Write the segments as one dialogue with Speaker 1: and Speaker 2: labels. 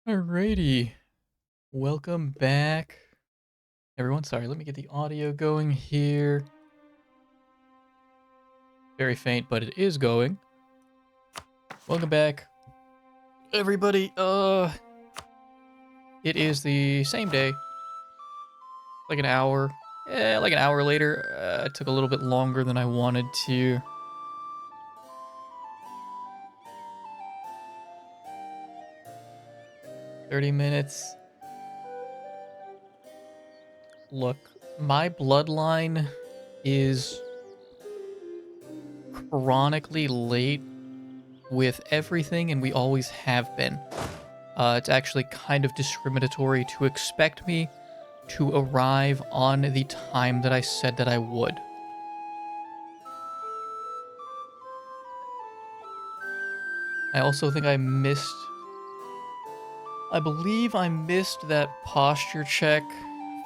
Speaker 1: Alrighty, welcome back, everyone. Sorry, let me get the audio going here. Very faint, but it is going. Welcome back, everybody. It is the same day, like an hour. Like an hour later. It took a little bit longer than I wanted to. $30. Look, my bloodline is chronically late with everything, and we always have been. It's actually kind of discriminatory to expect me to arrive on the time that I said that I would. I also think I believe I missed that posture check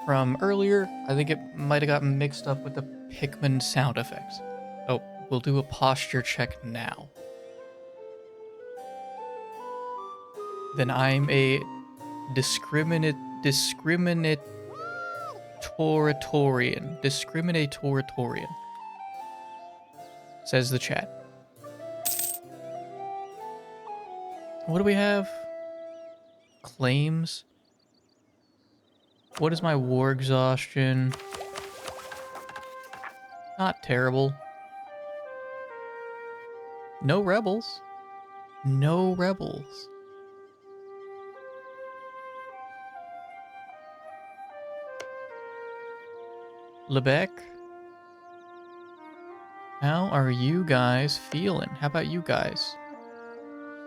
Speaker 1: from earlier. I think it might have gotten mixed up with the Pikmin sound effects. Oh, we'll do a posture check now. Then I'm a discriminatorian, says the chat. What do we have? Claims. What is my war exhaustion? Not terrible. No rebels. No rebels. Lebec, how are you guys feeling? How about you guys?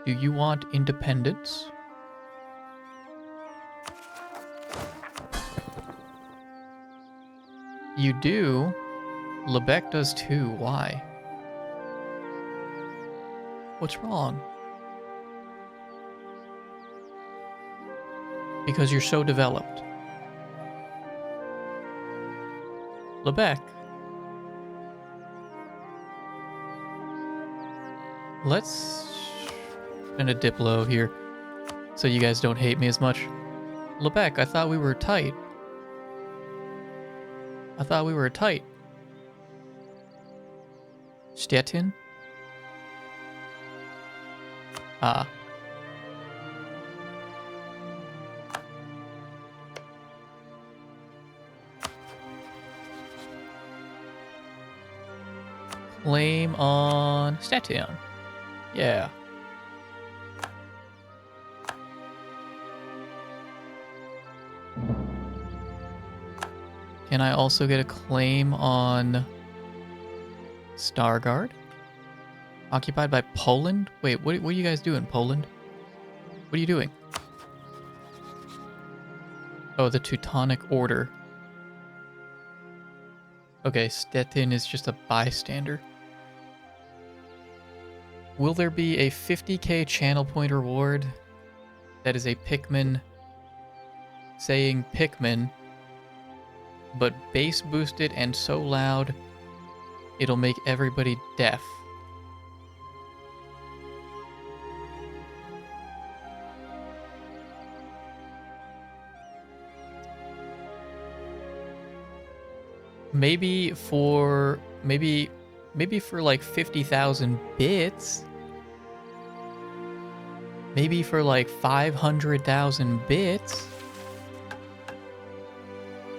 Speaker 1: Do you want independence? You do? Lebec does too. Why? What's wrong? Because you're so developed. Lebec. Let's spin a Diplo here so you guys don't hate me as much. Lebec, I thought we were tight. I thought we were tight. Stettin? Ah. Claim on Stettin. Yeah. Can I also get a claim on Stargard? Occupied by Poland? Wait, what are you guys doing, Poland? What are you doing? Oh, the Teutonic Order. Okay, Stettin is just a bystander. Will there be a 50k channel point reward that is a Pikmin saying Pikmin, but bass boosted and so loud it'll make everybody deaf? Maybe for like 50,000 bits. Maybe for like 500,000 bits.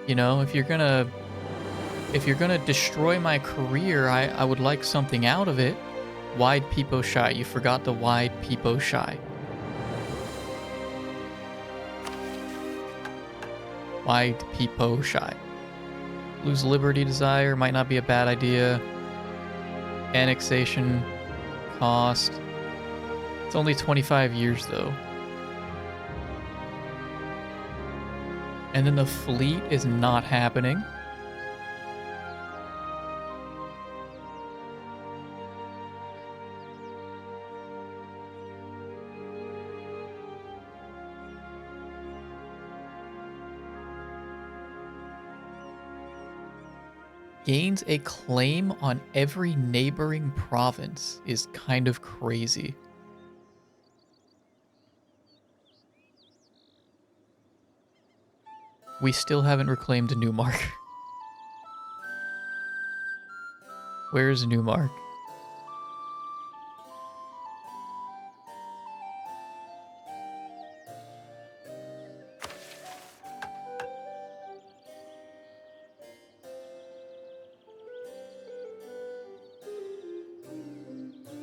Speaker 1: You know, if you're gonna destroy my career, I would like something out of it. Wide peepo shy. You forgot the wide peepo shy. Wide peepo shy. Lose Liberty Desire might not be a bad idea. Annexation cost. It's only 25 years though. And then the fleet is not happening. Gains a claim on every neighboring province is kind of crazy. We still haven't reclaimed Newmark. Where's Newmark?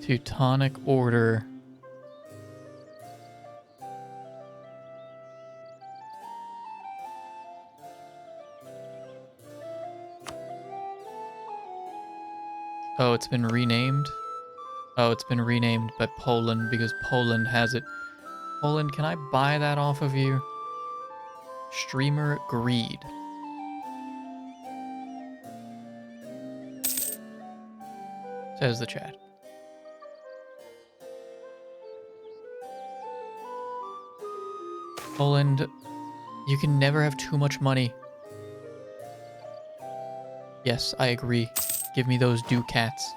Speaker 1: Teutonic Order. Oh, it's been renamed? Oh, it's been renamed by Poland because Poland has it. Poland, can I buy that off of you? Streamer Greed. Says the chat. Poland, you can never have too much money. Yes, I agree. Give me those ducats.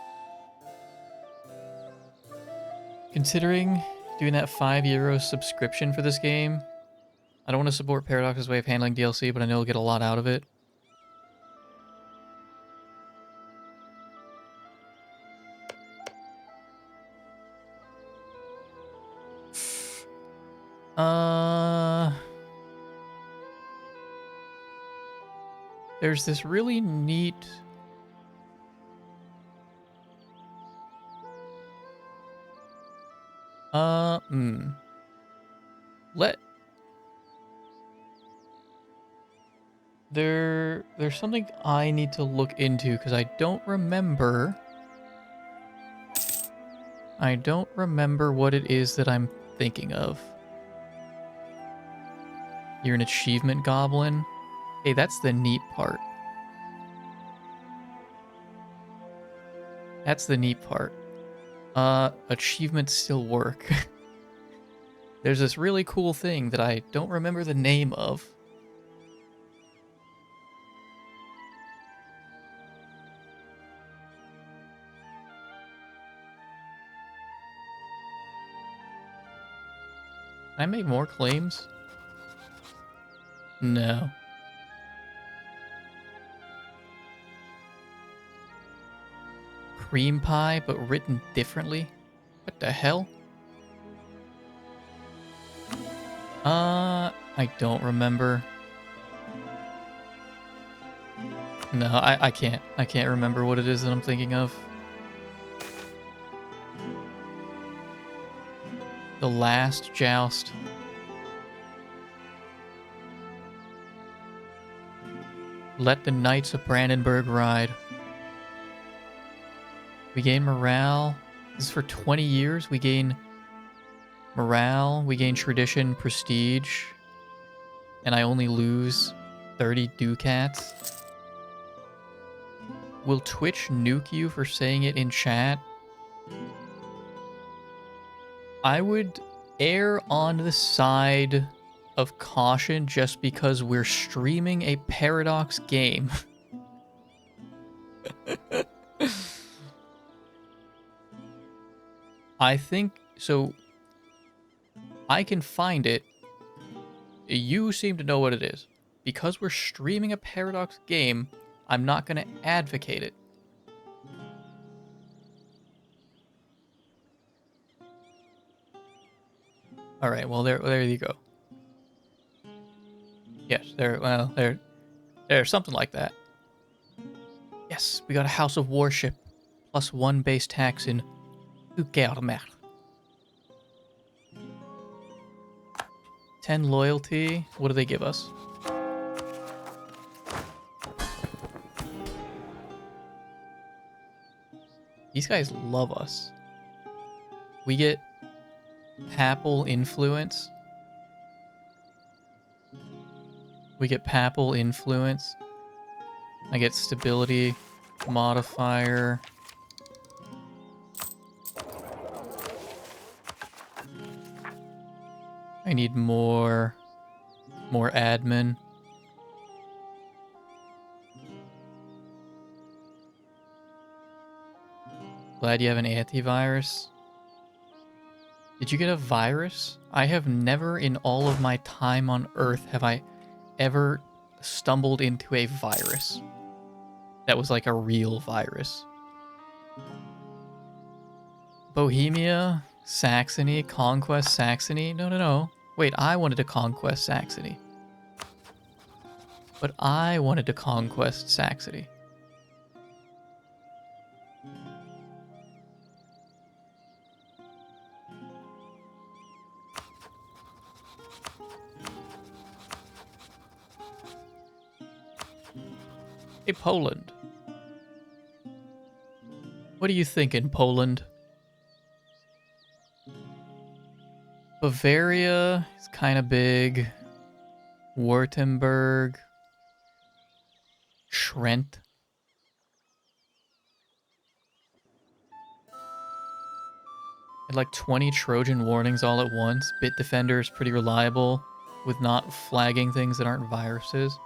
Speaker 1: Considering doing that €5 subscription for this game, I don't want to support Paradox's way of handling DLC, but I know I'll get a lot out of it. There's this really neat... There's something I need to look into because I don't remember what it is that I'm thinking of. You're an achievement goblin? Hey, that's the neat part. That's the neat part. Achievements still work. There's this really cool thing that I don't remember the name of. Can I make more claims? No. Cream pie, but written differently? What the hell? I don't remember. No, I can't. I can't remember what it is that I'm thinking of. The last joust. Let the Knights of Brandenburg ride. We gain morale. This is for 20 years. We gain morale. We gain tradition, prestige. And I only lose 30 ducats. Will Twitch nuke you for saying it in chat? I would err on the side of caution just because we're streaming a Paradox game. I think, so I can find it. You seem to know what it is. Because we're streaming a Paradox game, I'm not going to advocate it. All right, well, there you go. Yes, there's something like that. Yes, we got a House of Worship, +1 base tax in Ukermer. 10 loyalty. What do they give us? These guys love us. We get Papal influence. We get Papal influence. I get stability modifier. I need more admin. Glad you have an antivirus. Did you get a virus? I have never in all of my time on Earth have I ever stumbled into a virus that was like a real virus. Bohemia, Saxony, conquest Saxony. No. Wait, I wanted to conquest Saxony. But I wanted to conquest Saxony. Hey, Poland. What are you thinking, Poland? Bavaria is kind of big. Württemberg. Trent. Had like 20 Trojan warnings all at once. Bitdefender is pretty reliable with not flagging things that aren't viruses.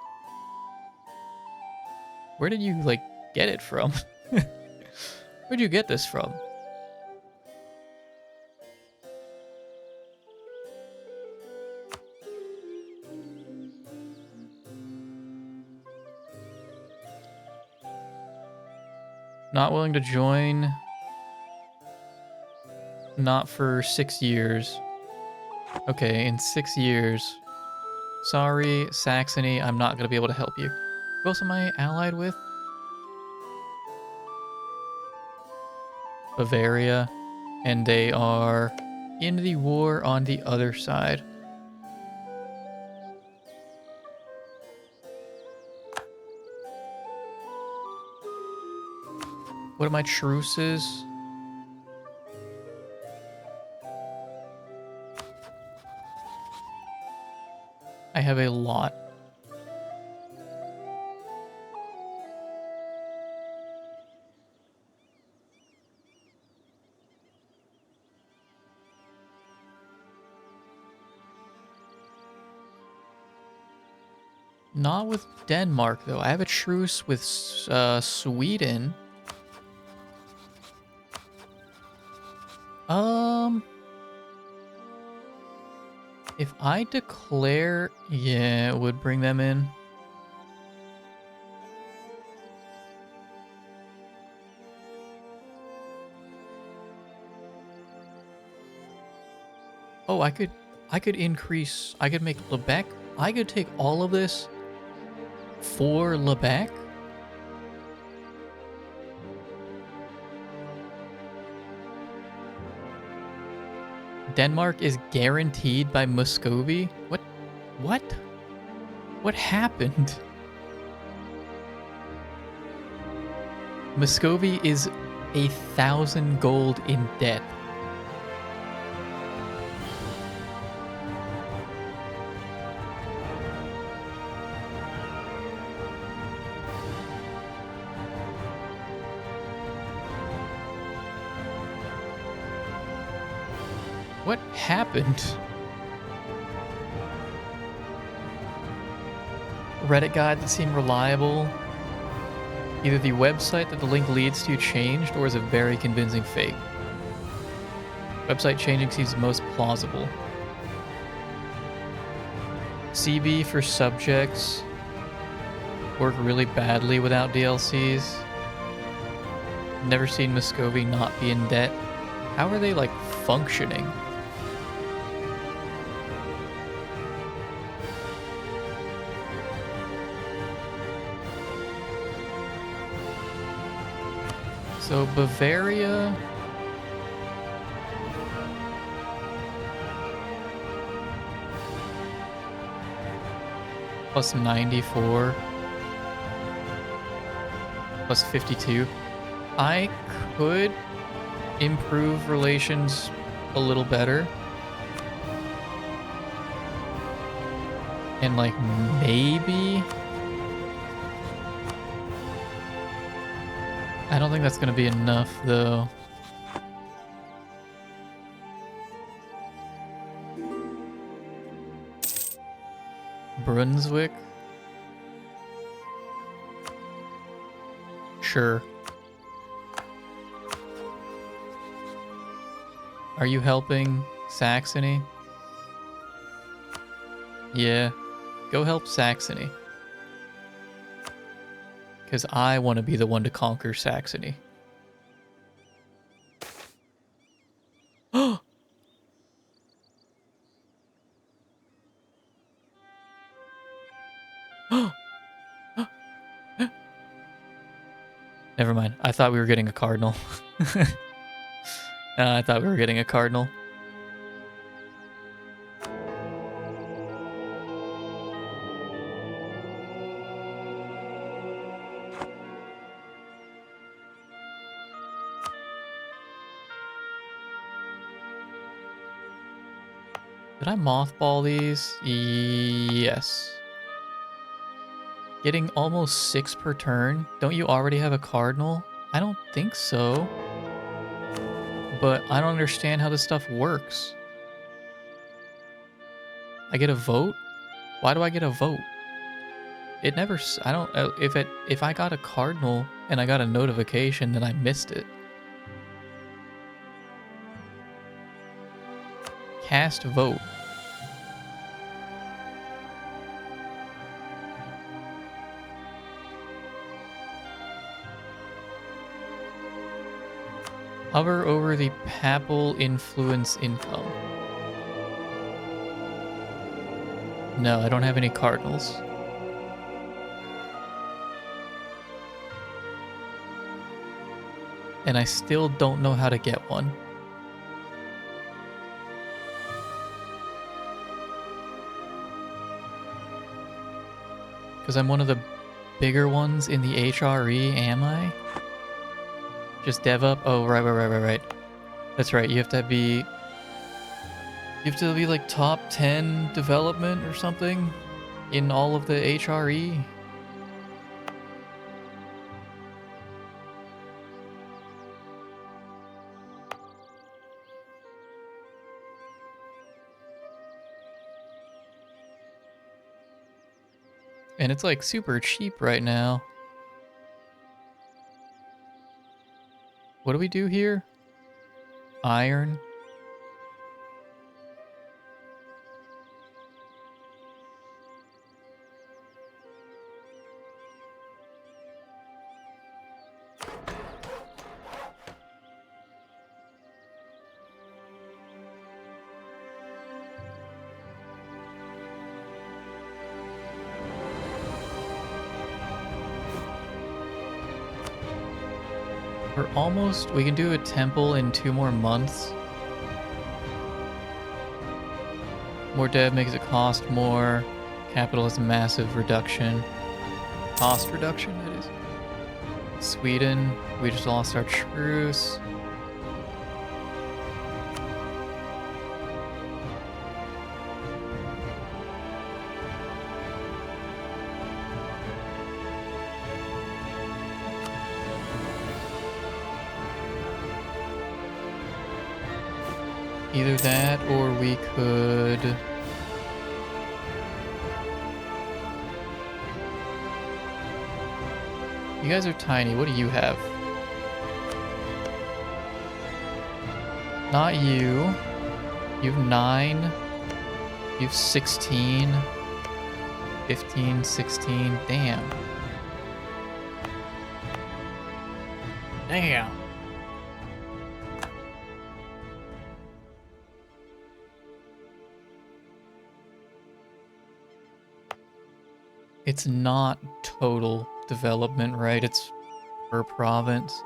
Speaker 1: Where did you, like, get it from? Where'd you get this from? Not willing to join. Not for 6 years. Okay, in 6 years. Sorry, Saxony, I'm not going to be able to help you. Who else am I allied with? Bavaria. And they are in the war on the other side. What are my truces? I have a lot. Not with Denmark, though. I have a truce with Sweden. If I declare... Yeah, it would bring them in. Oh, I could increase... I could make Lebec... I could take all of this for Lebec? Denmark is guaranteed by Muscovy? What? What? What happened? Muscovy is 1,000 gold in debt. What happened? Reddit guide that seemed reliable. Either the website that the link leads to changed or is a very convincing fake. Website changing seems most plausible. CB for subjects work really badly without DLCs. Never seen Muscovy not be in debt. How are they, like, functioning? So Bavaria... plus 94. Plus 52. I could improve relations a little better. And, like, maybe... I don't think that's gonna be enough, though. Brunswick? Sure. Are you helping Saxony? Yeah. Go help Saxony. Because I want to be the one to conquer Saxony. Never mind. I thought we were getting a cardinal. I thought we were getting a cardinal. Did I mothball these? Yes. Getting almost 6 per turn. Don't you already have a cardinal? I don't think so. But I don't understand how this stuff works. I get a vote? Why do I get a vote? It never... I don't... If I got a cardinal and I got a notification, then I missed it. Cast vote. Hover over the papal influence income. No, I don't have any cardinals. And I still don't know how to get one. Because I'm one of the bigger ones in the HRE, am I? Just dev up? Oh, right. That's right, you have to be like top 10 development or something in all of the HRE. And it's like super cheap right now. What do we do here? Iron. We're almost... We can do a temple in 2 more months. More dev makes it cost more. Capital has a massive reduction. Cost reduction, that is. Sweden, we just lost our truce. Either that, or we could... You guys are tiny. What do you have? Not you. You have 9. You have 16. 15, 16. Damn. Damn. It's not total development, right? It's per province.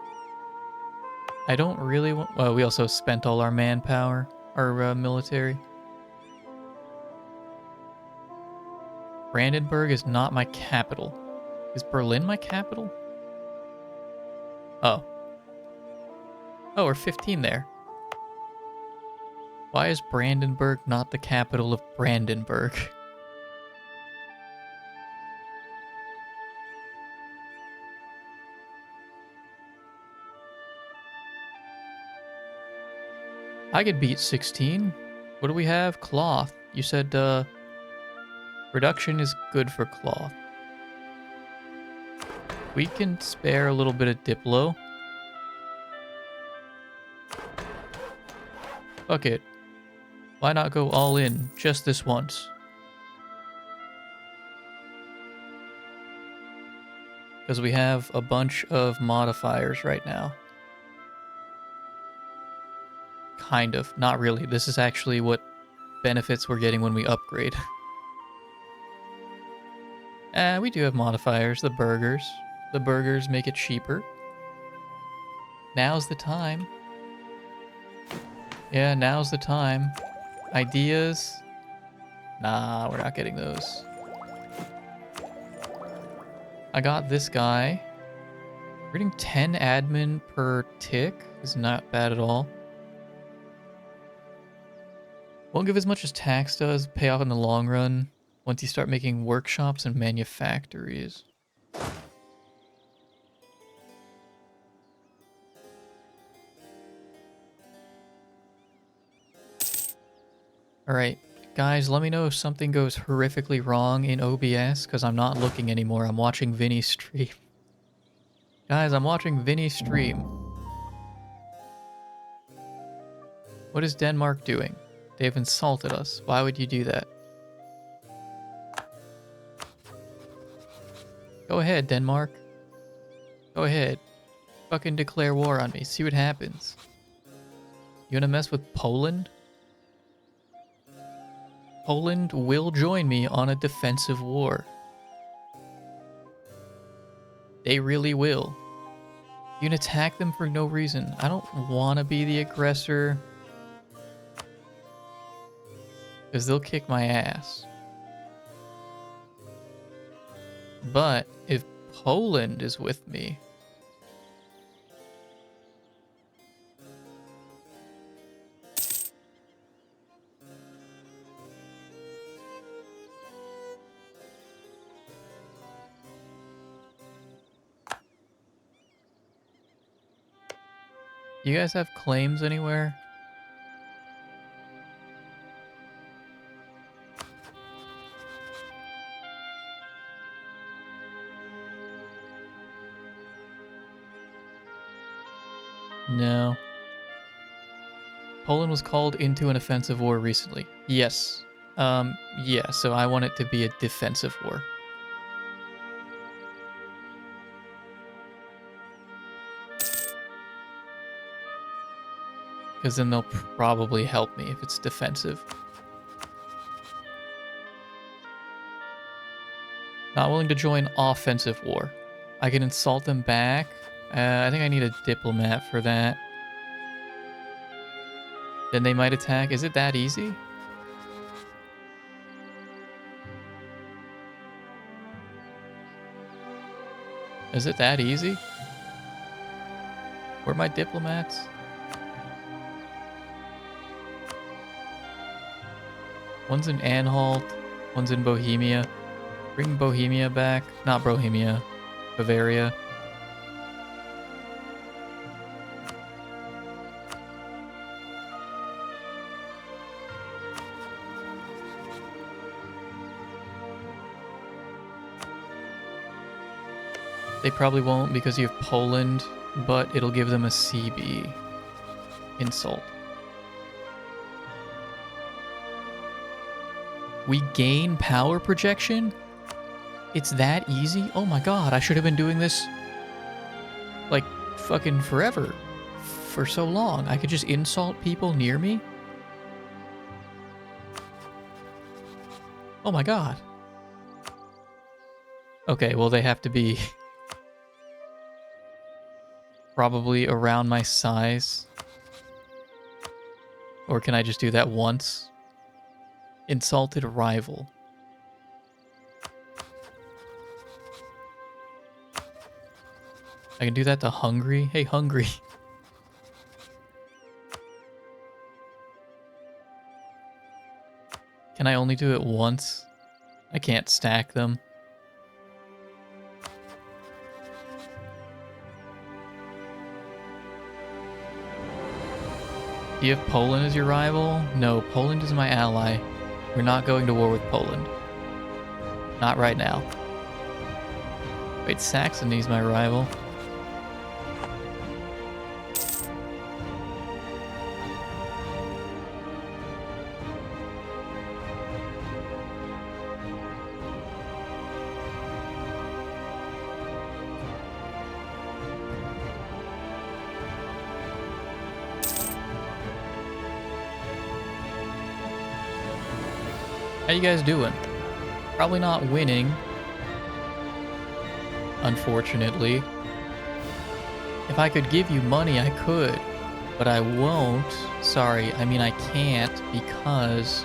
Speaker 1: I don't really want... Well, we also spent all our manpower, our military. Brandenburg is not my capital. Is Berlin my capital? Oh. Oh, we're 15 there. Why is Brandenburg not the capital of Brandenburg? I could beat 16. What do we have? Cloth. You said, reduction is good for cloth. We can spare a little bit of Diplo. Fuck it. Why not go all in just this once? Because we have a bunch of modifiers right now. Kind of. Not really. This is actually what benefits we're getting when we upgrade. We do have modifiers. The burgers. The burgers make it cheaper. Now's the time. Yeah, now's the time. Ideas. Nah, we're not getting those. I got this guy. Reading 10 admin per tick is not bad at all. Won't give as much as tax does, pay off in the long run once you start making workshops and manufactories. Alright, guys, let me know if something goes horrifically wrong in OBS, because I'm not looking anymore. I'm watching Vinny stream. Guys, I'm watching Vinny stream. What is Denmark doing? They've insulted us. Why would you do that? Go ahead, Denmark. Go ahead. Fucking declare war on me. See what happens. You wanna mess with Poland? Poland will join me on a defensive war. They really will. You can attack them for no reason. I don't want to be the aggressor. Because they'll kick my ass. But if Poland is with me... You guys have claims anywhere? No. Poland was called into an offensive war recently. Yes. Yeah, so I want it to be a defensive war. Because then they'll probably help me if it's defensive. Not willing to join offensive war. I can insult them back. I think I need a diplomat for that. Then they might attack. Is it that easy? Is it that easy? Where are my diplomats? One's in Anhalt, one's in Bohemia. Bring Bohemia back. Not Bohemia. Bavaria. They probably won't because you have Poland, but it'll give them a CB insult. We gain power projection? It's that easy? Oh my god, I should have been doing this like fucking forever. For so long. I could just insult people near me? Oh my god. Okay, well they have to be probably around my size. Or can I just do that once? Insulted rival. I can do that to Hungary. Hey, Hungary. Can I only do it once? I can't stack them. Do you have Poland as your rival? No, Poland is my ally. We're not going to war with Poland. Not right now. Wait, Saxony's my rival. How you guys doing? Probably not winning, unfortunately. If I could give you money, I could, but I won't. Sorry, I mean I can't because,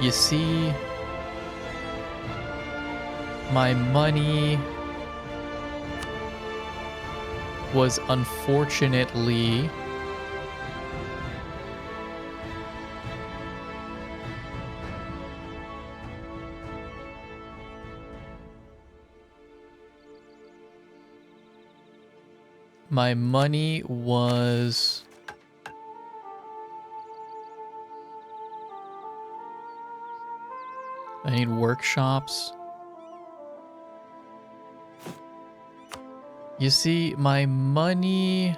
Speaker 1: you see, my money was unfortunately I need workshops. You see, my money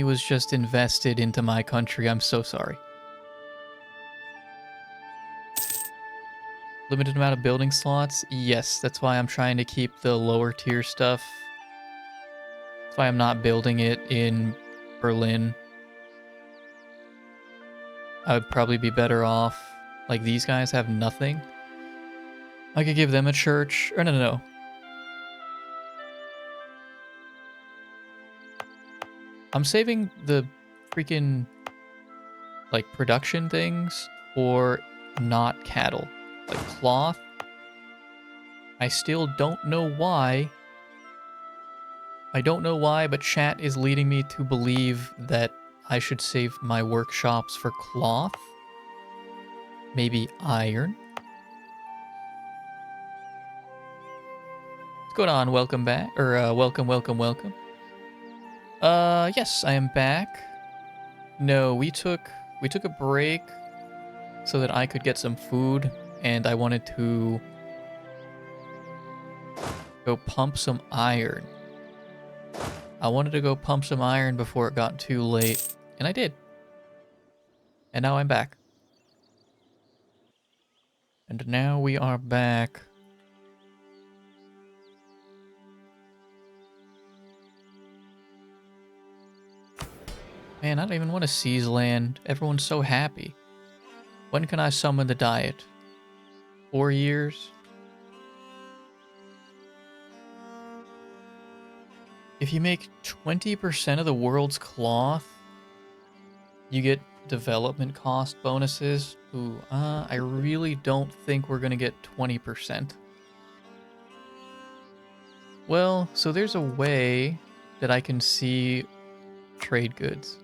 Speaker 1: was just invested into my country. I'm so sorry. Limited amount of building slots? Yes, that's why I'm trying to keep the lower tier stuff. That's why I'm not building it in Berlin. I would probably be better off. Like, these guys have nothing. I could give them a church. Or no. I'm saving the freaking, like, production things for not cattle. Like cloth. I still don't know why. I don't know why, but chat is leading me to believe that I should save my workshops for cloth. Maybe iron. What's going on? Welcome back. Or, welcome. Yes, I am back. No, we took a break so that I could get some food, and I wanted to go pump some iron. I wanted to go pump some iron before it got too late, and I did. And now I'm back. And now we are back. Man, I don't even want to seize land. Everyone's so happy. When can I summon the diet? 4 years? If you make 20% of the world's cloth, you get development cost bonuses. Ooh, I really don't think we're gonna get 20%. Well, so there's a way that I can see trade goods.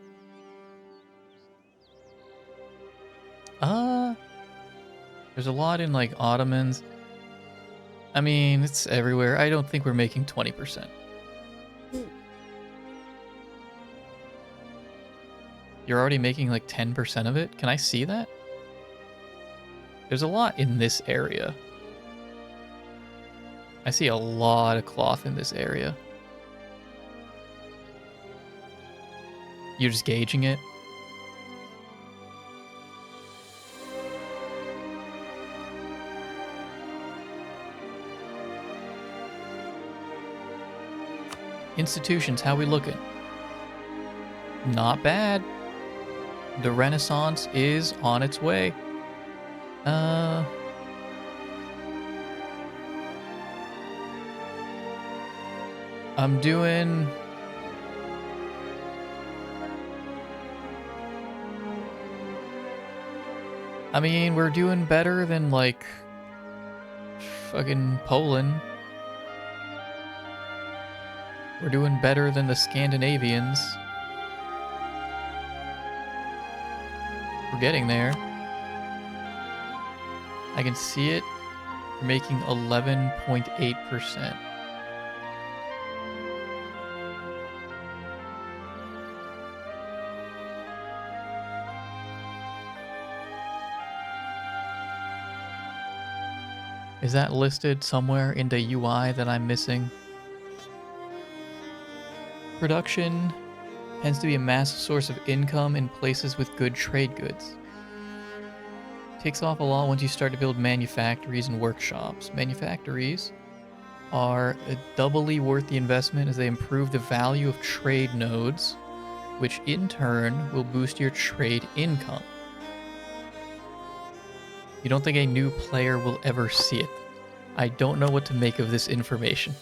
Speaker 1: There's a lot in, like, Ottomans. I mean, it's everywhere. I don't think we're making 20%. You're already making, like, 10% of it? Can I see that? There's a lot in this area. I see a lot of cloth in this area. You're just gauging it? Institutions, how we looking? Not bad. The Renaissance is on its way. I'm doing... I mean, we're doing better than, like, fucking Poland. We're doing better than the Scandinavians. We're getting there. I can see it. We're making 11.8%. Is that listed somewhere in the UI that I'm missing? Production tends to be a massive source of income in places with good trade goods. Takes off a lot once you start to build manufactories and workshops. Manufactories? are doubly worth the investment as they improve the value of trade nodes, which in turn will boost your trade income. You don't think a new player will ever see it? I don't know what to make of this information.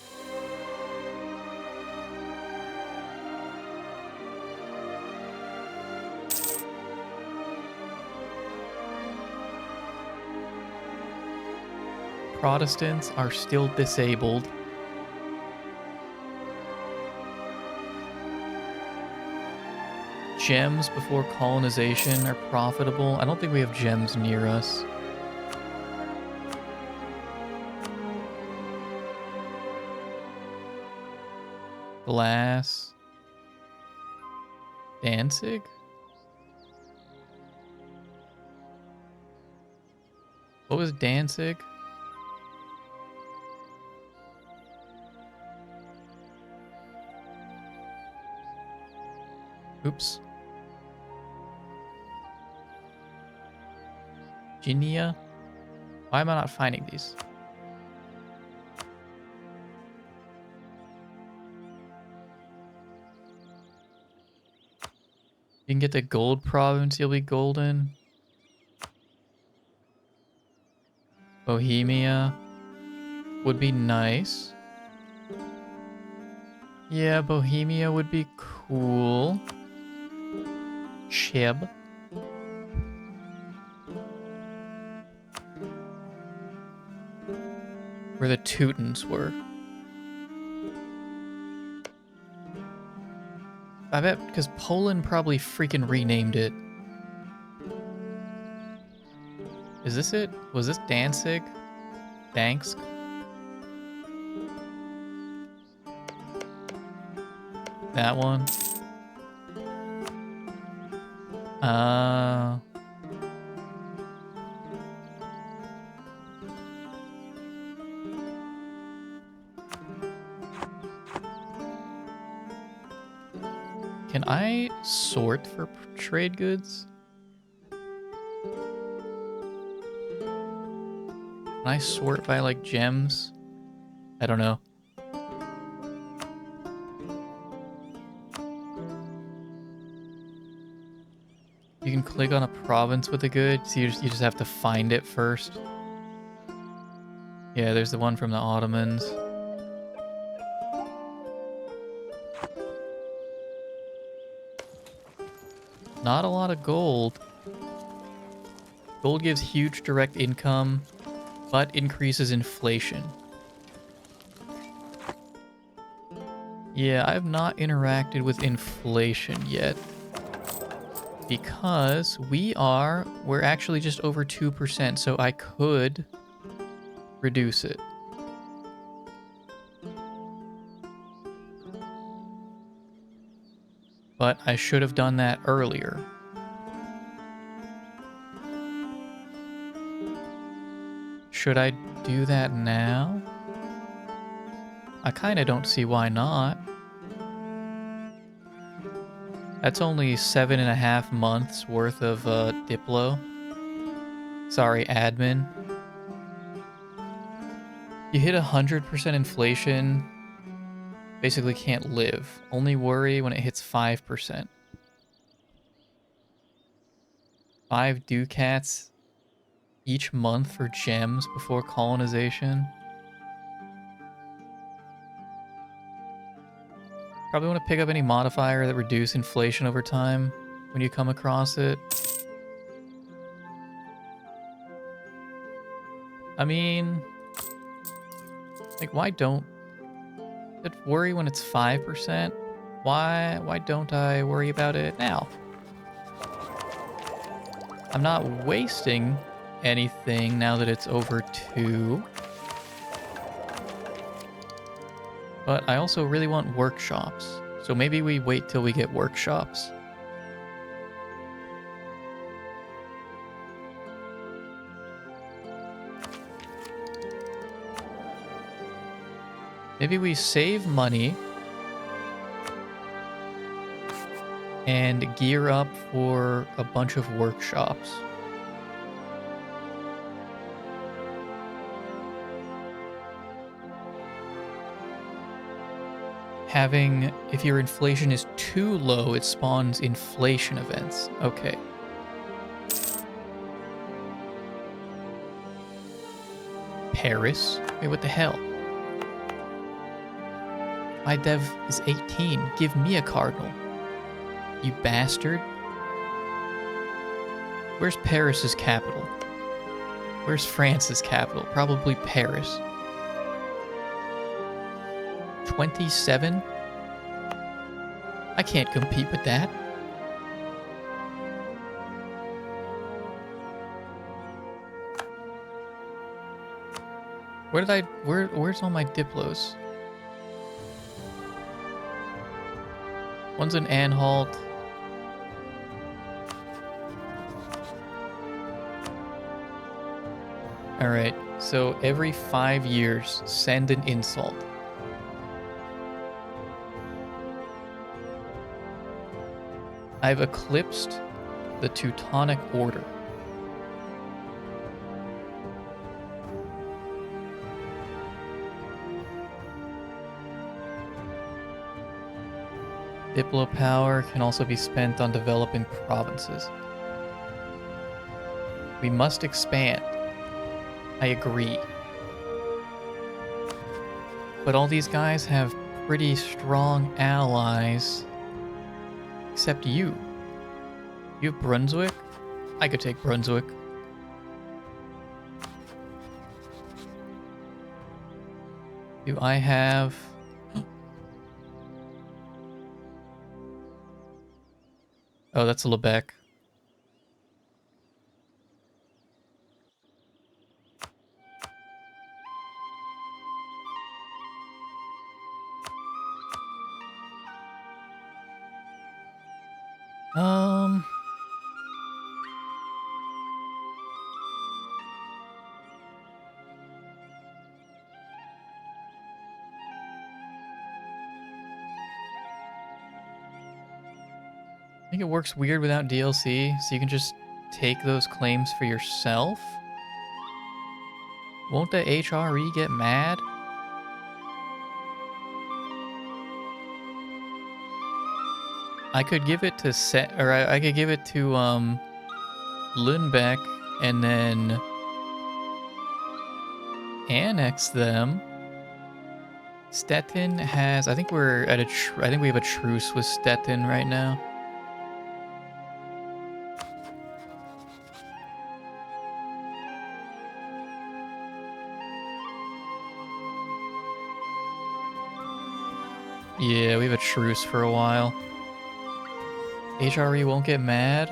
Speaker 1: Protestants are still disabled. Gems before colonization are profitable. I don't think we have gems near us. Glass. Danzig? What was Danzig? Oops. Ginia? Why am I not finding these? You can get the gold province, you'll be golden. Bohemia would be nice. Yeah, Bohemia would be cool. Cheb. Where the Teutons were. I bet because Poland probably freaking renamed it. Is this it? Was this Danzig? Dansk? That one? Can I sort for trade goods? Can I sort by, like, gems? I don't know. You can click on a province with a good, so you just have to find it first. Yeah, there's the one from the Ottomans. Not a lot of gold. Gold gives huge direct income, but increases inflation. Yeah, I have not interacted with inflation yet. Because we're actually just over 2%, so I could reduce it. But I should have done that earlier. Should I do that now? I kind of don't see why not. That's only 7.5 months worth of Diplo. Sorry, admin. You hit 100% inflation, basically can't live. Only worry when it hits 5%. 5 ducats each month for gems before colonization. Probably want to pick up any modifier that reduce inflation over time when you come across it. I mean, like, why don't it worry when it's 5%? Why don't I worry about it now? I'm not wasting anything now that it's over 2. But I also really want workshops. So maybe we wait till we get workshops. Maybe we save money and gear up for a bunch of workshops. Having, if your inflation is too low, it spawns inflation events. Okay. Paris? Wait, what the hell? My dev is 18. Give me a cardinal. You bastard. Where's Paris's capital? Where's France's capital? Probably Paris. 27? I can't compete with that. Where's all my Diplos? One's an Anhalt. Alright, so every 5 years, send an insult. I've eclipsed the Teutonic Order. Diplo power can also be spent on developing provinces. We must expand. I agree. But all these guys have pretty strong allies. Except you. You have Brunswick? I could take Brunswick. Do I have... Oh, that's Lebec. I think it works weird without DLC, so you can just take those claims for yourself? Won't the HRE get mad? I could give it to I could give it to Lundbeck and then annex them. Stettin has, I think we're at I think we have a truce with Stettin right now. Yeah, we have a truce for a while. HRE won't get mad.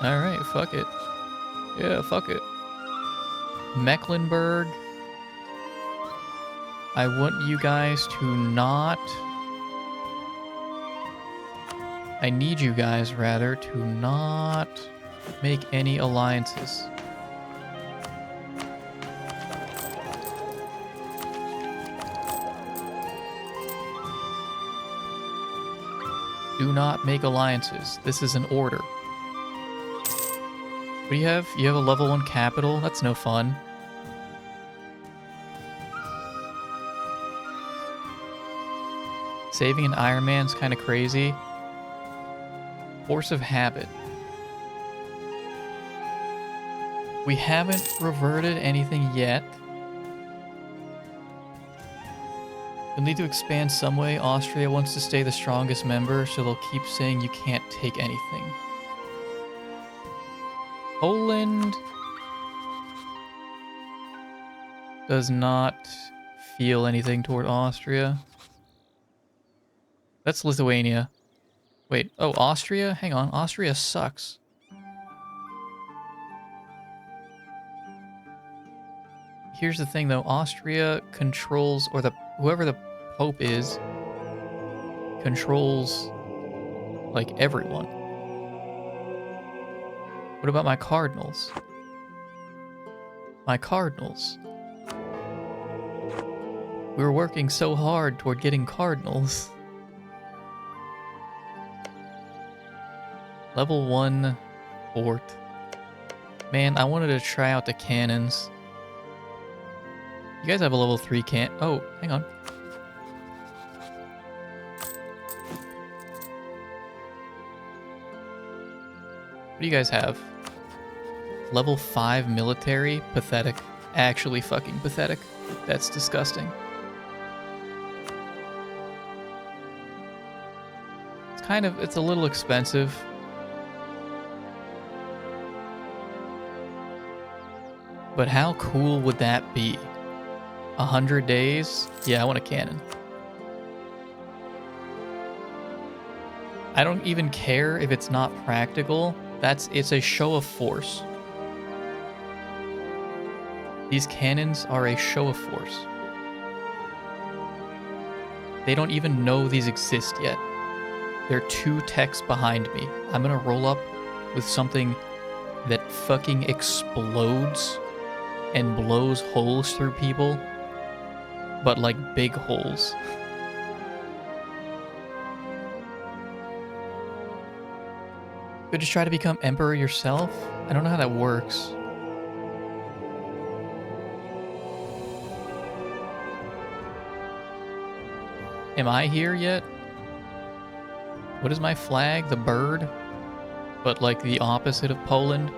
Speaker 1: Alright, fuck it. Yeah, fuck it. Mecklenburg. I want you guys to not... I need you guys, rather, to not make any alliances. Do not make alliances. This is an order. What do you have? You have a level 1 capital? That's no fun. Saving an Iron Man's kind of crazy. Force of habit. We haven't reverted anything yet. You'll need to expand some way. Austria wants to stay the strongest member, so they'll keep saying you can't take anything. Poland does not feel anything toward Austria. That's Lithuania. Wait, oh, Austria? Hang on, Austria sucks. Here's the thing, though. Austria controls, or whoever the Pope is, controls, like, everyone. What about my cardinals? My cardinals. We were working so hard toward getting cardinals. Level 1 fort. Man, I wanted to try out the cannons. You guys have a level 3 can't. Oh, hang on. What do you guys have? Level 5 military? Pathetic. Actually fucking pathetic. That's disgusting. It's a little expensive. But how cool would that be? 100 days? Yeah, I want a cannon. I don't even care if it's not practical. It's a show of force. These cannons are a show of force. They don't even know these exist yet. There are 2 techs behind me. I'm gonna roll up with something that fucking explodes and blows holes through people, but like big holes. Could just try to become emperor yourself? I don't know how that works. Am I here yet? What is my flag? The bird? But like the opposite of Poland?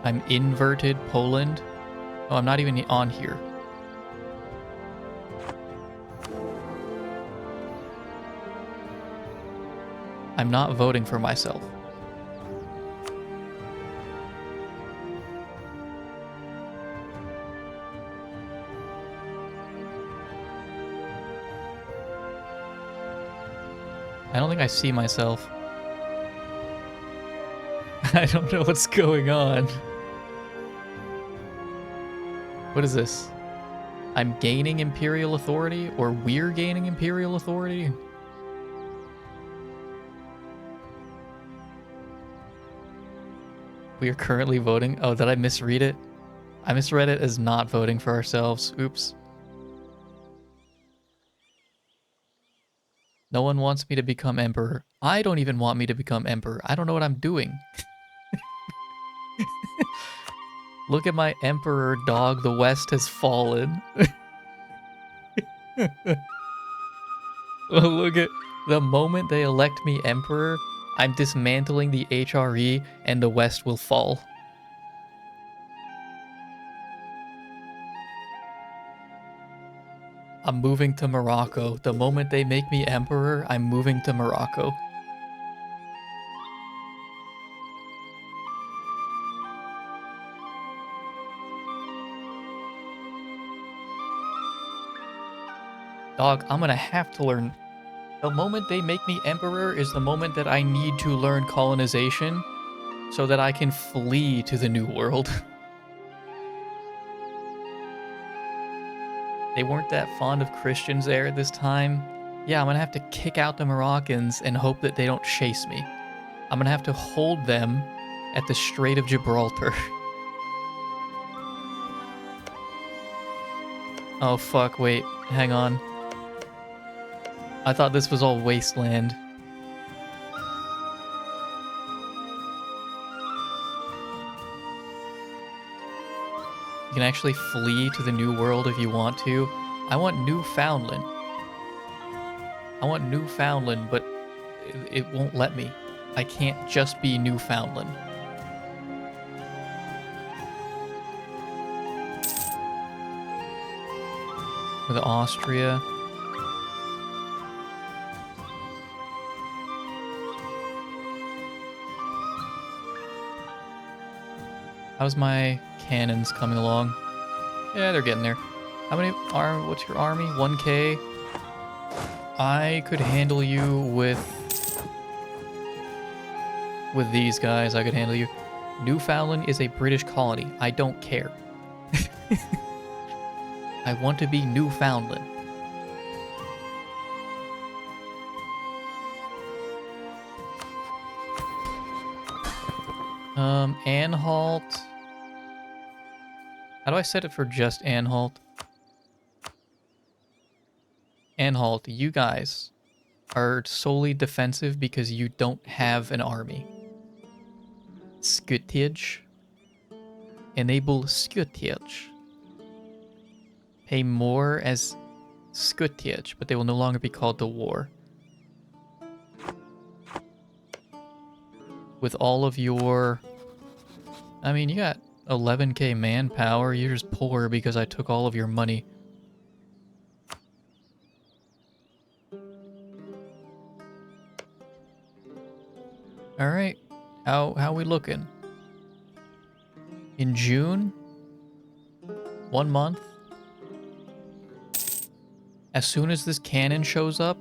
Speaker 1: I'm inverted Poland? Oh, I'm not even on here. I'm not voting for myself. I don't think I see myself. I don't know what's going on. What is this? I'm gaining Imperial authority, or we're gaining Imperial authority? We are currently voting. Oh, did I misread it? I misread it as not voting for ourselves. Oops. No one wants me to become emperor. I don't even want me to become emperor. I don't know what I'm doing. Look at my emperor, dog. The West has fallen. Well, look at the moment they elect me emperor, I'm dismantling the HRE and the West will fall. I'm moving to Morocco. The moment they make me emperor, I'm moving to Morocco. Dog, I'm gonna have to learn. The moment they make me emperor is the moment that I need to learn colonization so that I can flee to the New World. They weren't that fond of Christians there at this time. Yeah, I'm gonna have to kick out the Moroccans and hope that they don't chase me. I'm gonna have to hold them at the Strait of Gibraltar. Oh fuck, wait, hang on. I thought this was all wasteland. You can actually flee to the New World if you want to. I want Newfoundland. I want Newfoundland, but it won't let me. I can't just be Newfoundland. With Austria. How's my cannons coming along? Yeah, they're getting there. How many what's your army? 1K? I could handle you with these guys. I could handle you. Newfoundland is a British colony. I don't care. I want to be Newfoundland. Anhalt. How do I set it for just Anhalt? Anhalt, you guys are solely defensive because you don't have an army. Scutage. Enable Scutage. pay more as Skuttiech, but they will no longer be called the war. With all of your... I mean, you got 11k manpower. You're just poor because I took all of your money. Alright. How we looking? In June? 1 month? As soon as this cannon shows up,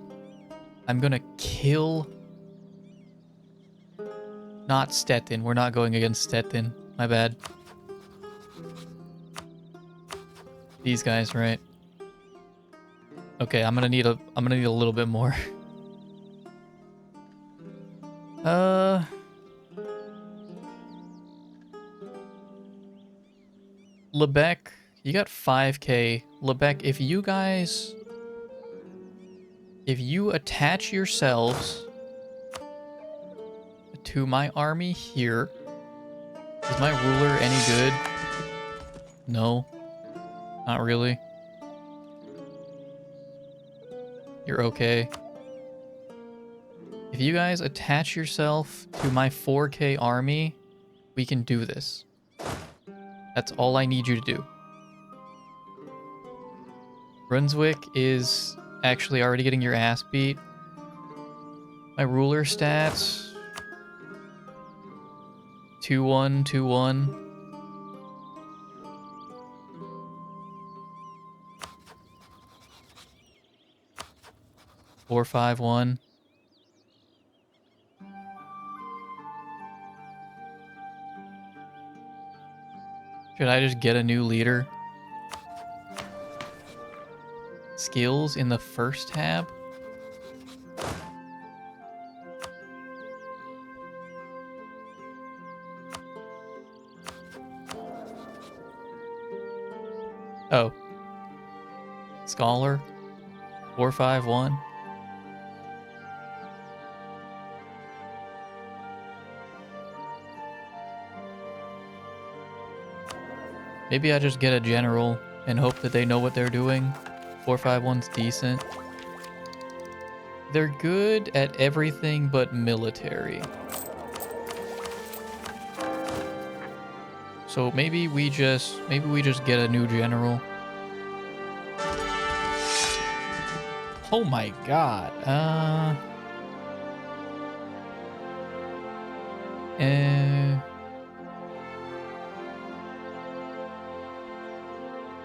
Speaker 1: I'm gonna kill... Not Stettin. We're not going against Stettin. My bad. These guys, right? Okay, I'm gonna need a little bit more. Lebec, you got 5k. Lebec, if you attach yourselves to my army here, is my ruler any good? No, not really. You're okay. If you guys attach yourself to my 4k army, we can do this. That's all I need you to do. Brunswick is actually already getting your ass beat. My ruler stats... 2-1, 2-1. Four, 5-1. Should I just get a new leader? Skills in the first tab? Oh. Scholar? 4-5-1. Maybe I just get a general and hope that they know what they're doing. 4-5-1's decent. They're good at everything but military. So maybe we just get a new general. Oh my god.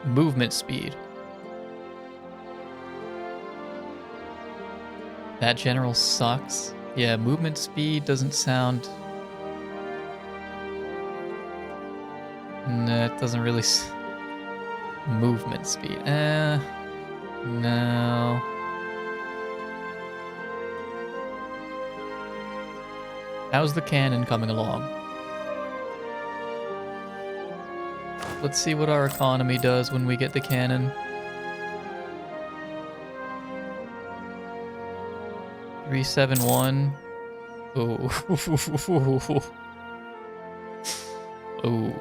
Speaker 1: Movement speed. That general sucks. Yeah, movement speed doesn't sound... No, it doesn't really... Movement speed. No. How's the cannon coming along? Let's see what our economy does when we get the cannon. 371. Oh. Oh.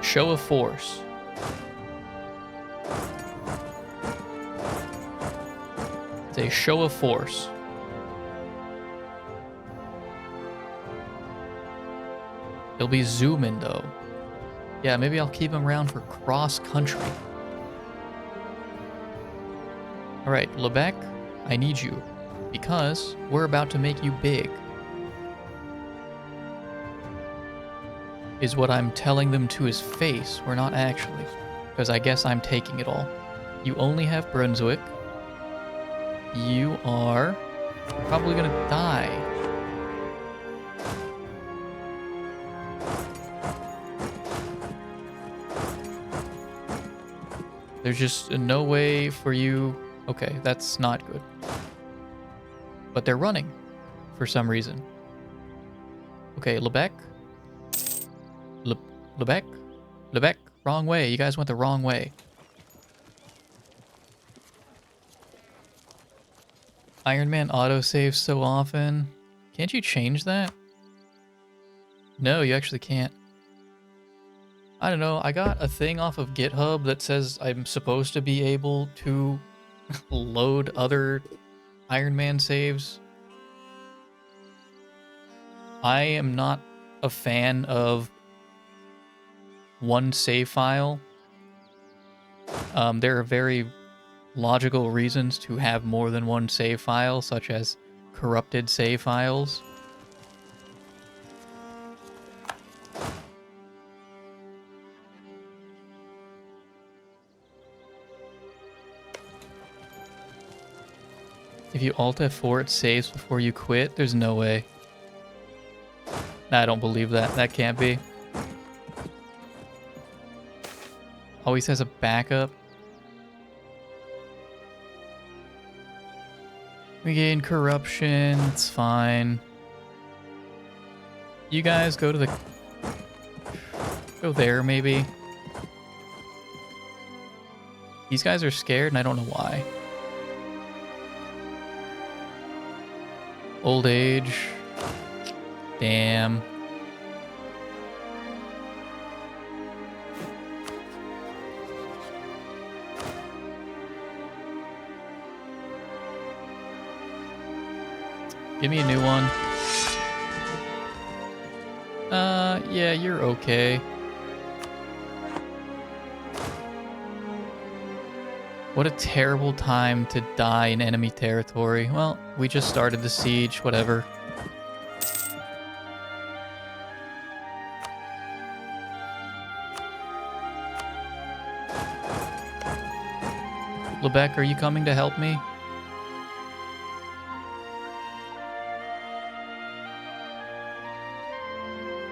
Speaker 1: Show of force. It's a show of force. He'll be zooming though. Yeah, maybe I'll keep him around for cross country. Alright, Lebec, I need you. Because we're about to make you big. Is what I'm telling them to his face. We're not actually. Because I guess I'm taking it all. You only have Brunswick. You are probably gonna die. There's just no way for you... Okay, that's not good. But they're running for some reason. Okay, Lebec. Lebec? Lebec, wrong way. You guys went the wrong way. Iron Man autosaves so often. Can't you change that? No, you actually can't. I don't know, I got a thing off of GitHub that says I'm supposed to be able to load other Iron Man saves. I am not a fan of one save file. There are very logical reasons to have more than one save file, such as corrupted save files. If you Alt F4, it saves before you quit. There's no way. Nah, I don't believe that. That can't be. Always has a backup. We gain corruption. It's fine. You guys go to the... Go there, maybe. These guys are scared, and I don't know why. Old age. Damn. Give me a new one. Yeah, you're okay. What a terrible time to die in enemy territory. Well, we just started the siege, whatever. Lebec, are you coming to help me?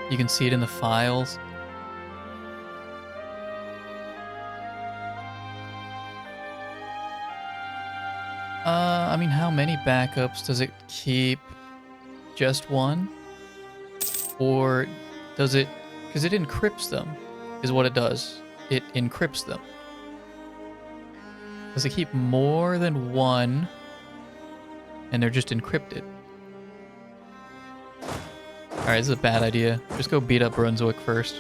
Speaker 1: You can see it in the files. I mean, how many backups does it keep? Just one? Or does it... Because it encrypts them, is what it does. It encrypts them. Does it keep more than one, and they're just encrypted? Alright, this is a bad idea. Just go beat up Brunswick first.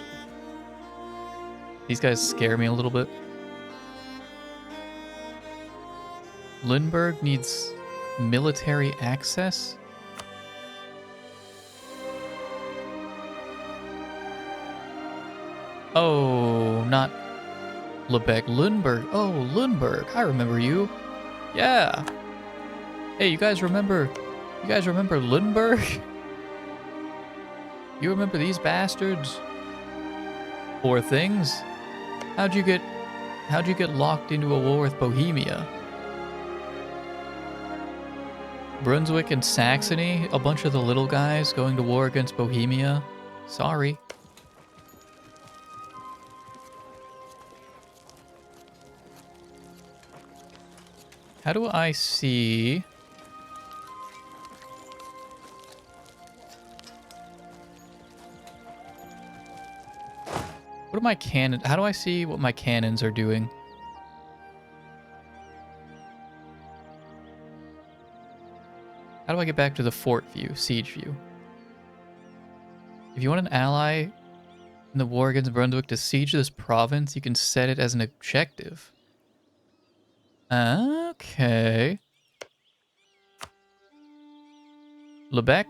Speaker 1: These guys scare me a little bit. Lindbergh needs military access? Oh, not Lebec. Lindbergh. Oh, Lindbergh. I remember you. Yeah. Hey, you guys remember Lindbergh? You remember these bastards? Poor things. How'd you get locked into a war with Bohemia? Brunswick and Saxony, a bunch of the little guys going to war against Bohemia. Sorry. How do I see... What are my cannons? How do I see what my cannons are doing? How do I get back to the fort view, siege view? If you want an ally in the war against Brunswick to siege this province, you can set it as an objective. Okay. Lebec?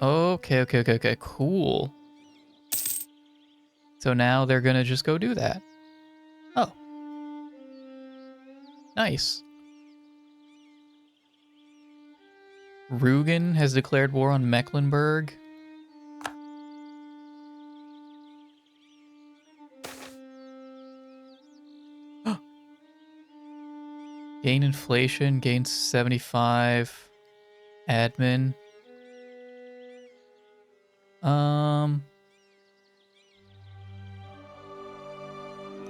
Speaker 1: Okay, cool. So now they're gonna just go do that. Oh. Nice. Rugen has declared war on Mecklenburg. Gain inflation, gain 75. Admin.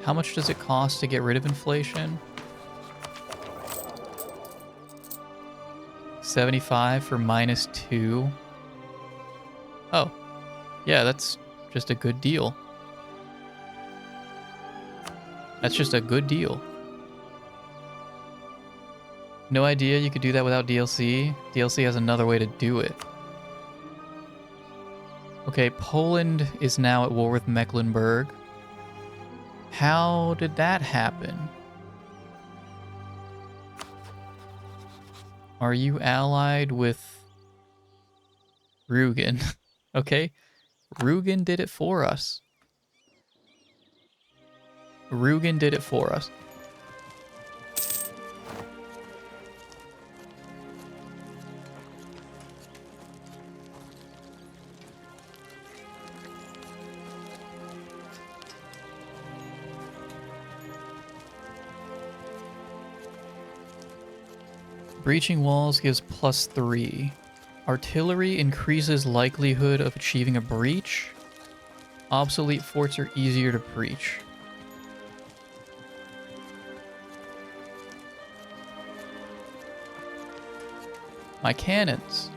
Speaker 1: How much does it cost to get rid of inflation? 75 for -2. Oh. Yeah, that's just a good deal. That's just a good deal. No idea you could do that without DLC. DLC has another way to do it. Okay, Poland is now at war with Mecklenburg. How did that happen? Are you allied with Rugen? Okay. Rugen did it for us. Rugen did it for us. Breaching walls gives +3. Artillery increases likelihood of achieving a breach. Obsolete forts are easier to breach. My cannons.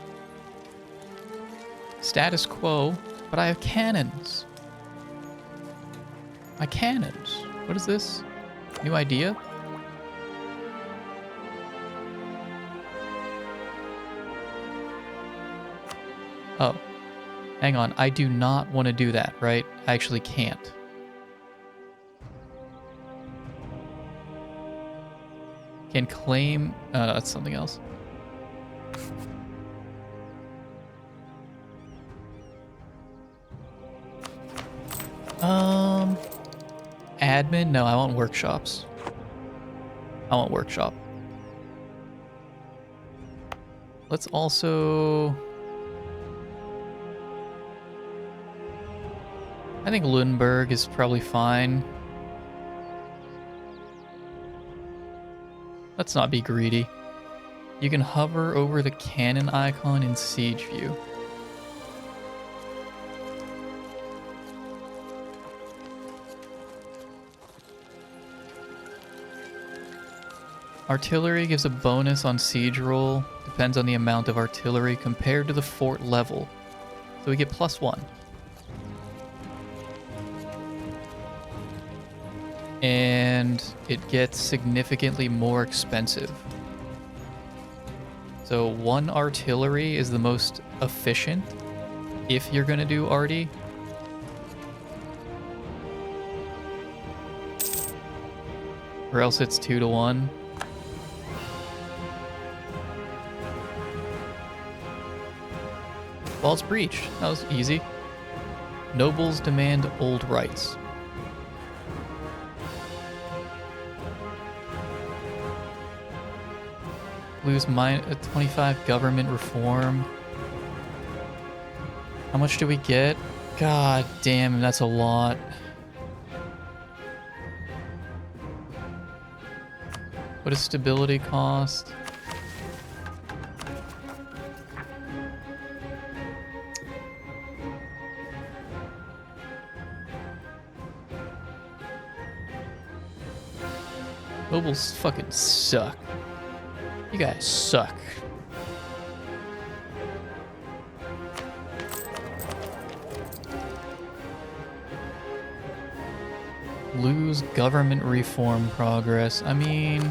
Speaker 1: Status quo, but I have cannons. My cannons. What is this? New idea? Oh. Hang on. I do not want to do that, right? I actually can't. Can claim... no, that's something else. Admin? No, I want workshops. I want workshop. Let's also... I think Lundberg is probably fine. Let's not be greedy. You can hover over the cannon icon in Siege View. Artillery gives a bonus on siege roll. Depends on the amount of artillery compared to the fort level. So we get +1. And it gets significantly more expensive. So 1 artillery is the most efficient if you're gonna do arty. Or else it's 2 to 1. Walls breach. That was easy. Nobles demand old rights. Lose 25 government reform. How much do we get? God damn, that's a lot. What does stability cost? Nobles fucking suck. You guys suck. Lose government reform progress. I mean...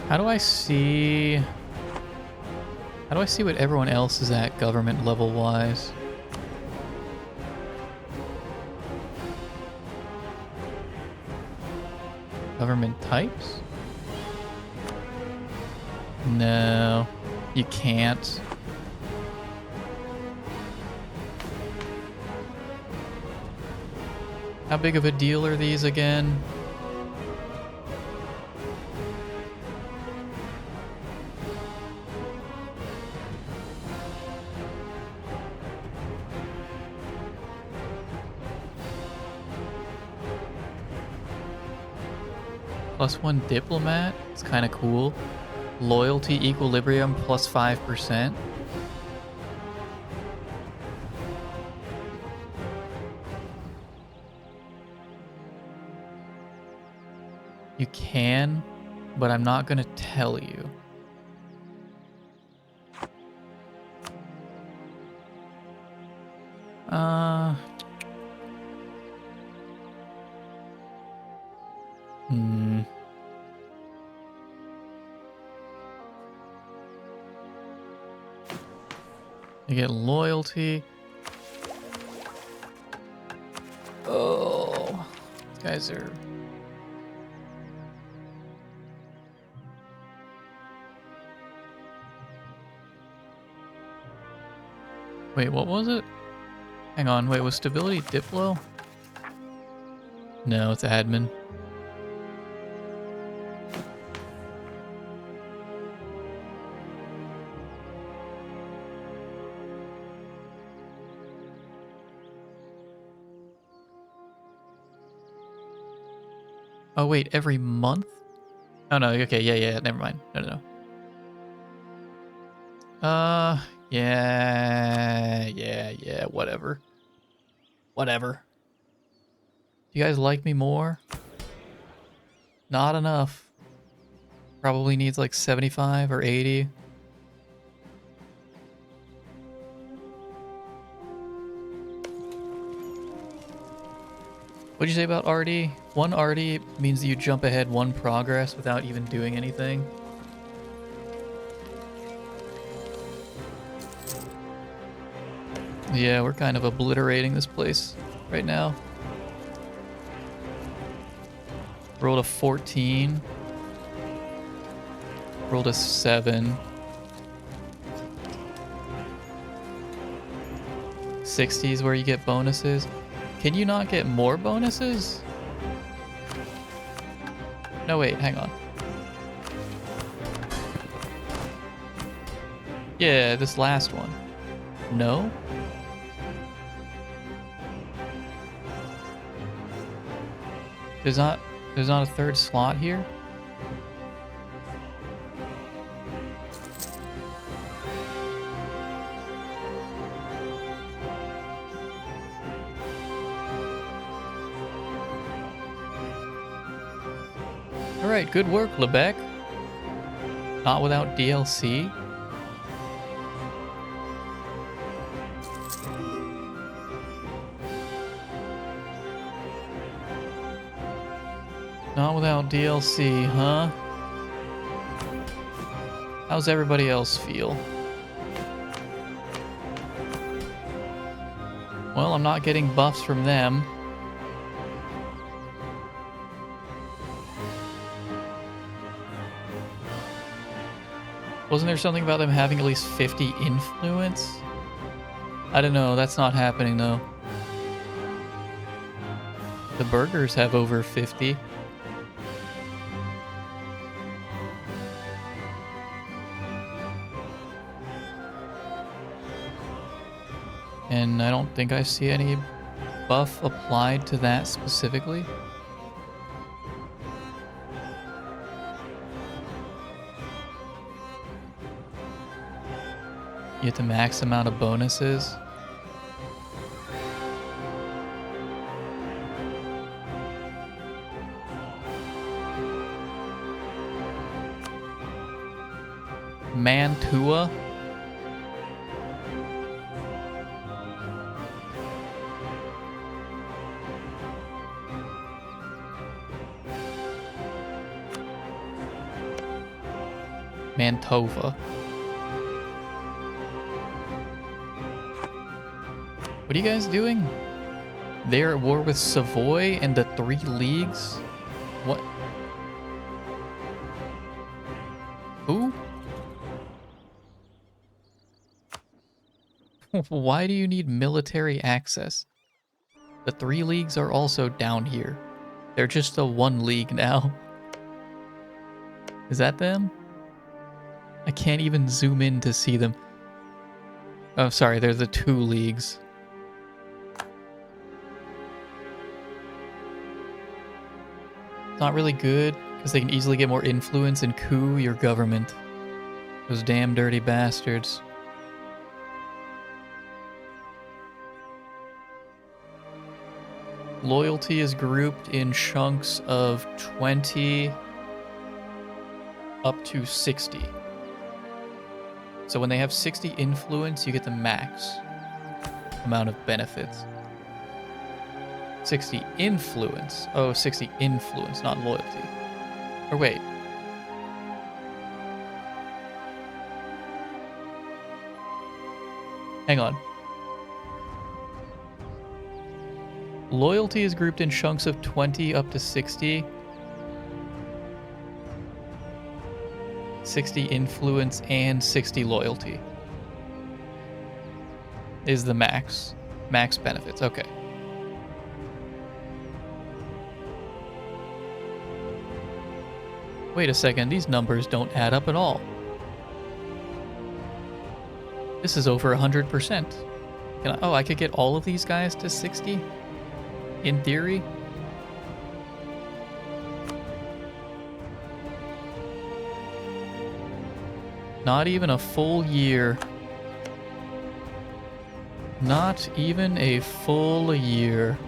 Speaker 1: How do I see what everyone else is at government level wise? Government types? No, you can't. How big of a deal are these again? +1 diplomat, it's kind of cool. Loyalty equilibrium +5%. You can, but I'm not gonna tell you. I get loyalty. Oh, these guys are... Wait, what was it? Hang on, wait, was stability Diplo? No, it's admin. Oh wait, every month? Oh no, okay, yeah, never mind. No. Yeah, whatever. Whatever. Do you guys like me more? Not enough. Probably needs like 75 or 80. What'd you say about RD? One RD means that you jump ahead one progress without even doing anything. Yeah, we're kind of obliterating this place right now. Rolled a 14. Rolled a 7. 60 is where you get bonuses. Can you not get more bonuses? No, wait, hang on. Yeah, this last one. No? There's not a third slot here? Alright, good work, Lebec. Not without DLC. Not without DLC, huh? How's everybody else feel? Well, I'm not getting buffs from them. Wasn't there something about them having at least 50 influence? I don't know, that's not happening though. The burgers have over 50. And I don't think I see any buff applied to that specifically. You get the max amount of bonuses. Mantua. Mantova. What are you guys doing? They're at war with Savoy and the 3 leagues? What? Who? Why do you need military access? The 3 leagues are also down here. They're just a 1 league now. Is that them? I can't even zoom in to see them. Oh, sorry, they're the 2 leagues. It's not really good, because they can easily get more influence and coup your government. Those damn dirty bastards. Loyalty is grouped in chunks of 20 up to 60. So when they have 60 influence, you get the max amount of benefits. 60 influence. Oh, 60 influence, not loyalty. Or wait. Hang on. Loyalty is grouped in chunks of 20 up to 60. 60 influence and 60 loyalty is the max. Max benefits, okay. Wait a second, these numbers don't add up at all. This is over 100%. Oh, I could get all of these guys to 60? In theory? Not even a full year. Not even a full year.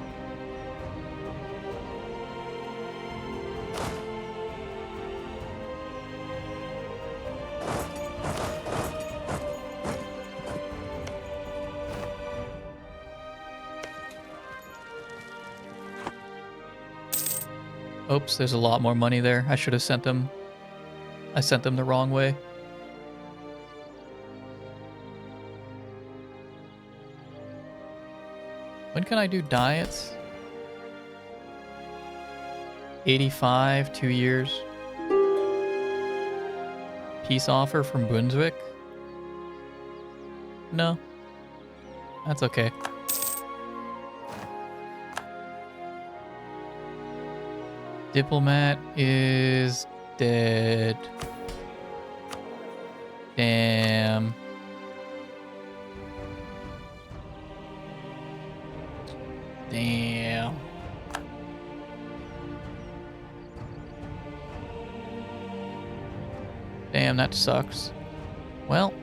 Speaker 1: Oops, there's a lot more money there. I should have sent them. I sent them the wrong way. When can I do diets? 85, 2 years. Peace offer from Brunswick? No. That's okay. Diplomat is dead. Damn. Damn. Damn, that sucks. Well.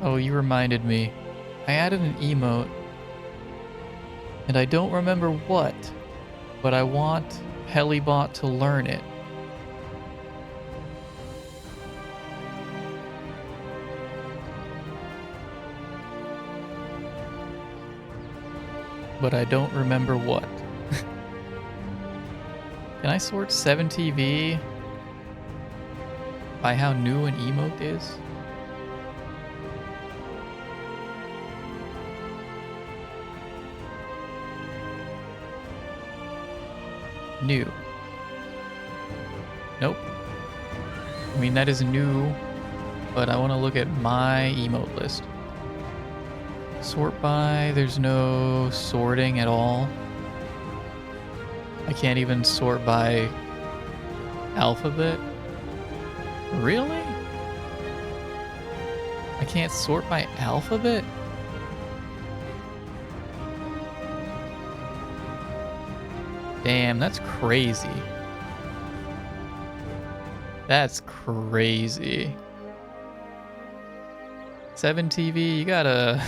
Speaker 1: Oh, you reminded me. I added an emote. And I don't remember what, but I want Helibot to learn it. But I don't remember what. Can I sort 7TV by how new an emote is? New. Nope. I mean, that is new, but I want to look at my emote list. Sort by, there's no sorting at all. I can't even sort by alphabet. Really? I can't sort by alphabet? Damn, that's crazy. That's crazy. 7TV, you gotta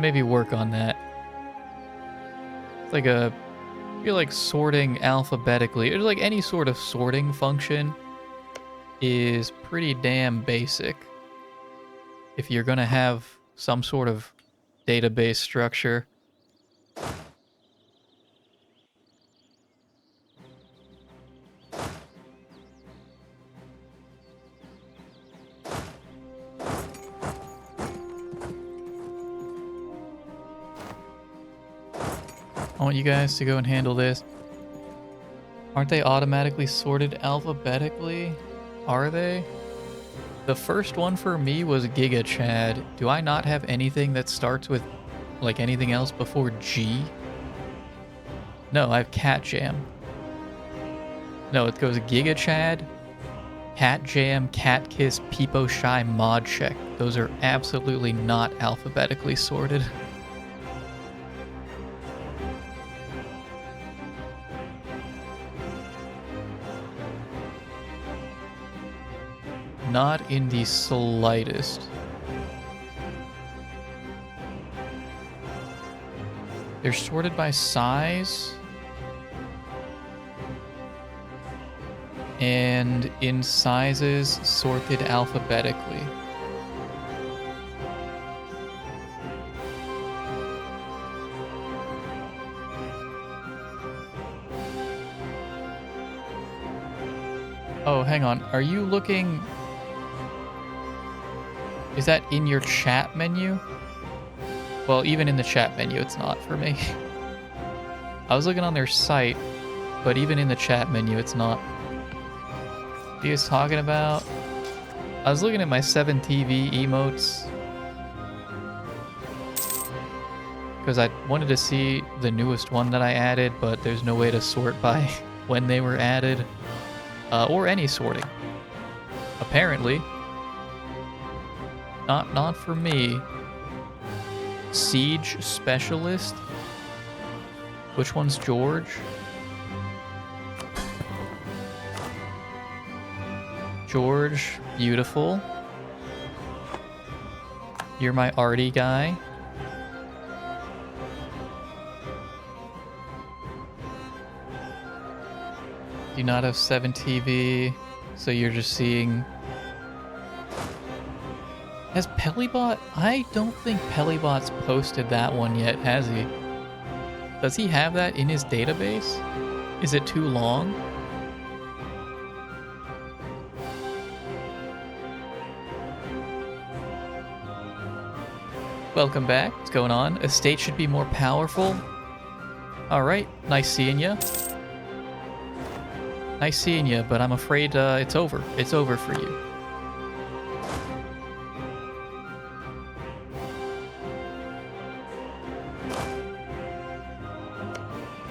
Speaker 1: maybe work on that. It's like you're like sorting alphabetically. It's like any sort of sorting function is pretty damn basic if you're gonna have some sort of database structure. I want you guys to go and handle this. Aren't they automatically sorted alphabetically? Are they? The first one for me was Giga Chad. Do I not have anything that starts with like anything else before G? No, I have Cat Jam. No, it goes Giga Chad, Cat Jam, Cat Kiss, Peepo Shy, Mod Check. Those are absolutely not alphabetically sorted. Not in the slightest. They're sorted by size. And in sizes, sorted alphabetically. Oh, hang on. Are you looking... Is that in your chat menu? Well, even in the chat menu, it's not for me. I was looking on their site, but even in the chat menu, it's not. What are you guys talking about? I was looking at my 7TV emotes because I wanted to see the newest one that I added, but there's no way to sort by when they were added, or any sorting. Apparently. Not for me. Siege Specialist? Which one's George? George, beautiful. You're my arty guy. Do not have 7TV, so you're just seeing... Has Pelibot... I don't think Pelibot's posted that one yet, has he? Does he have that in his database? Is it too long? Welcome back. What's going on? Estate should be more powerful. Alright, nice seeing ya. Nice seeing ya, but I'm afraid it's over. It's over for you.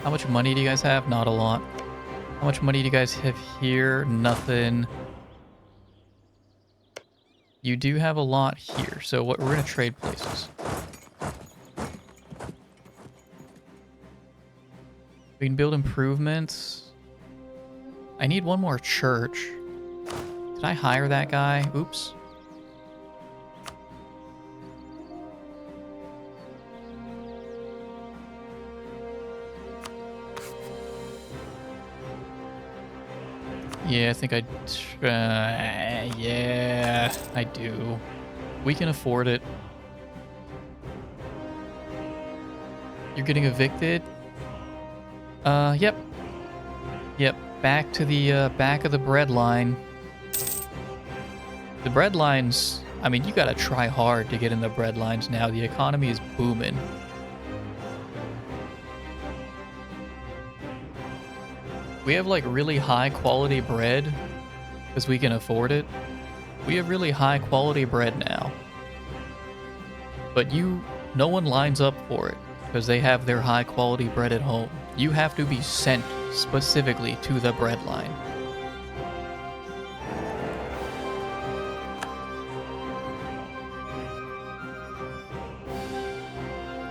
Speaker 1: How much money do you guys have? Not a lot. How much money do you guys have here? Nothing. You do have a lot here, so we're gonna trade places. We can build improvements. I need one more church. Did I hire that guy? Oops. Yeah, I think yeah, I do. We can afford it. You're getting evicted? Yep. Yep, back to the, back of the bread line. The bread lines, I mean, you gotta try hard to get in the bread lines now. The economy is booming. We have like really high quality bread because we can afford it. We have really high quality bread now. But no one lines up for it because they have their high quality bread at home. You have to be sent specifically to the bread line.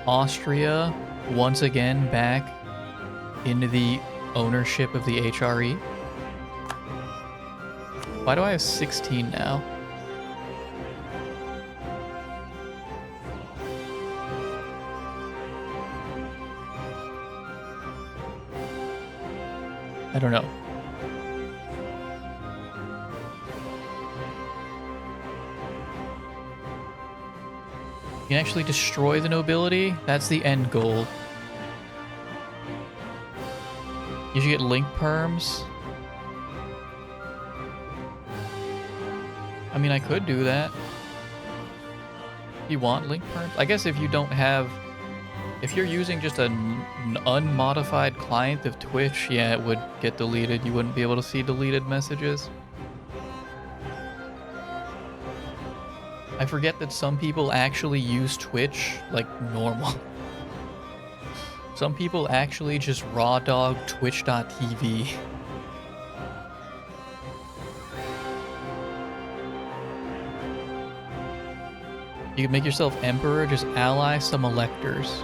Speaker 1: Austria, once again, back into the ownership of the HRE. Why do I have 16 now? I don't know. You can actually destroy the nobility? That's the end goal. You should get link perms. I mean, I could do that. You want link perms? I guess if you don't have... If you're using just an unmodified client of Twitch, yeah, it would get deleted. You wouldn't be able to see deleted messages. I forget that some people actually use Twitch like normal. Some people actually just raw dog twitch.tv. You can make yourself emperor, just ally some electors.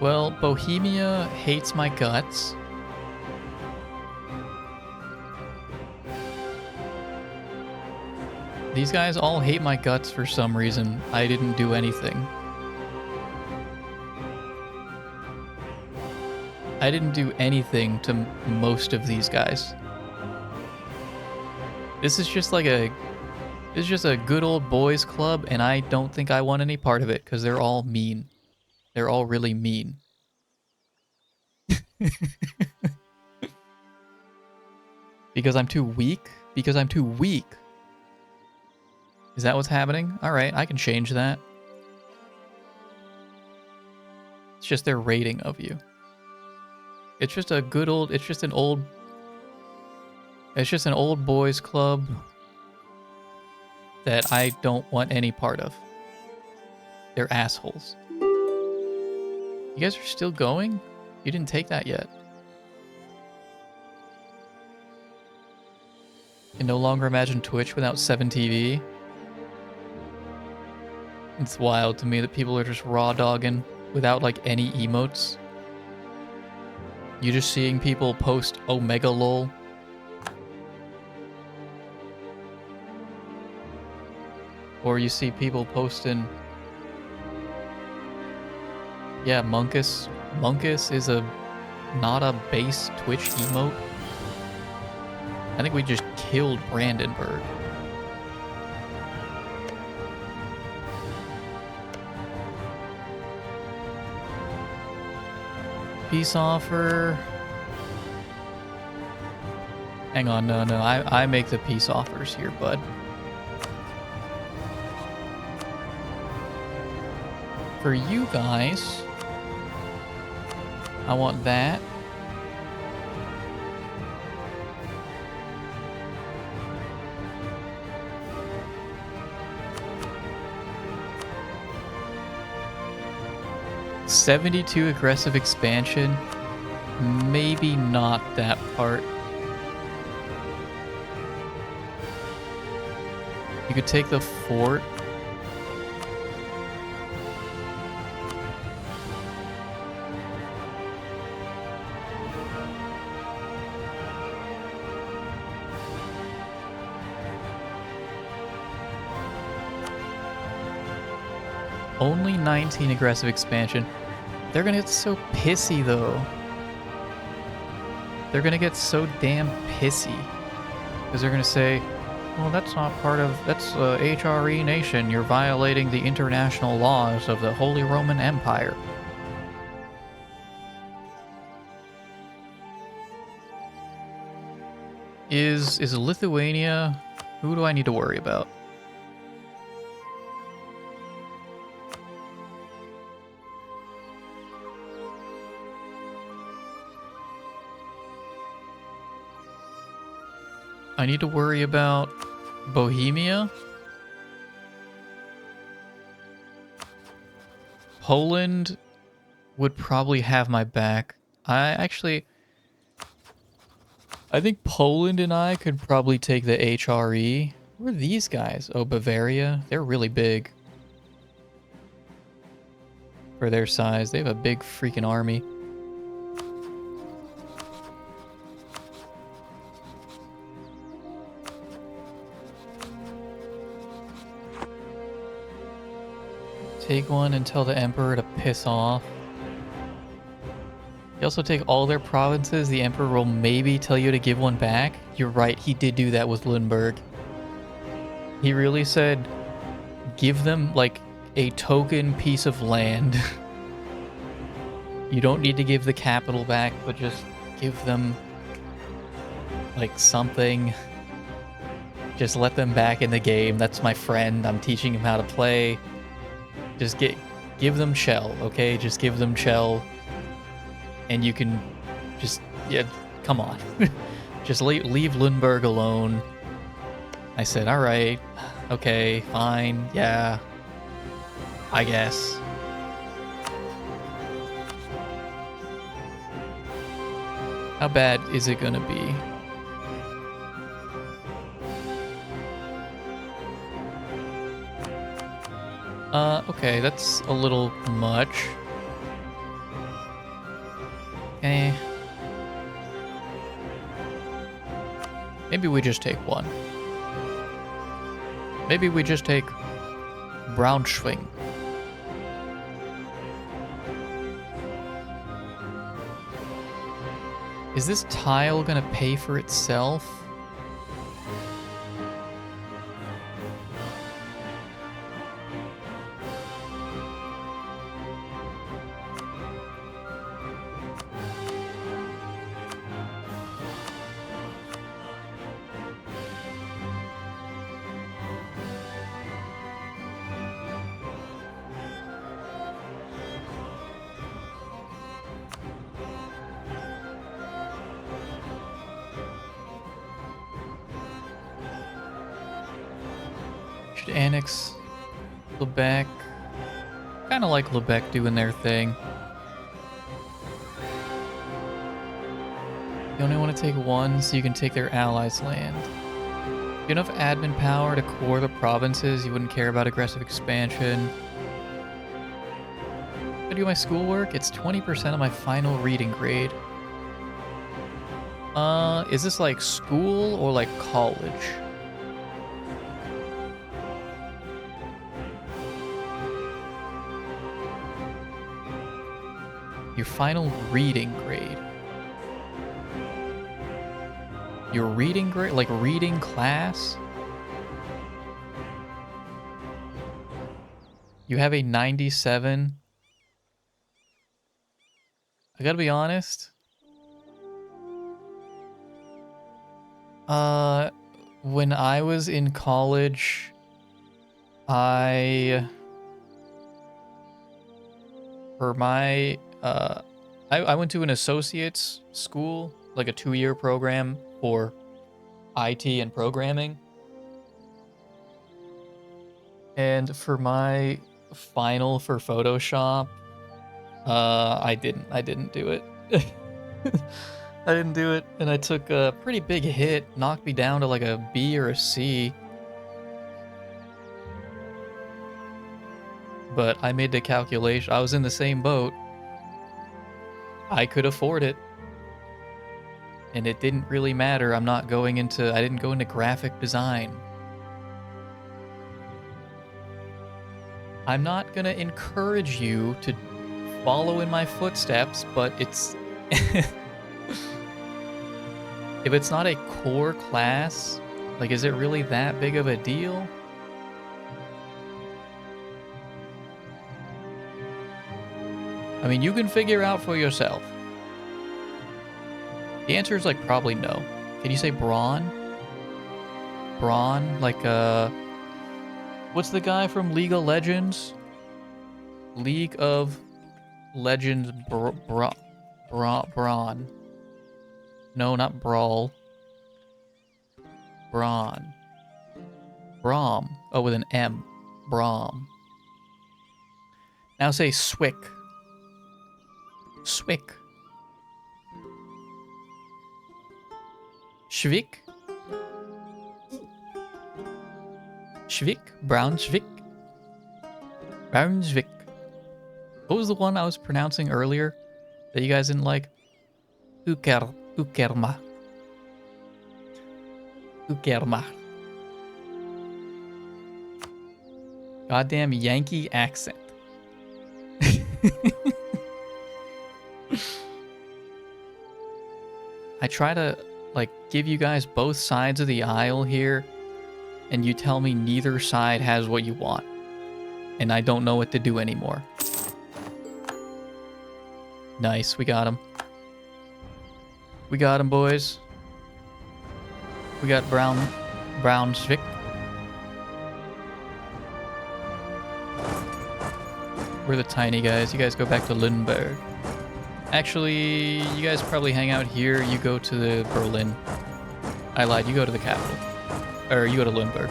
Speaker 1: Well, Bohemia hates my guts. These guys all hate my guts for some reason. I didn't do anything. I didn't do anything to most of these guys. This is just like this is just a good old boys club, and I don't think I want any part of it because they're all mean. They're all really mean. Because I'm too weak? Because I'm too weak. Is that what's happening? Alright, I can change that. It's just their rating of you. It's just a good old... It's just an old boys club that I don't want any part of. They're assholes. You guys are still going? You didn't take that yet. Can no longer imagine Twitch without 7TV. It's wild to me that people are just raw dogging without like any emotes. You just seeing people post Omega lol. Or you see people posting, yeah, Monkus. Monkus is not a base Twitch emote. I think we just killed Brandenburg. Peace offer. Hang on, no, I make the peace offers here, bud. For you guys, I want that. $72 aggressive expansion. Maybe not that part. You could take the fort. Only 19 aggressive expansion. They're gonna get so pissy though. They're gonna get so damn pissy. Because they're gonna say, well, that's not part of, that's HRE nation. You're violating the international laws of the Holy Roman Empire. Is Lithuania, who do I need to worry about? I need to worry about Bohemia. Poland would probably have my back. I think Poland and I could probably take the HRE. Who are these guys? Oh, Bavaria. They're really big. For their size. They have a big freaking army. Take one and tell the Emperor to piss off. You also take all their provinces, the Emperor will maybe tell you to give one back. You're right, he did do that with Lundberg. He really said, give them, like, a token piece of land. You don't need to give the capital back, but just give them, like, something. Just let them back in the game. That's my friend. I'm teaching him how to play. Just give them shell, okay? Just give them shell. And you can just, yeah, come on. Just leave Lundberg alone. I said, all right, okay, fine, yeah, I guess. How bad is it gonna be? Okay, that's a little much. Okay. Maybe we just take one. Maybe we just take Braunschweig. Is this tile gonna pay for itself? should annex Lubeck. Kind of like Lubeck doing their thing. You only want to take one so you can take their allies' land. If you have enough admin power to core the provinces, you wouldn't care about aggressive expansion. If I do my schoolwork, it's 20% of my final reading grade. Is this like school or like college? Your final reading grade. Your reading grade? Like reading class? You have a 97. I gotta be honest. When I was in college, I went to an associate's school, like a 2-year program for IT and programming. And for my final for Photoshop, I didn't do it. I didn't do it, and I took a pretty big hit, knocked me down to like a B or a C. But I made the calculation. I was in the same boat. I could afford it. And it didn't really matter. I didn't go into graphic design. I'm not gonna encourage you to follow in my footsteps, but it's... If it's not a core class, like, is it really that big of a deal? I mean, you can figure out for yourself. The answer is, like, probably no. Can you say brawn? Brawn? Like, what's the guy from League of Legends? League of Legends Brawn. No, not Brawl. Brawn. Braum. Oh, with an M. Braum. Now say Swick. Swick. Schwick. Schwick. Braunschwick. Braunschwick. What was the one I was pronouncing earlier that you guys didn't like? Ukerma. Goddamn Yankee accent. I try to, like, give you guys both sides of the aisle here, and you tell me neither side has what you want. And I don't know what to do anymore. Nice, we got him. We got him, boys. We got Braunschwick. We're the tiny guys. You guys go back to Lindbergh. Actually, you guys probably hang out here. You go to the Berlin. I lied. You go to the capital. Or you go to Lindbergh.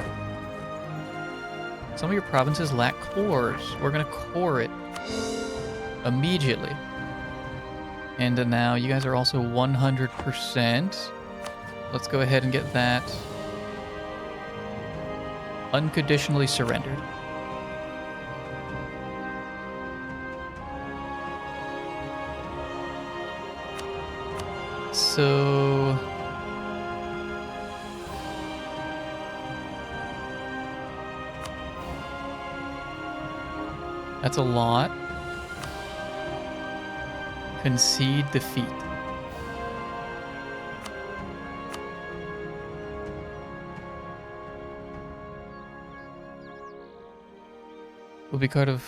Speaker 1: Some of your provinces lack cores. We're going to core it immediately. And now you guys are also 100%. Let's go ahead and get that unconditionally surrendered. So... that's a lot. Concede defeat. Will be part of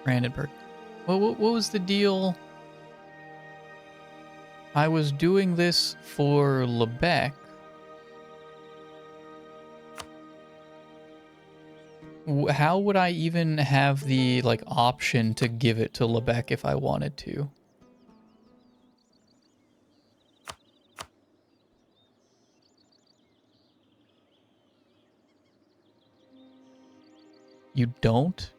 Speaker 1: Brandenburg. What was the deal? I was doing this for Lubeck. How would I even have the, like, option to give it to Lubeck if I wanted to? You don't?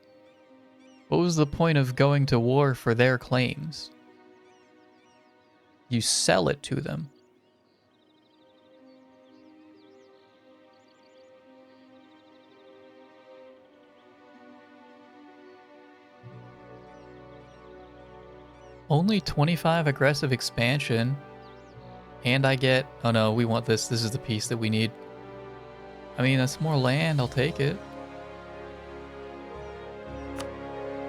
Speaker 1: What was the point of going to war for their claims? You sell it to them. Only 25 aggressive expansion. And I get... Oh no, we want this. This is the piece that we need. I mean, that's more land. I'll take it.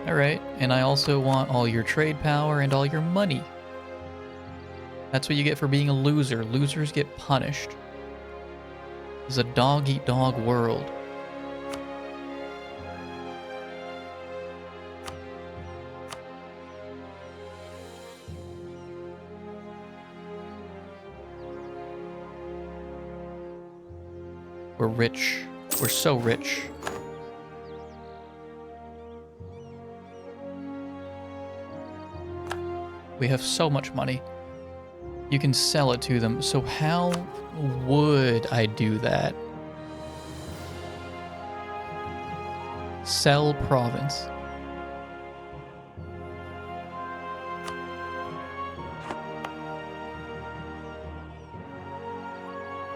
Speaker 1: Alright, and I also want all your trade power and all your money. That's what you get for being a loser. Losers get punished. It's a dog-eat-dog world. We're rich. We're so rich. We have so much money. You can sell it to them. So how would I do that? Sell province.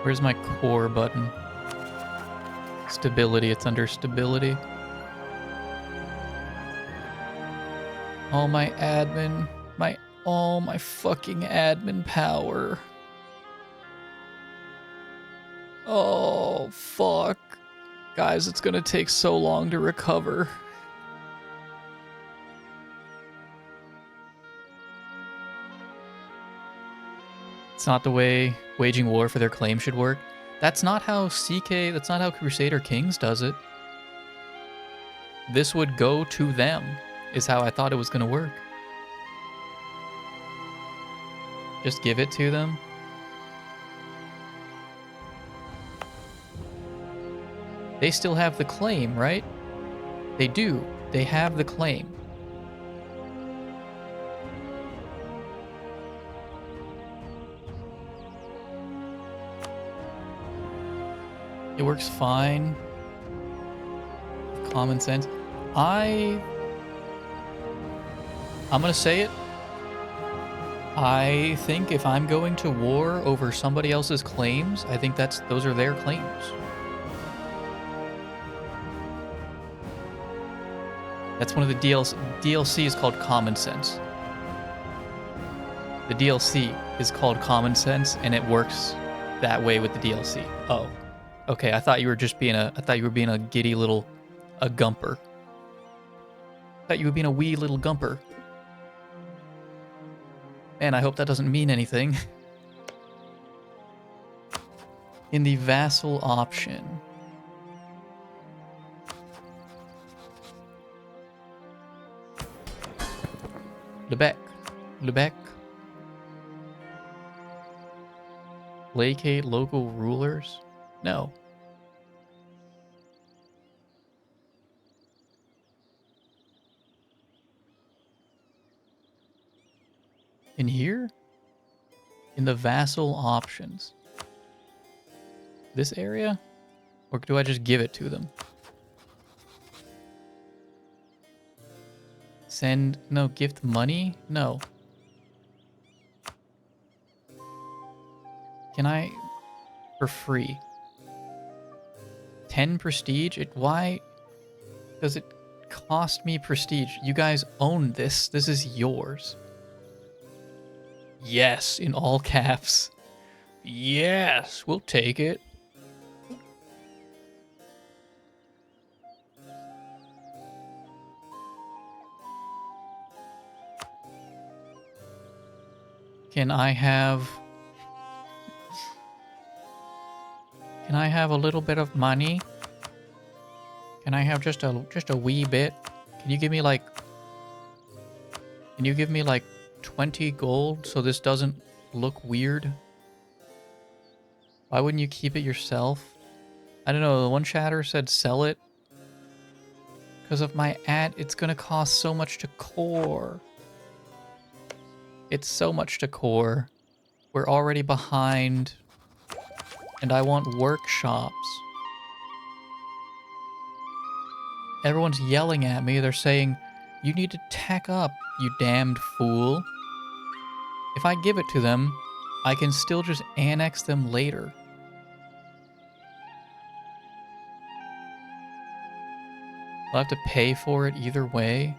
Speaker 1: Where's my core button? Stability, it's under stability. All my admin, all my fucking admin power. Oh, fuck. Guys, it's gonna take so long to recover. It's not the way waging war for their claim should work. That's not how that's not how Crusader Kings does it. This would go to them, is how I thought it was gonna work. Just give it to them. They still have the claim, right? They do. They have the claim. It works fine. Common sense. I'm gonna say it. I think if I'm going to war over somebody else's claims, I think those are their claims. That's one of the DLC is called Common Sense. The DLC is called Common Sense, and it works that way with the DLC. Oh, okay. I thought you were just being a giddy little, a gumper. I thought you were being a wee little gumper. Man, I hope that doesn't mean anything. In the vassal option. Lubeck. Placate local rulers? No. In here? In the vassal options. This area? Or do I just give it to them? No, gift money? No. Can I? For free. 10 prestige? Why does it cost me prestige? You guys own this. This is yours. Yes, in all caps. Yes, we'll take it. Can I have a little bit of money? Can I have just a wee bit? Can you give me like 20 gold so this doesn't look weird? Why wouldn't you keep it yourself? I don't know, the one chatter said sell it. Because of my ad, it's gonna cost so much to core. It's so much to core. We're already behind. And I want workshops. Everyone's yelling at me. They're saying, you need to tack up, you damned fool. If I give it to them, I can still just annex them later. I'll have to pay for it either way.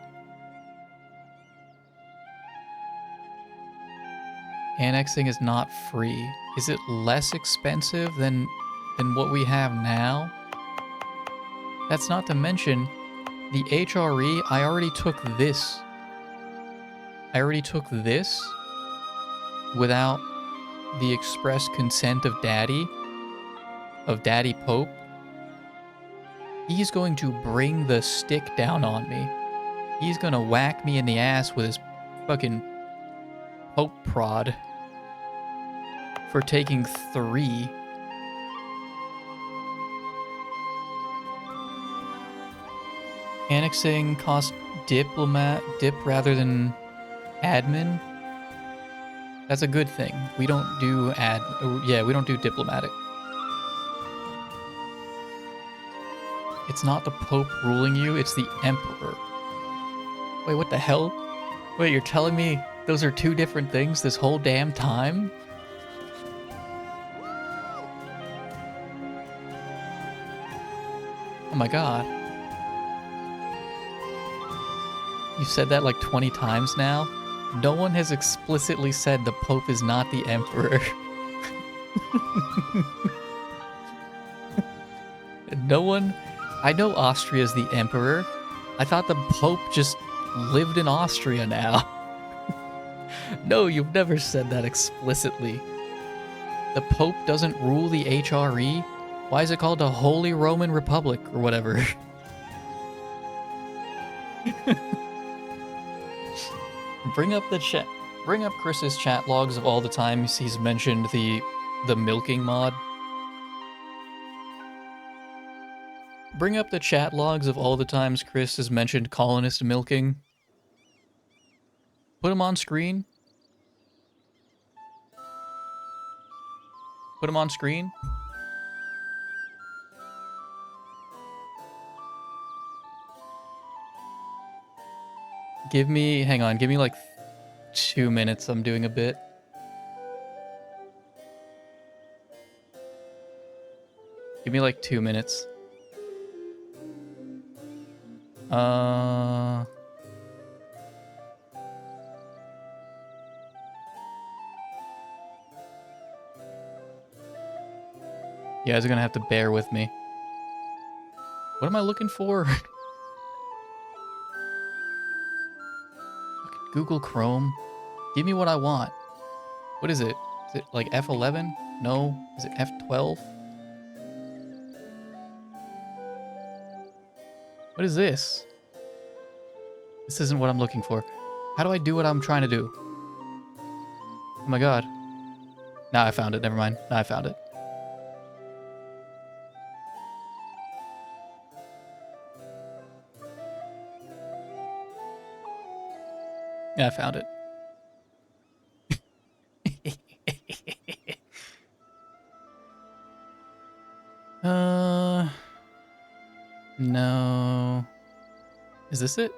Speaker 1: Annexing is not free. Is it less expensive than what we have now? That's not to mention the HRE. I already took this. I already took this without the express consent of Daddy Pope. He's going to bring the stick down on me. He's gonna whack me in the ass with his fucking Pope prod for taking 3. Annexing cost dip rather than admin. That's a good thing. We don't do we don't do diplomatic. It's not the Pope ruling you, it's the Emperor. Wait, what the hell? Wait, you're telling me those are 2 different things this whole damn time? Oh my god. You've said that like 20 times now. No one has explicitly said the Pope is not the Emperor. No one... I know Austria's the Emperor. I thought the Pope just lived in Austria now. No, you've never said that explicitly. The Pope doesn't rule the HRE? Why is it called the Holy Roman Republic or whatever? Bring up the chat. Bring up Chris's chat logs of all the times he's mentioned the milking mod. Bring up the chat logs of all the times Chris has mentioned colonist milking. Put them on screen. Put them on screen. Hang on, give me like 2 minutes. I'm doing a bit. Give me like 2 minutes. You guys are gonna have to bear with me. What am I looking for? Google Chrome. Give me what I want. What is it? Is it like F11? No. Is it F12? What is this? This isn't what I'm looking for. How do I do what I'm trying to do? Oh my god. Now I found it. Never mind. Now I found it. Yeah, I found it. No. Is this it?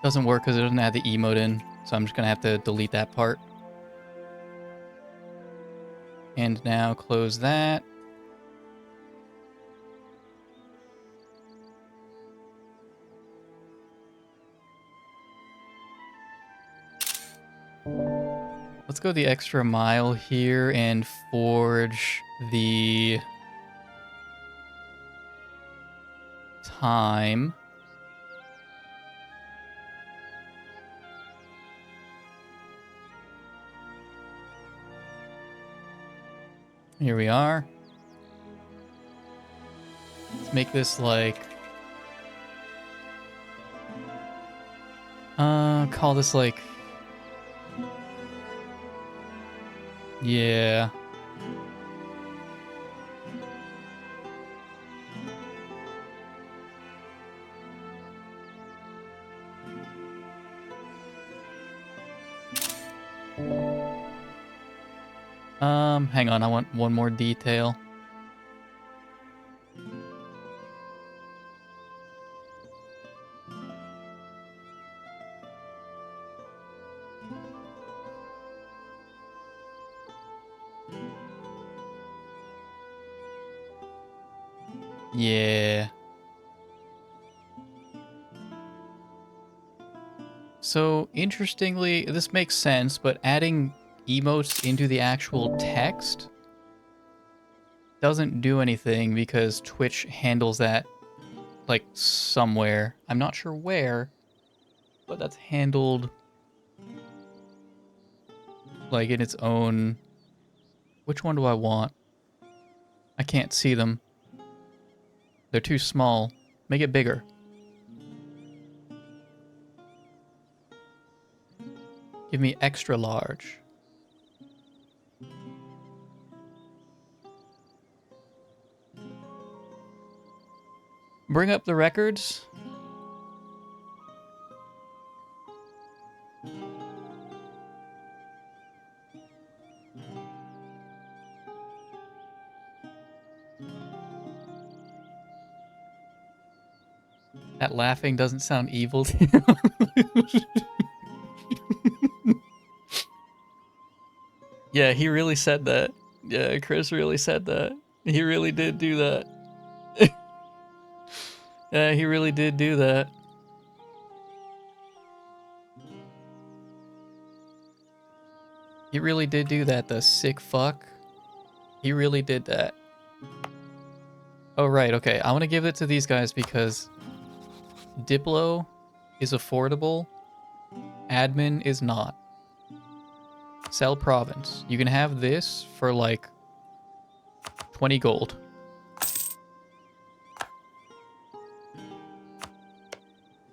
Speaker 1: Doesn't work because it doesn't have the emote in, so I'm just gonna have to delete that part. And now close that. Let's go the extra mile here and forge the time. Here we are. Let's make this like... call this like... Yeah. Hang on, I want one more detail. Yeah. So, interestingly, this makes sense, but adding emotes into the actual text doesn't do anything because Twitch handles that, like, somewhere. I'm not sure where, but that's handled, like, in its own... Which one do I want? I can't see them. They're too small. Make it bigger. Give me extra large. Bring up the records. That laughing doesn't sound evil to you. Yeah, he really said that. Yeah, Chris really said that. He really did do that. Yeah, he really did do that. He really did do that, the sick fuck. He really did that. Oh, right, okay. I want to give it to these guys because Diplo is affordable. Admin is not. Sell province. You can have this for like 20 gold.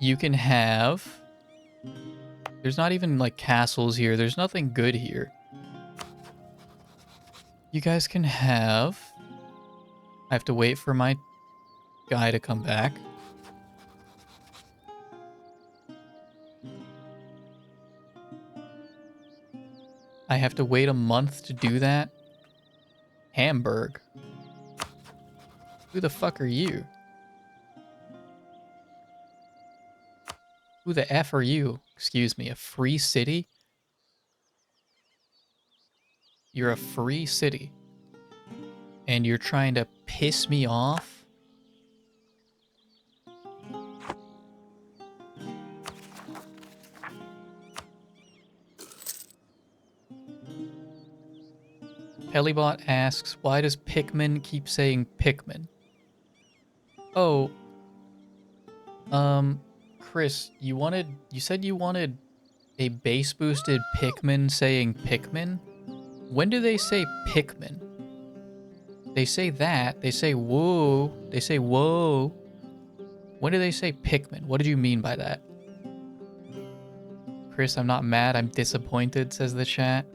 Speaker 1: You can have... There's not even like castles here. There's nothing good here. You guys can have... I have to wait for my guy to come back. I have to wait a month to do that? Hamburg. Who the fuck are you? Who the F are you? Excuse me, a free city? You're a free city. And you're trying to piss me off? Pelibot asks, why does Pikmin keep saying Pikmin? Oh. Chris, you said you wanted a base boosted Pikmin saying Pikmin? When do they say Pikmin? They say that. They say whoa. They say whoa. When do they say Pikmin? What did you mean by that? Chris, I'm not mad. I'm disappointed, says the chat.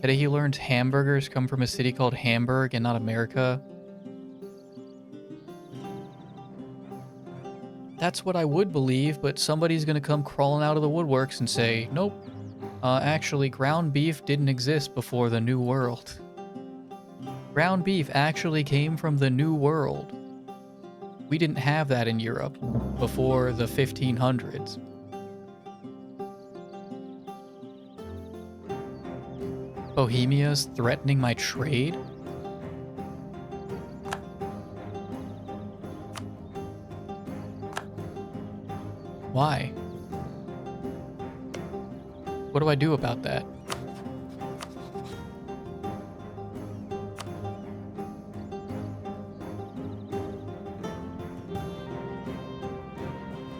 Speaker 1: Today he learns hamburgers come from a city called Hamburg and not America. That's what I would believe, but somebody's gonna come crawling out of the woodworks and say, nope. Actually, ground beef didn't exist before the New World. Ground beef actually came from the New World. We didn't have that in Europe before the 1500s. Bohemia's threatening my trade? Why? What do I do about that?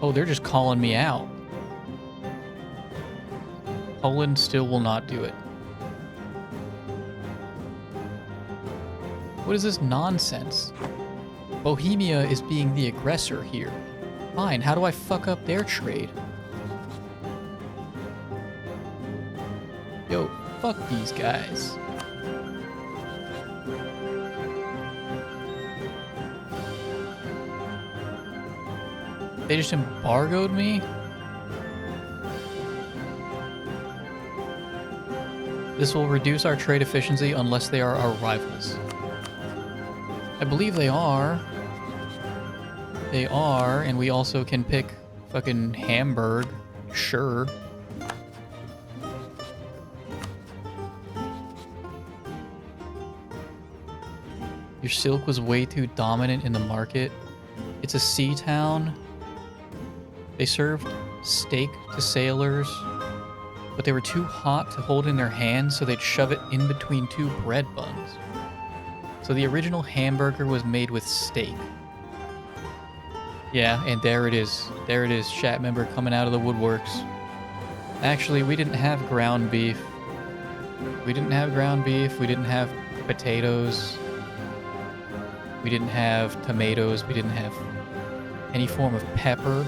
Speaker 1: Oh, they're just calling me out. Poland still will not do it. What is this nonsense? Bohemia is being the aggressor here. Fine, how do I fuck up their trade? Yo, fuck these guys. They just embargoed me? This will reduce our trade efficiency unless they are our rivals. I believe they are. They are, and we also can pick fucking Hamburg. Sure. Your silk was way too dominant in the market. It's a sea town. They served steak to sailors, but they were too hot to hold in their hands, so they'd shove it in between two bread buns. So the original hamburger was made with steak. Yeah, and there it is. There it is, chat member coming out of the woodworks. Actually, we didn't have ground beef. We didn't have ground beef. We didn't have potatoes. We didn't have tomatoes. We didn't have any form of pepper.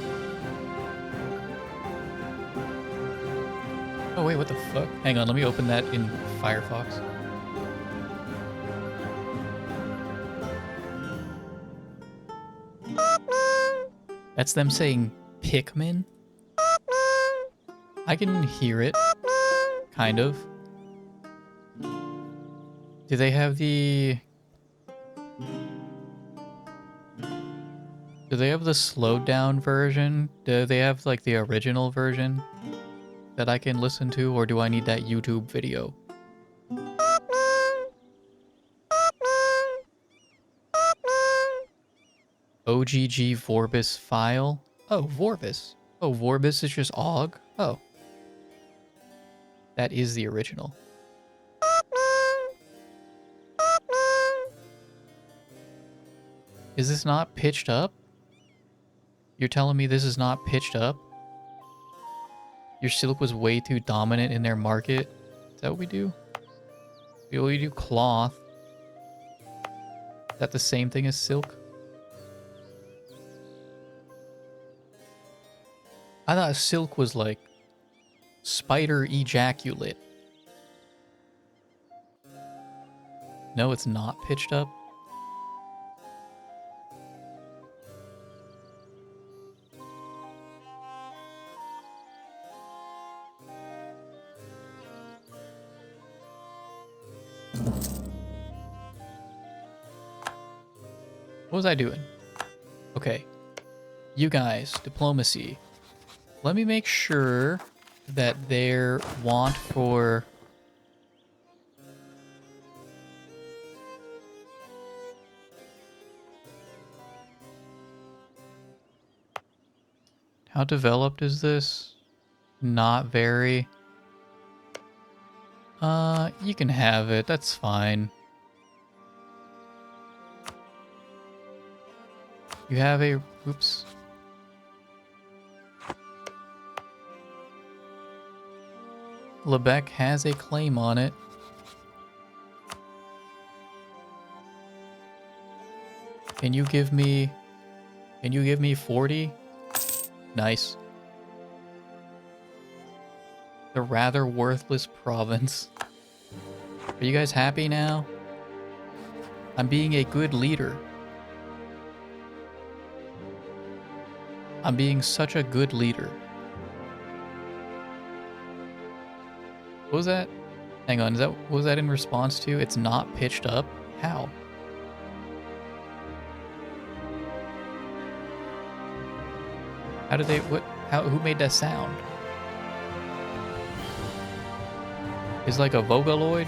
Speaker 1: Oh wait, what the fuck? Hang on, let me open that in Firefox. That's them saying Pikmin? I can hear it. Kind of. Do they have the... Do they have the slowed down version? Do they have like the original version that I can listen to, or do I need that YouTube video? OGG Vorbis file? Oh, Vorbis. Oh, Vorbis is just OGG? Oh. That is the original. Is this not pitched up? You're telling me this is not pitched up? Your silk was way too dominant in their market? Is that what we do? We do cloth. Is that the same thing as silk? I thought silk was like spider ejaculate. No, it's not pitched up. What was I doing? Okay. You guys, diplomacy. Let me make sure that their want for... How developed is this? Not very. You can have it. That's fine. You have a... Oops. Lebec has a claim on it. Can you give me 40? Nice. The rather worthless province. Are you guys happy now? I'm being a good leader. I'm being such a good leader. What was that? Hang on, what was that in response to? It's not pitched up? How? How did they, who made that sound? Is like a Vocaloid?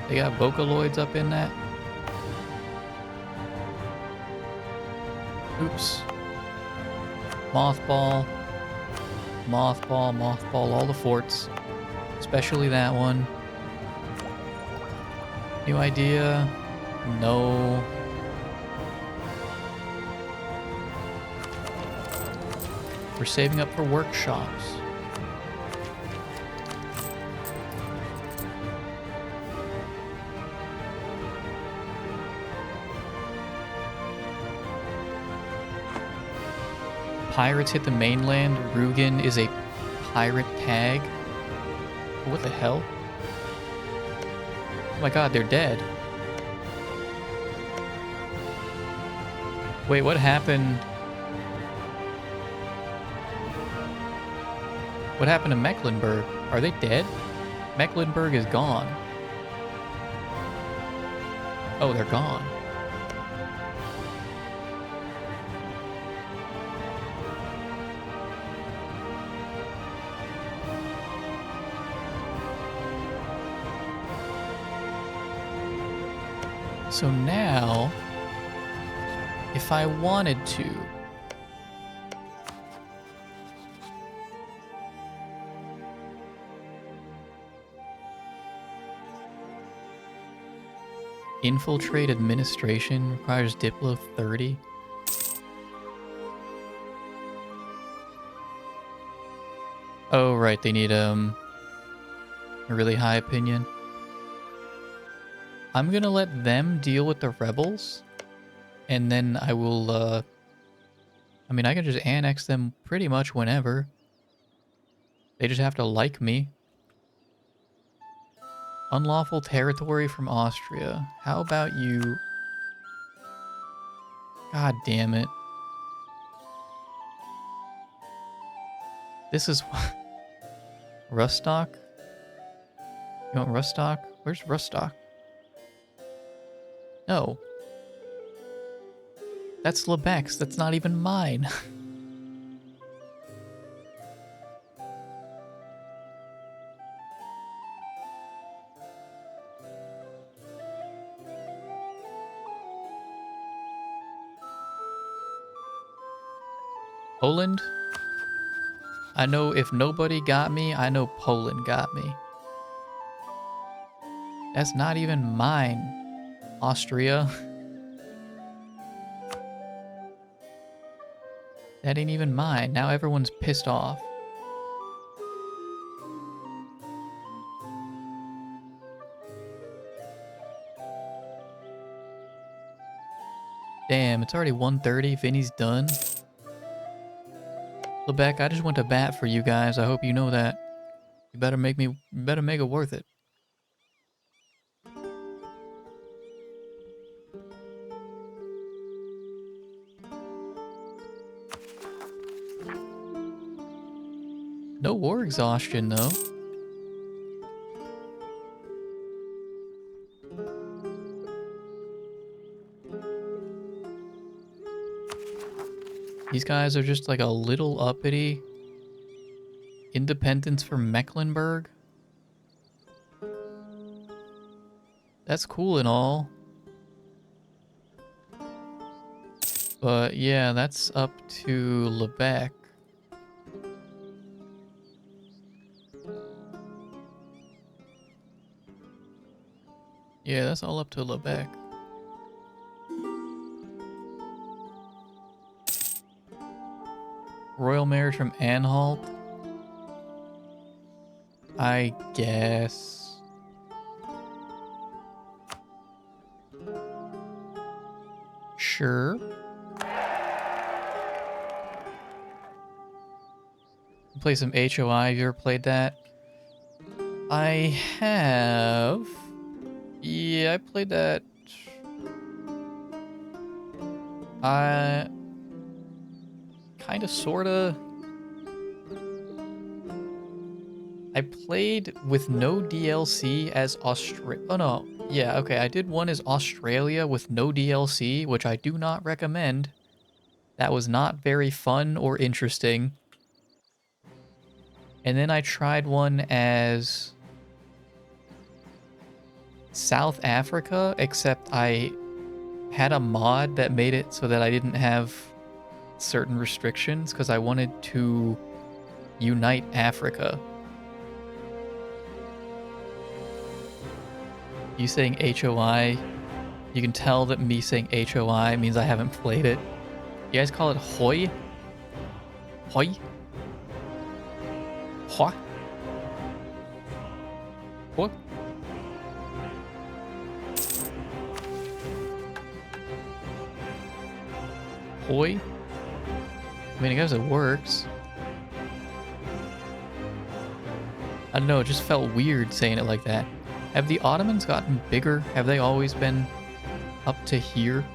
Speaker 1: They got Vocaloids up in that? Oops. Mothball. Mothball, mothball, all the forts. Especially that one. New idea? No. We're saving up for workshops. Pirates hit the mainland. Rugen is a pirate tag. What the hell? Oh my god, they're dead. Wait, what happened? What happened to Mecklenburg? Are they dead? Mecklenburg is gone. Oh, they're gone. So now, if I wanted to, infiltrate administration requires Diplo 30. Oh, right, they need a really high opinion. I'm gonna let them deal with the rebels, and then I will, I mean, I can just annex them pretty much whenever. They just have to like me. Unlawful territory from Austria. How about you? God damn it. This is... Rustock? You want Rustock? Where's Rustock? No. That's Lebec's. That's not even mine. Poland? I know if nobody got me, I know Poland got me. That's not even mine. Austria. That ain't even mine. Now everyone's pissed off. Damn, it's already 1:30. Vinny's done. Lebec, I just went to bat for you guys. I hope you know that. You better make it worth it. No war exhaustion, though. These guys are just like a little uppity. Independence for Mecklenburg. That's cool and all. But yeah, that's up to Lebec. Yeah, that's all up to Lebec. Royal marriage from Anhalt? I guess. Sure. Play some HOI. Have you ever played that? I have. Yeah, I played that. Kinda, sorta. I played with no DLC as Australia. Oh no, yeah, okay, I did one as Australia with no DLC, which I do not recommend. That was not very fun or interesting. And then I tried one as South Africa, except I had a mod that made it so that I didn't have certain restrictions because I wanted to unite Africa. You saying HOI, you can tell that me saying HOI means I haven't played it. You guys call it Hoi? Hoi? Hoi? What? Hoi? mean, I guess it works. I don't know, it just felt weird saying it like that. Have the Ottomans gotten bigger? Have they always been up to here?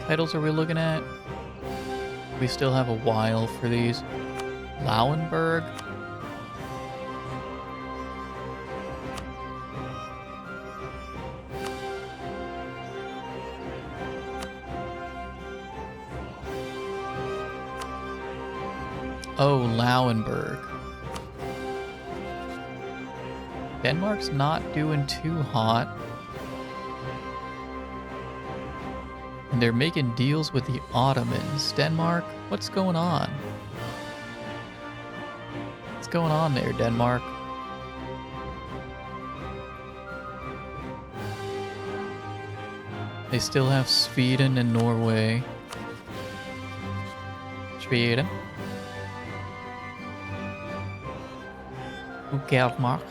Speaker 1: Titles are we looking at? We still have a while for these. Lauenburg? Oh, Lauenburg. Denmark's not doing too hot. And they're making deals with the Ottomans. Denmark, what's going on? What's going on there, Denmark? They still have Sweden and Norway. Sweden. Denmark.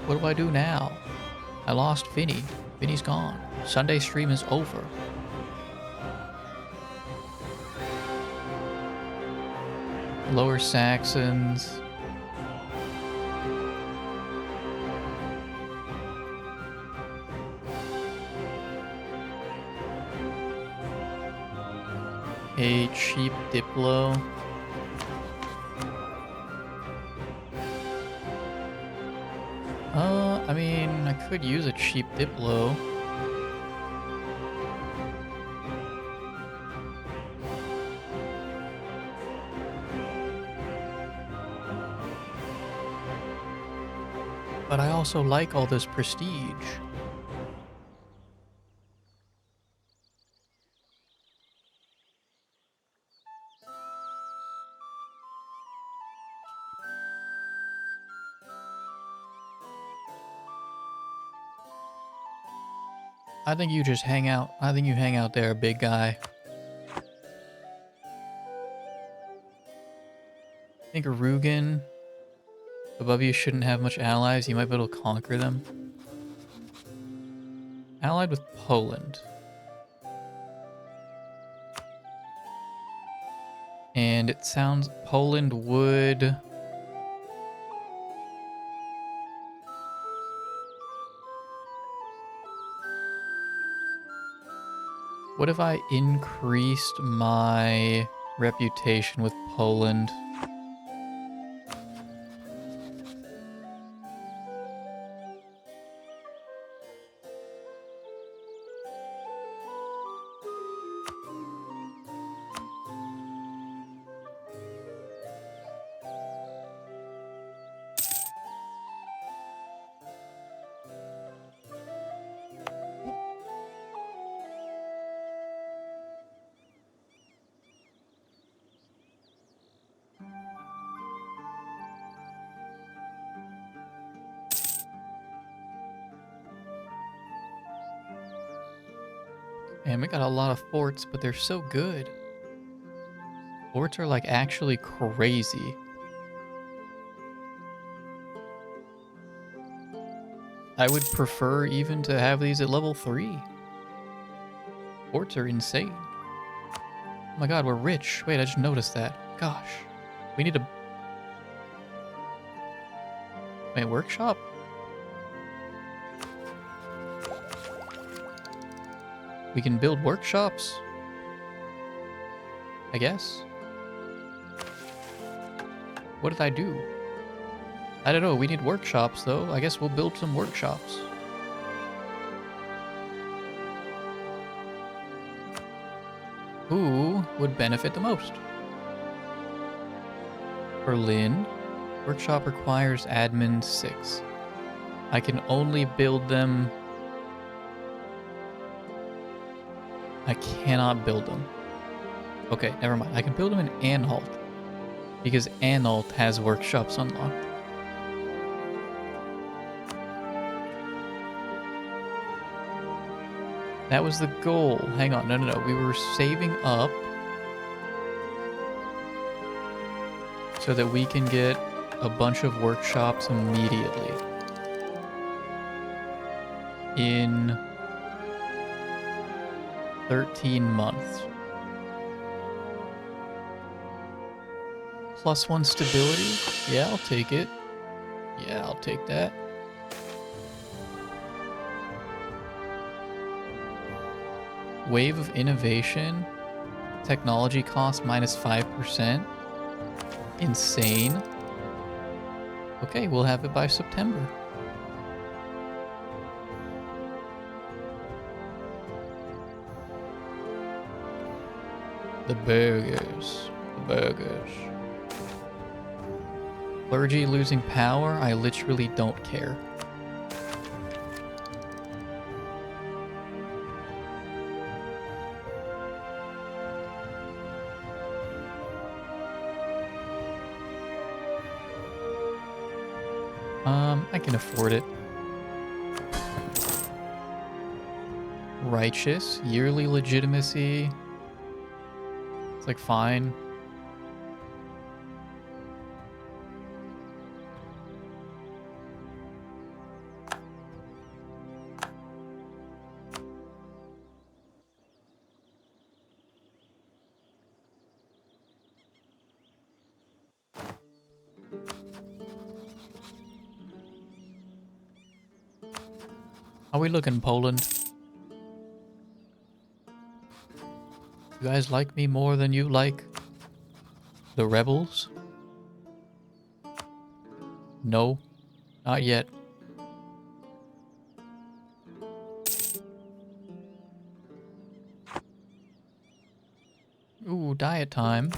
Speaker 1: What do I do now? I lost Vinny. Vinny's gone. Sunday stream is over. Lower Saxons. A cheap Diplo. I mean, I could use a cheap Diplo. But I also like all this prestige. I think you just hang out. I think you hang out there, big guy. I think Rugen above you shouldn't have much allies. You might be able to conquer them. Allied with Poland. And it sounds Poland would... What if I increased my reputation with Poland? Man, we got a lot of forts, but they're so good. Forts are like actually crazy. I would prefer even to have these at level 3. Forts are insane. Oh my god, we're rich. Wait, I just noticed that. Gosh. We need to... Wait, workshop? We can build workshops? I guess. What did I do? I don't know, we need workshops though. I guess we'll build some workshops. Who would benefit the most? Berlin. Workshop requires admin 6. I can only build them... I cannot build them. Okay, never mind. I can build them in Anhalt. Because Anult has workshops unlocked. That was the goal. Hang on, no. We were saving up so that we can get a bunch of workshops immediately. In 13 months. +1 stability? Yeah, I'll take it. Yeah, I'll take that. Wave of innovation. Technology cost -5%. Insane. Okay, we'll have it by September. The burgers. The burgers. Clergy losing power? I literally don't care. I can afford it. Righteous, yearly legitimacy. It's like fine. How we looking, Poland? You guys like me more than you like the rebels? No, not yet. Ooh, diet time.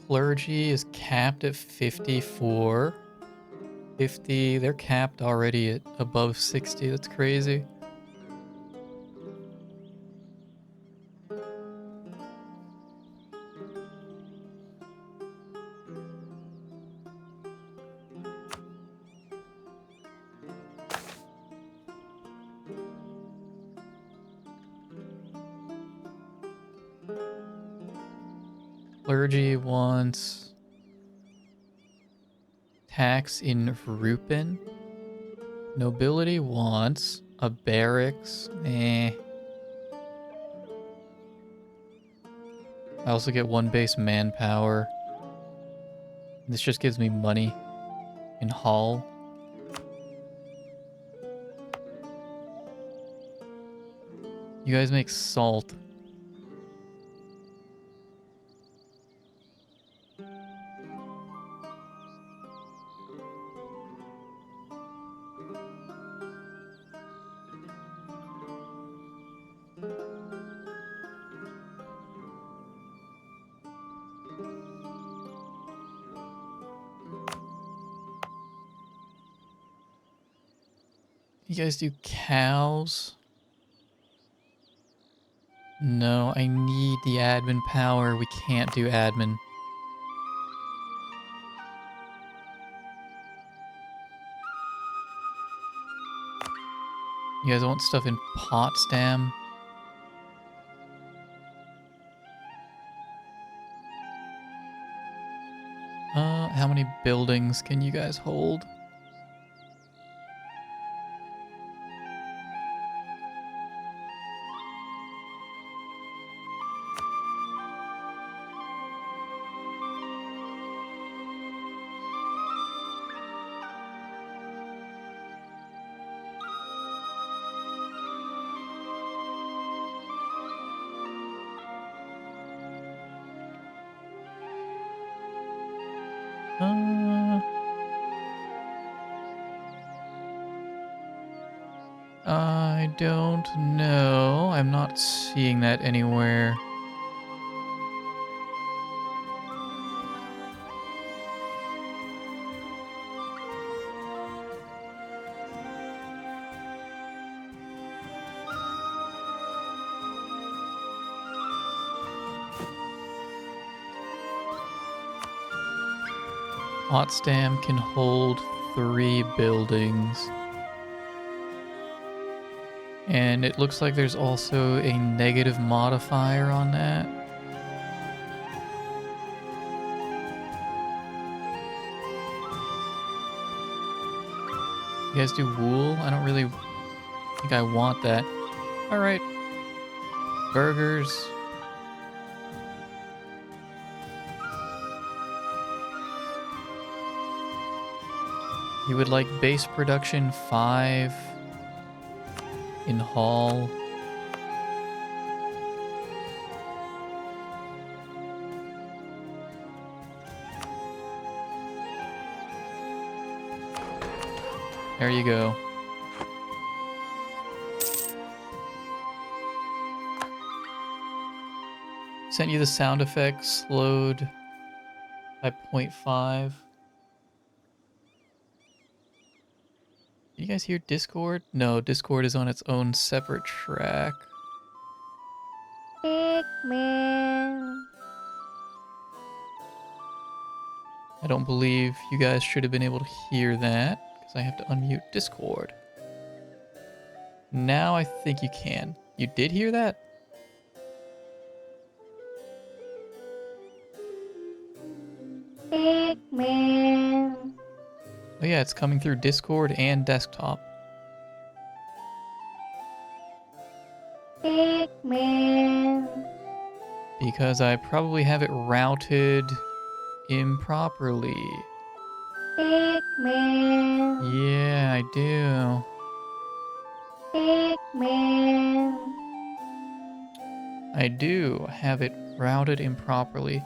Speaker 1: Clergy is capped at 54. 50, they're capped already at above 60. That's crazy. Clergy wants tax in Rupin. Nobility wants a barracks. I also get 1 base manpower. This just gives me money in Hall. You guys make salt. You guys do cows? No, I need the admin power. We can't do admin. You guys want stuff in Potsdam? How many buildings can you guys hold? I don't know. I'm not seeing that anywhere. Potsdam can hold 3 buildings. And it looks like there's also a negative modifier on that. You guys do wool? I don't really think I want that. Alright. Burgers. You would like base production 5 in Hall. There you go. Sent you the sound effects slowed by 0.5. You guys hear Discord? No, Discord is on its own separate track.
Speaker 2: Pikmin.
Speaker 1: I don't believe you guys should have been able to hear that because I have to unmute Discord. Now I think you can. You did hear that?
Speaker 2: Pikmin.
Speaker 1: Oh yeah, it's coming through Discord and desktop.
Speaker 2: Pikmin.
Speaker 1: Because I probably have it routed improperly.
Speaker 2: Pikmin.
Speaker 1: Yeah, I do.
Speaker 2: Pikmin.
Speaker 1: I do have it routed improperly.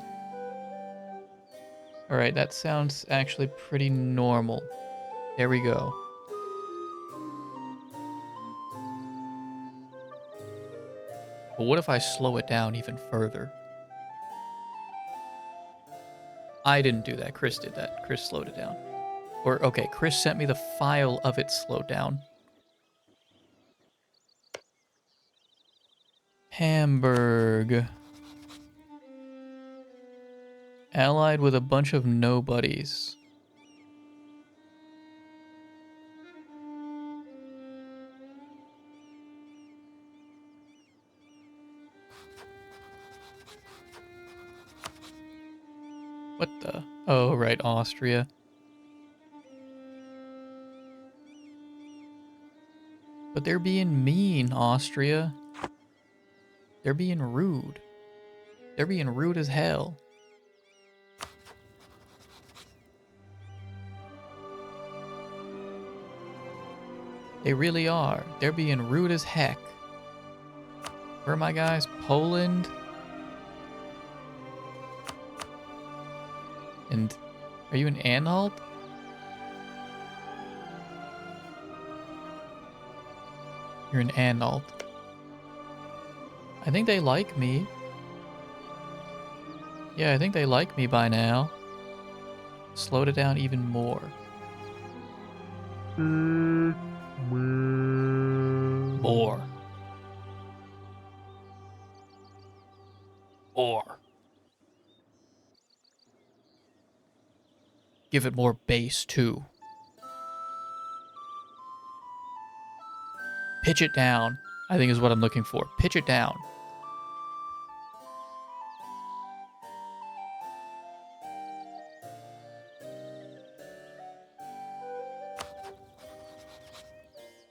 Speaker 1: Alright, that sounds actually pretty normal. There we go. But what if I slow it down even further? I didn't do that. Chris did that. Chris slowed it down. Or, okay, Chris sent me the file of it slowed down. Hamburg. Allied with a bunch of nobodies. What the? Oh, right, Austria. But they're being mean, Austria. They're being rude. They're being rude as hell. They really are. They're being rude as heck. Where are my guys? Poland? And are you in Anhalt? You're in Anhalt. I think they like me. Yeah, I think they like me by now. Slowed it down even more. More. More. Give it more bass, too. Pitch it down, I think is what I'm looking for. Pitch it down.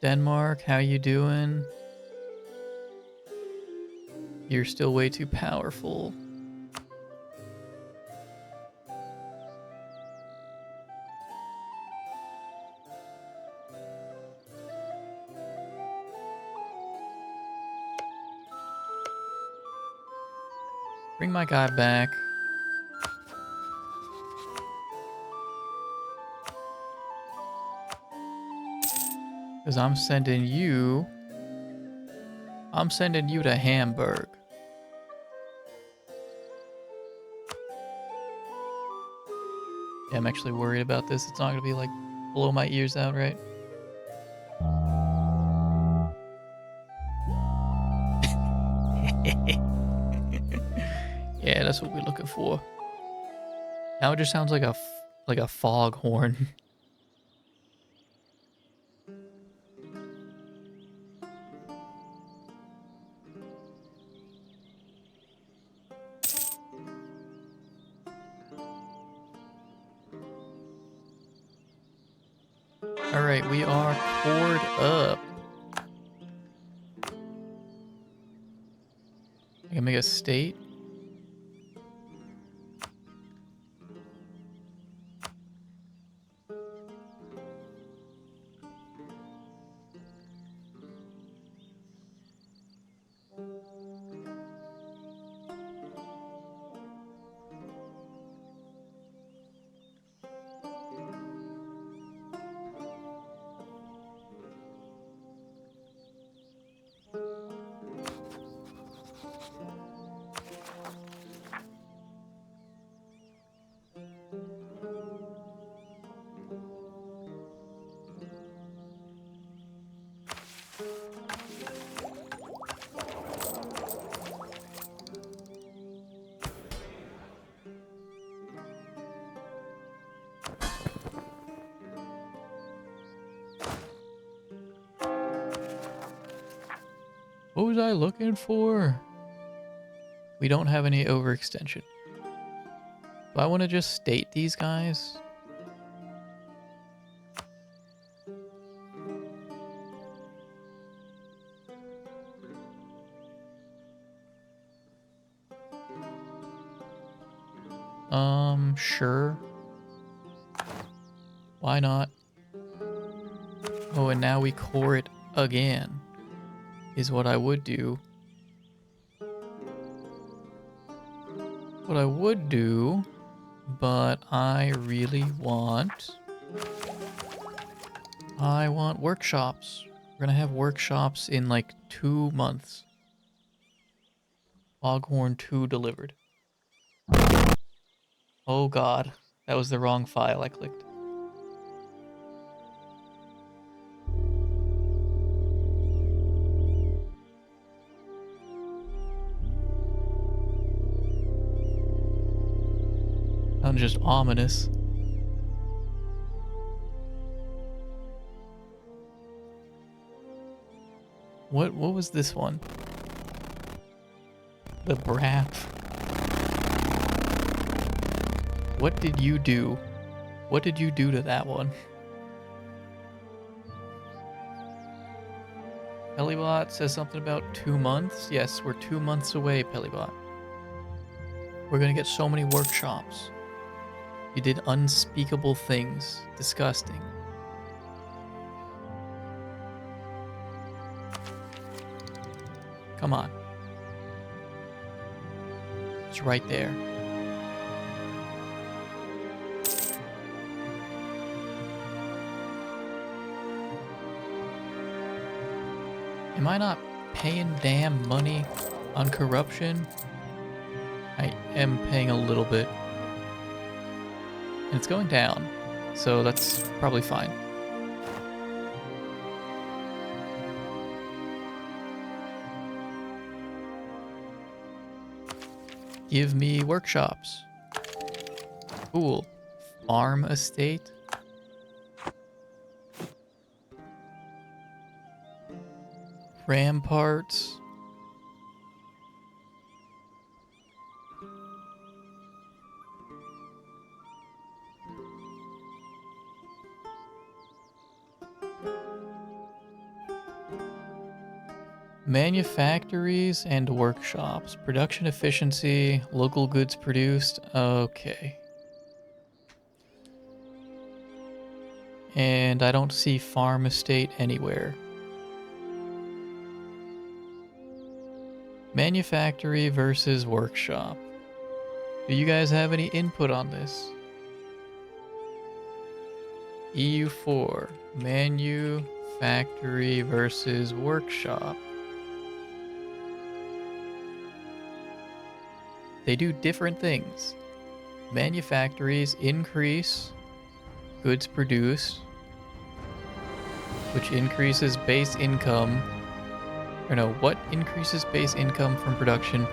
Speaker 1: Denmark, how you doing? You're still way too powerful. Bring my guy back. Because I'm sending you to Hamburg. Yeah, I'm actually worried about this. It's not going to be like blow my ears out, right? Yeah, that's what we're looking for. Now it just sounds like like a foghorn. Alright, we are poured up. I can make a state. What was I looking for? We don't have any overextension. Do I want to just state these guys? Sure. Why not? Oh, and now we core it again, is what I would do. What I would do, but I really want... I want workshops. We're gonna have workshops in like 2 months. Foghorn 2 delivered. Oh god, that was the wrong file I clicked. Sounds just ominous. What was this one? The brat. What did you do? What did you do to that one? Pelibot says something about 2 months. Yes, we're 2 months away, Pelibot. We're gonna get so many workshops. You did unspeakable things. Disgusting. Come on. It's right there. Am I not paying damn money on corruption? I am paying a little bit. And it's going down, so that's probably fine. Give me workshops. Cool. Farm estate. Ramparts. Manufactories and workshops. Production efficiency, local goods produced. Okay. And I don't see farm estate anywhere. Manufactory versus workshop. Do you guys have any input on this? EU4. Manufactory versus workshop. They do different things. Manufactories increase goods produced, which increases base income. Or no, what increases base income from production?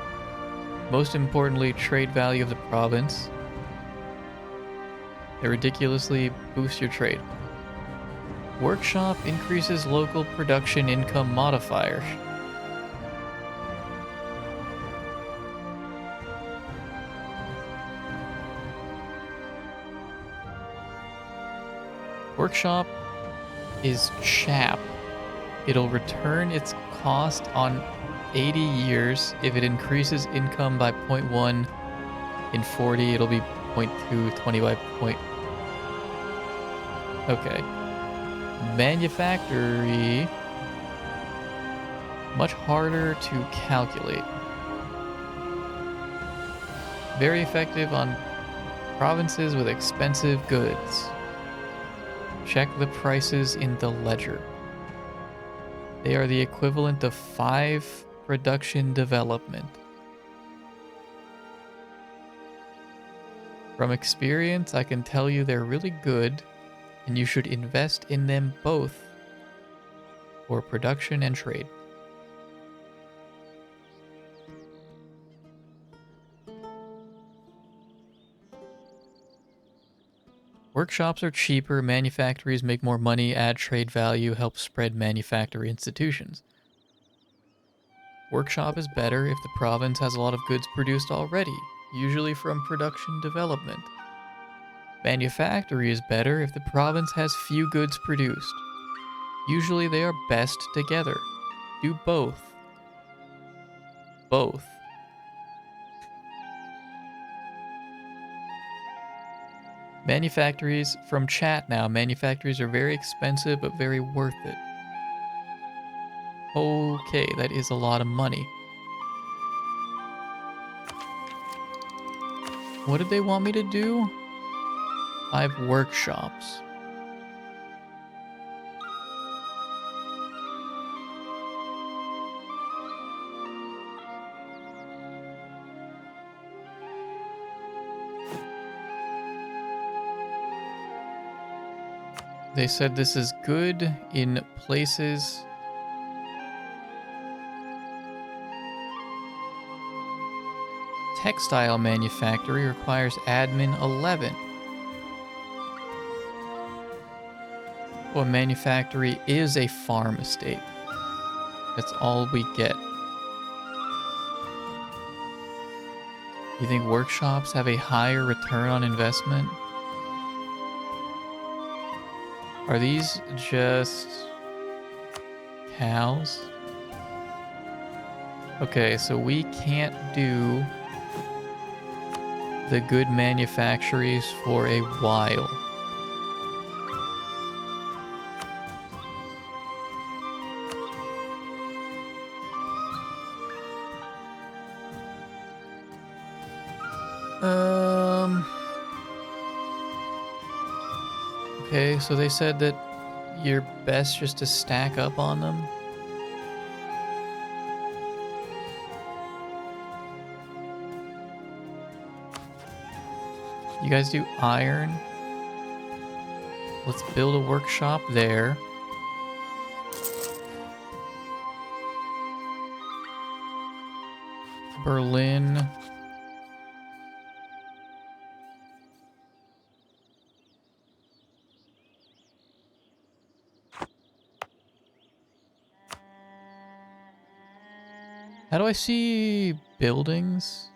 Speaker 1: Most importantly, trade value of the province. that ridiculously boost your trade. Workshop increases local production income modifier. Workshop is chap. It'll return its cost on 80 years. If it increases income by 0.1 in 40, it'll be 0.2, 20 by point. Okay. Manufactory, much harder to calculate. Very effective on provinces with expensive goods. Check the prices in the ledger. They are the equivalent of 5 production development. From experience, I can tell you they're really good, and you should invest in them both for production and trade. Workshops are cheaper, manufactories make more money, add trade value, help spread manufactory institutions. Workshop is better if the province has a lot of goods produced already, usually from production development. Manufactory is better if the province has few goods produced. Usually they are best together. Do both. Both. Manufactories, from chat now, manufactories are very expensive but very worth it. Okay, that is a lot of money. What did they want me to do? 5 workshops. They said this is good in places. Textile manufactory requires admin 11. Well, manufactory is a farm estate. That's all we get. You think workshops have a higher return on investment? Are these just cows? Okay, so we can't do the good manufactories for a while. Okay, so they said that you're best just to stack up on them. You guys do iron. Let's build a workshop there. Berlin. How do I see buildings?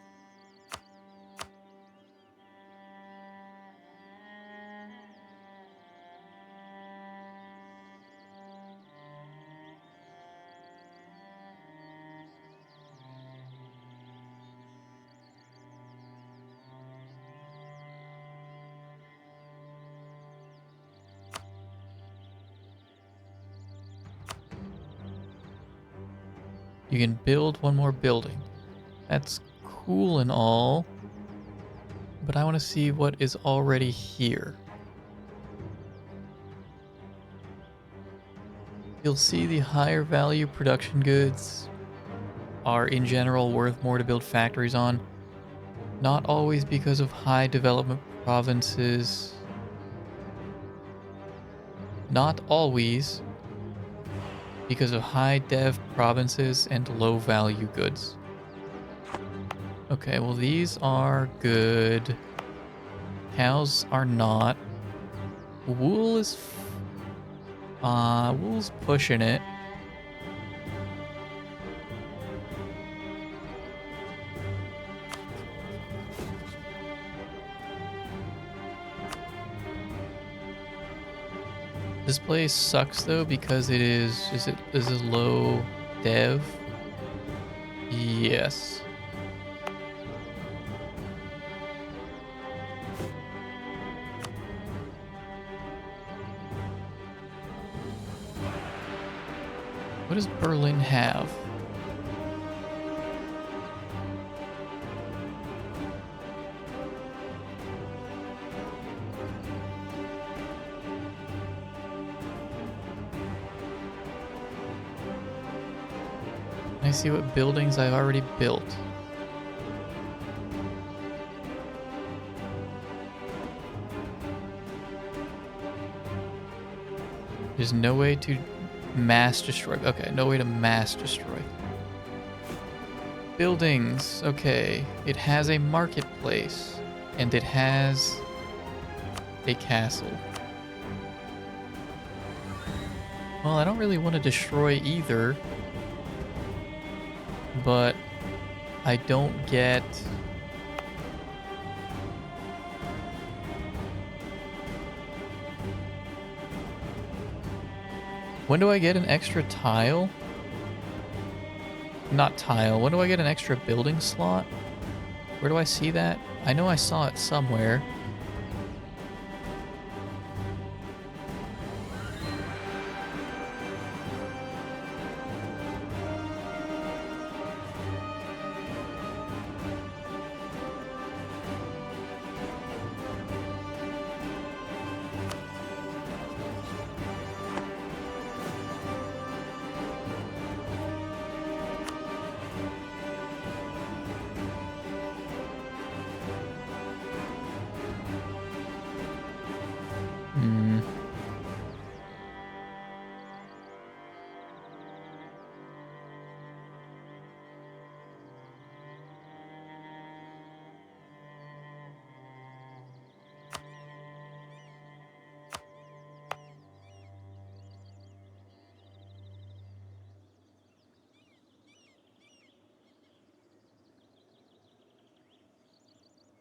Speaker 1: You can build one more building. That's cool and all, but I want to see what is already here. You'll see the higher value production goods are in general worth more to build factories on. Not always because of high development provinces. Not always because of high dev provinces and low value goods. Okay, well these are good. Cows are not. Wool is... wool's pushing it. This place sucks though because it is it low dev? Yes. What does Berlin have? I see what buildings I've already built. There's no way to mass destroy. Okay, no way to mass destroy. Buildings. Okay, it has a marketplace and it has a castle. Well, I don't really want to destroy either, but I don't get... When do I get an extra tile? Not tile. When do I get an extra building slot? Where do I see that? I know I saw it somewhere.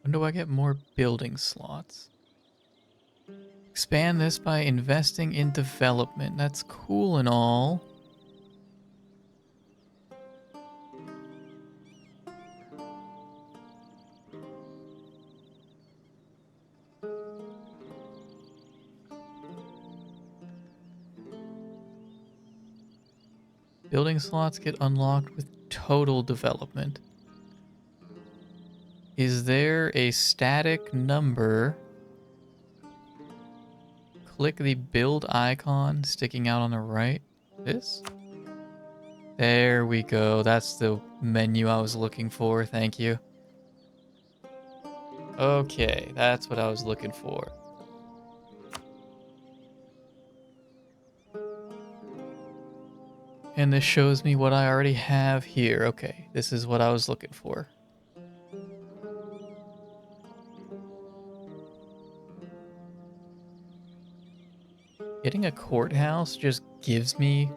Speaker 1: When do I get more building slots? Expand this by investing in development. That's cool and all. Building slots get unlocked with total development. Is there a static number? Click the build icon sticking out on the right. This? There we go. That's the menu I was looking for. Thank you. Okay, that's what I was looking for. And this shows me what I already have here. Okay, this is what I was looking for. Getting a courthouse just gives me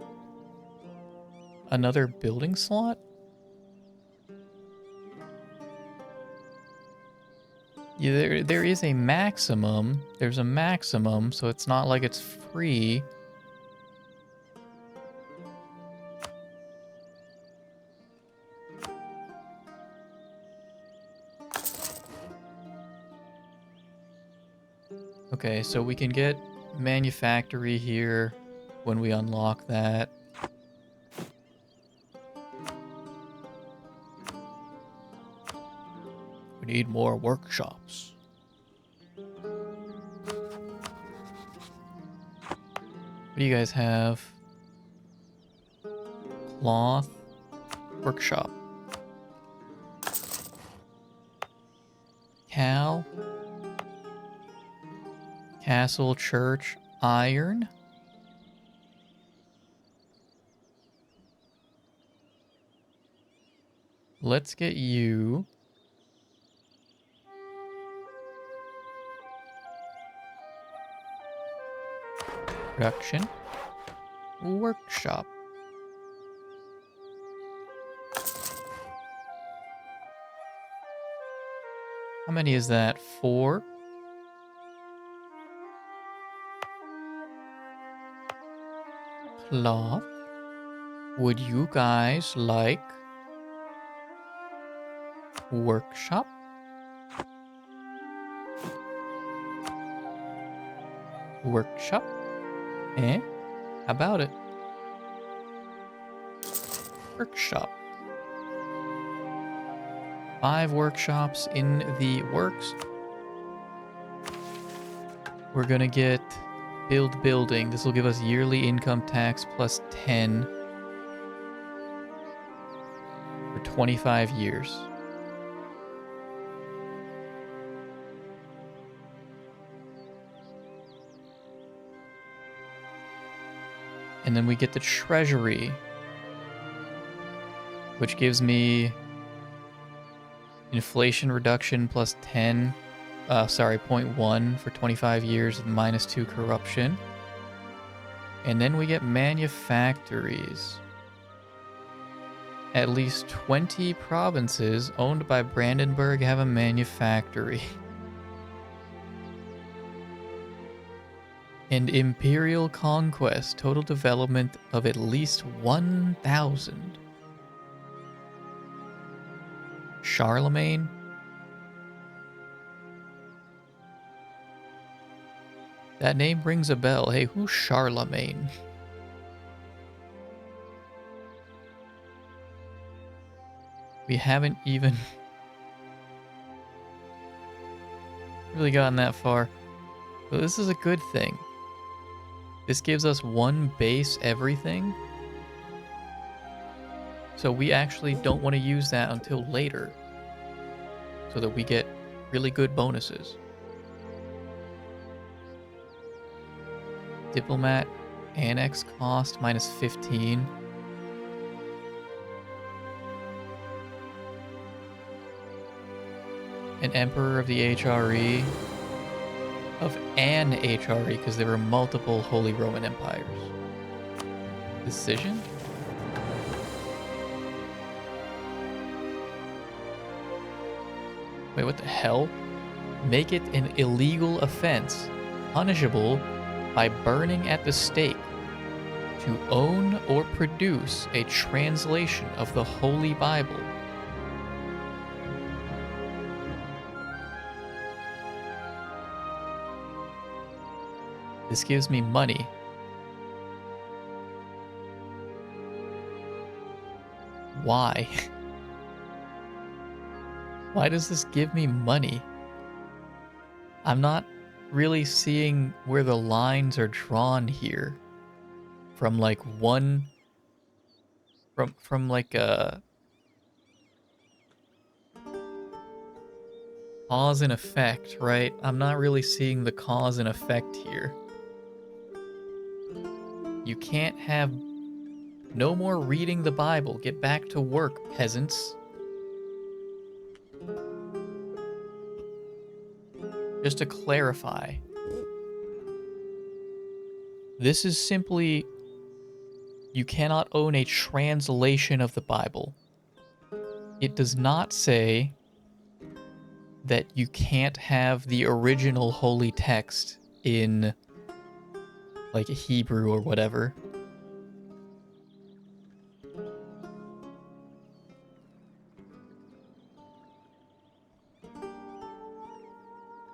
Speaker 1: another building slot? Yeah, there is a maximum. There's a maximum, so it's not like it's free. Okay, so we can get manufactory here when we unlock that. We need more workshops. What do you guys have? Cloth workshop. Cal. Castle, church, iron. Let's get you. Production. Workshop. How many is that? 4. Cloth. Would you guys like workshop? Workshop? Eh? How about it? Workshop. 5 workshops in the works. We're gonna get build building. This will give us yearly income tax plus 10 for 25 years. And then we get the treasury, which gives me inflation reduction plus 10, 0.1 for 25 years and minus 2 corruption. And then we get manufactories. At least 20 provinces owned by Brandenburg have a manufactory. And imperial conquest, total development of at least 1,000. Charlemagne? That name rings a bell. Hey, who's Charlemagne? We haven't even really gotten that far. But this is a good thing. This gives us 1 base everything. So we actually don't want to use that until later, so that we get really good bonuses. Diplomat annex cost minus 15. An emperor of the HRE. Of an HRE, because there were multiple Holy Roman Empires. Decision? Wait, what the hell? Make it an illegal offense, punishable by burning at the stake, to own or produce a translation of the Holy Bible. This gives me money. Why? Why does this give me money? I'm not really seeing where the lines are drawn here. From like one... From like a... cause and effect, right? I'm not really seeing the cause and effect here. You can't have... No more reading the Bible. Get back to work, peasants. Just to clarify, this is simply, you cannot own a translation of the Bible. It does not say that you can't have the original holy text in, like, Hebrew or whatever.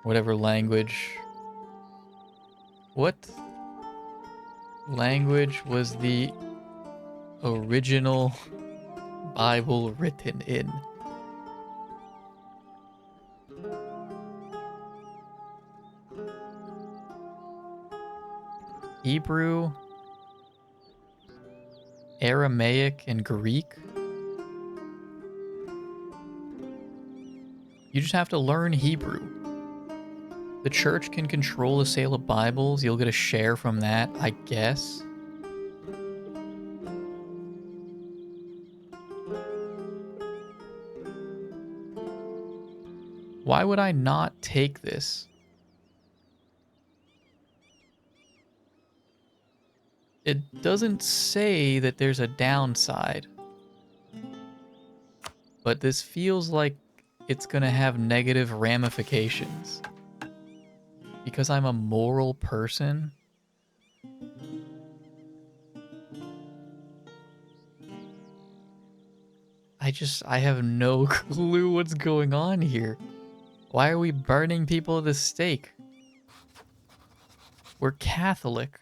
Speaker 1: Whatever language. What language was the original Bible written in? Hebrew, Aramaic, and Greek? You just have to learn Hebrew. The church can control the sale of Bibles. You'll get a share from that, I guess. Why would I not take this? It doesn't say that there's a downside, but this feels like it's gonna have negative ramifications. Because I'm a moral person, I have no clue what's going on here. Why are we burning people at the stake? We're Catholic.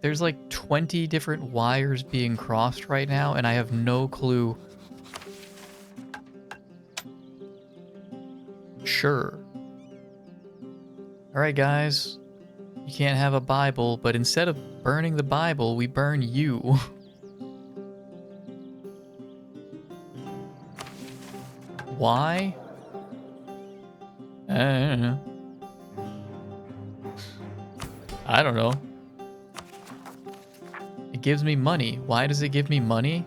Speaker 1: There's like 20 different wires being crossed right now, and I have no clue. Sure. Alright, guys. You can't have a Bible, but instead of burning the Bible, we burn you. Why? I don't know. I don't know. It gives me money. Why does it give me money?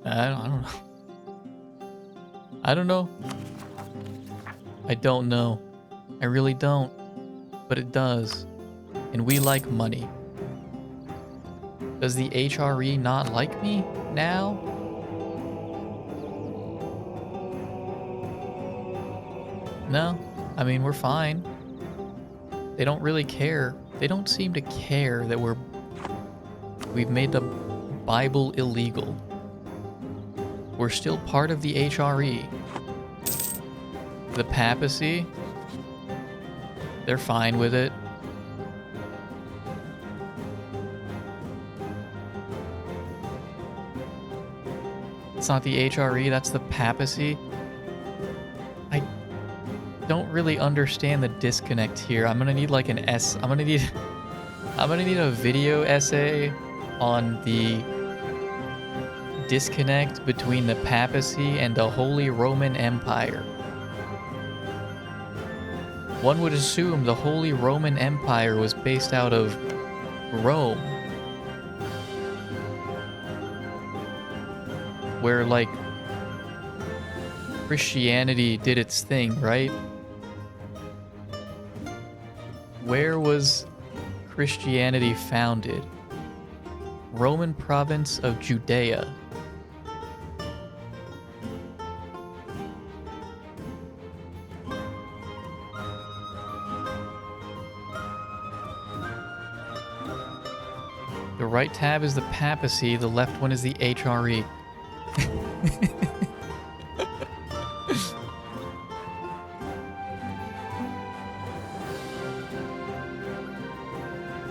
Speaker 1: I don't know. I don't know. I don't know. I really don't. But it does. And we like money. Does the HRE not like me now? No. I mean, we're fine. They don't really care. They don't seem to care that we've made the Bible illegal. We're still part of the HRE. The papacy, they're fine with it. It's not the HRE, that's the papacy. I don't really understand the disconnect here. I'm gonna need like I'm gonna need a video essay on the disconnect between the papacy and the Holy Roman Empire. One would assume the Holy Roman Empire was based out of Rome, where like Christianity did its thing, right? Where was Christianity founded? Roman province of Judea. The right tab is the papacy, the left one is the HRE.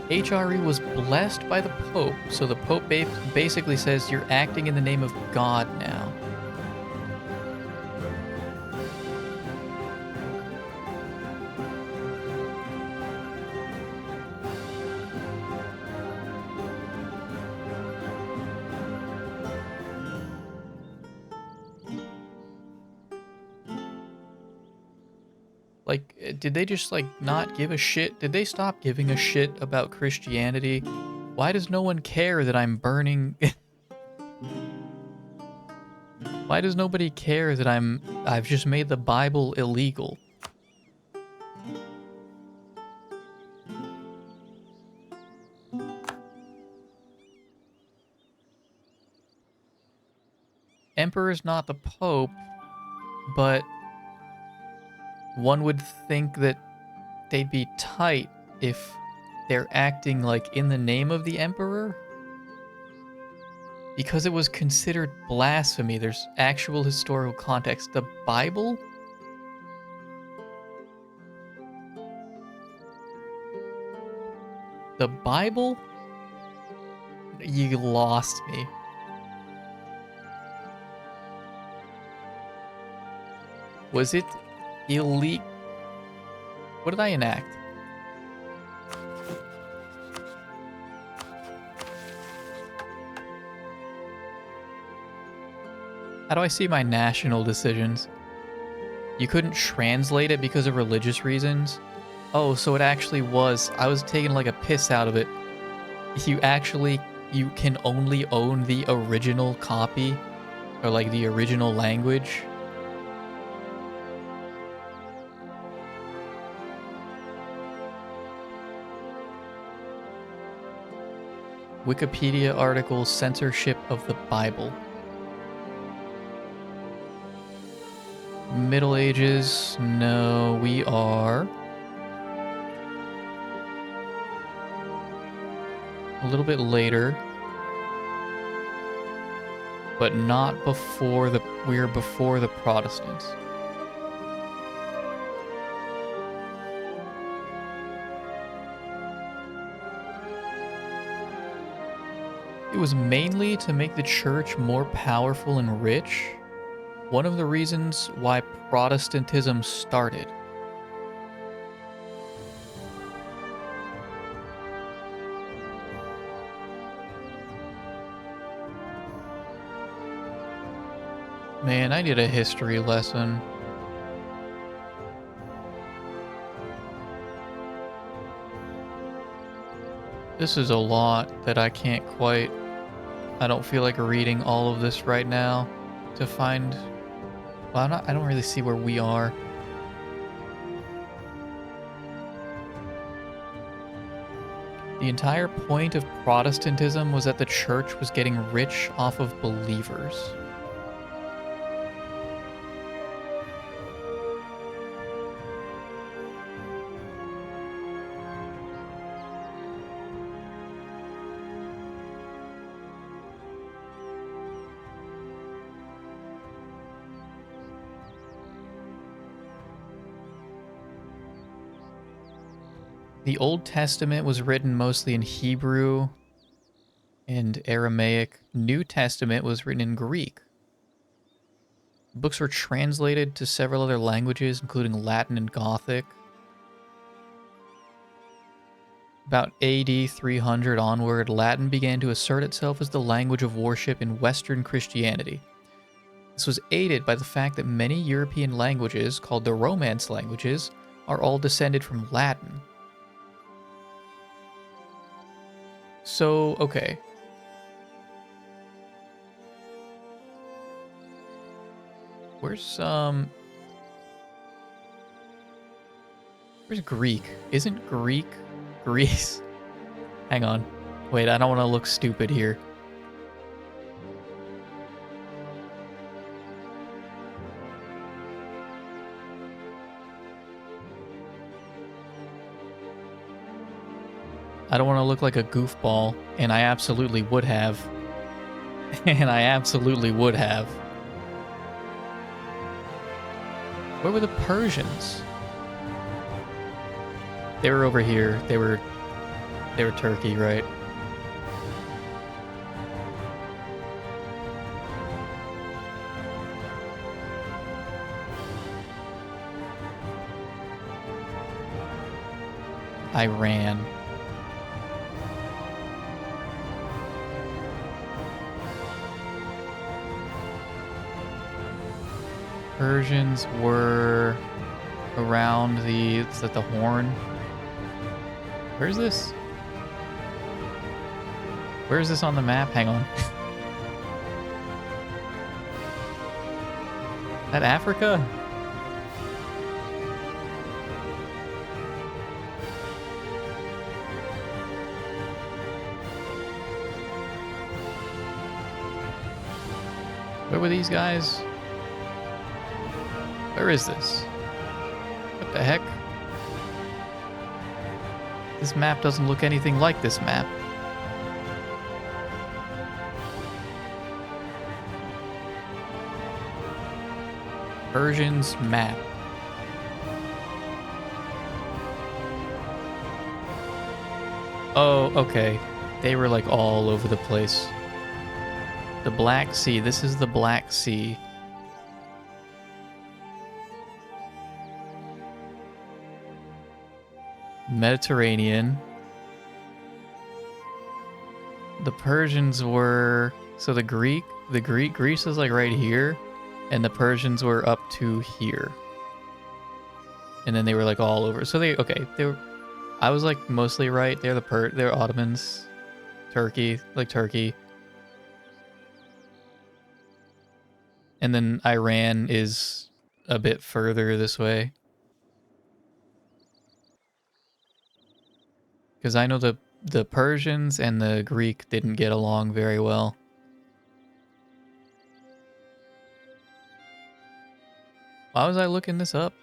Speaker 1: HRE was blessed by the Pope, so the Pope basically says you're acting in the name of God now. Like, did they just, like, not give a shit? Did they stop giving a shit about Christianity? Why does no one care that I'm burning... Why does nobody care that I've just made the Bible illegal? Emperor's not the Pope, but... one would think that they'd be tight if they're acting like in the name of the emperor. Because it was considered blasphemy. There's actual historical context. The Bible? The Bible? You lost me. Was it illegal? What did I enact? How do I see my national decisions? You couldn't translate it because of religious reasons? Oh, so it actually was. I was taking like a piss out of it. You can only own the original copy, or like the original language. Wikipedia article censorship of the Bible. Middle Ages, no, we are a little bit later, but not before we're before the Protestants. It was mainly to make the church more powerful and rich. One of the reasons why Protestantism started. Man, I need a history lesson. This is a lot that I can't quite... I don't feel like reading all of this right now to find... Well, I don't really see where we are. The entire point of Protestantism was that the church was getting rich off of believers. The Old Testament was written mostly in Hebrew and Aramaic. New Testament was written in Greek. Books were translated to several other languages, including Latin and Gothic. About AD 300 onward, Latin began to assert itself as the language of worship in Western Christianity. This was aided by the fact that many European languages, called the Romance languages, are all descended from Latin. So, okay. Where's Greek? Isn't Greek Greece? Hang on. Wait, I don't want to look stupid here. I don't want to look like a goofball, and I absolutely would have. And I absolutely would have. Where were the Persians? They were over here. They were Turkey, right? Iran. Persians were around is that the Horn? Where's this? Where is this on the map? Hang on. That Africa? Where were these guys? Where is this? What the heck? This map doesn't look anything like this map. Persians map. Oh, okay. They were like all over the place. The Black Sea. This is the Black Sea. Mediterranean. The Persians were... So Greece is like right here, and the Persians were up to here. And then they were like all over. So they were... I was like mostly right. They're Ottomans. Turkey. And then Iran is a bit further this way. Because I know the Persians and the Greek didn't get along very well. Why was I looking this up?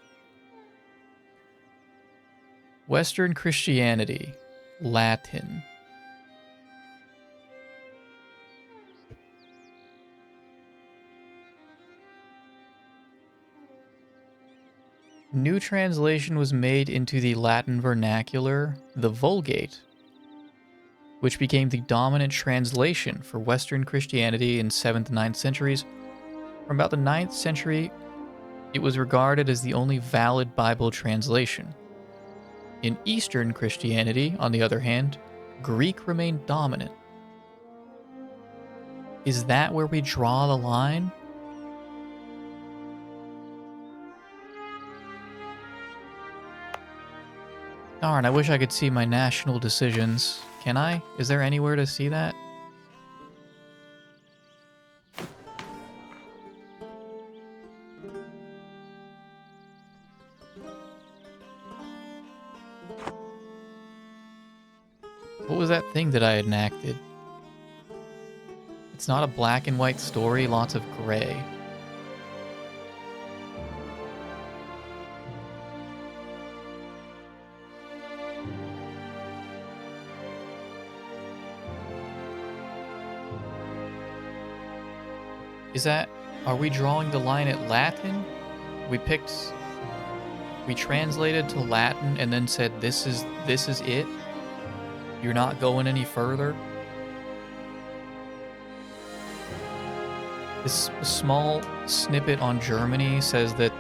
Speaker 1: Western Christianity, Latin. New translation was made into the Latin vernacular, the Vulgate, which became the dominant translation for Western Christianity in 7th and 9th centuries. From about the 9th century, it was regarded as the only valid Bible translation. In Eastern Christianity, on the other hand, Greek remained dominant. Is that where we draw the line? Darn, I wish I could see my national decisions. Can I? Is there anywhere to see that? What was that thing that I enacted? It's not a black and white story, lots of gray. Is that, are we drawing the line at Latin? We translated to Latin and then said, this is it? You're not going any further? This small snippet on Germany says that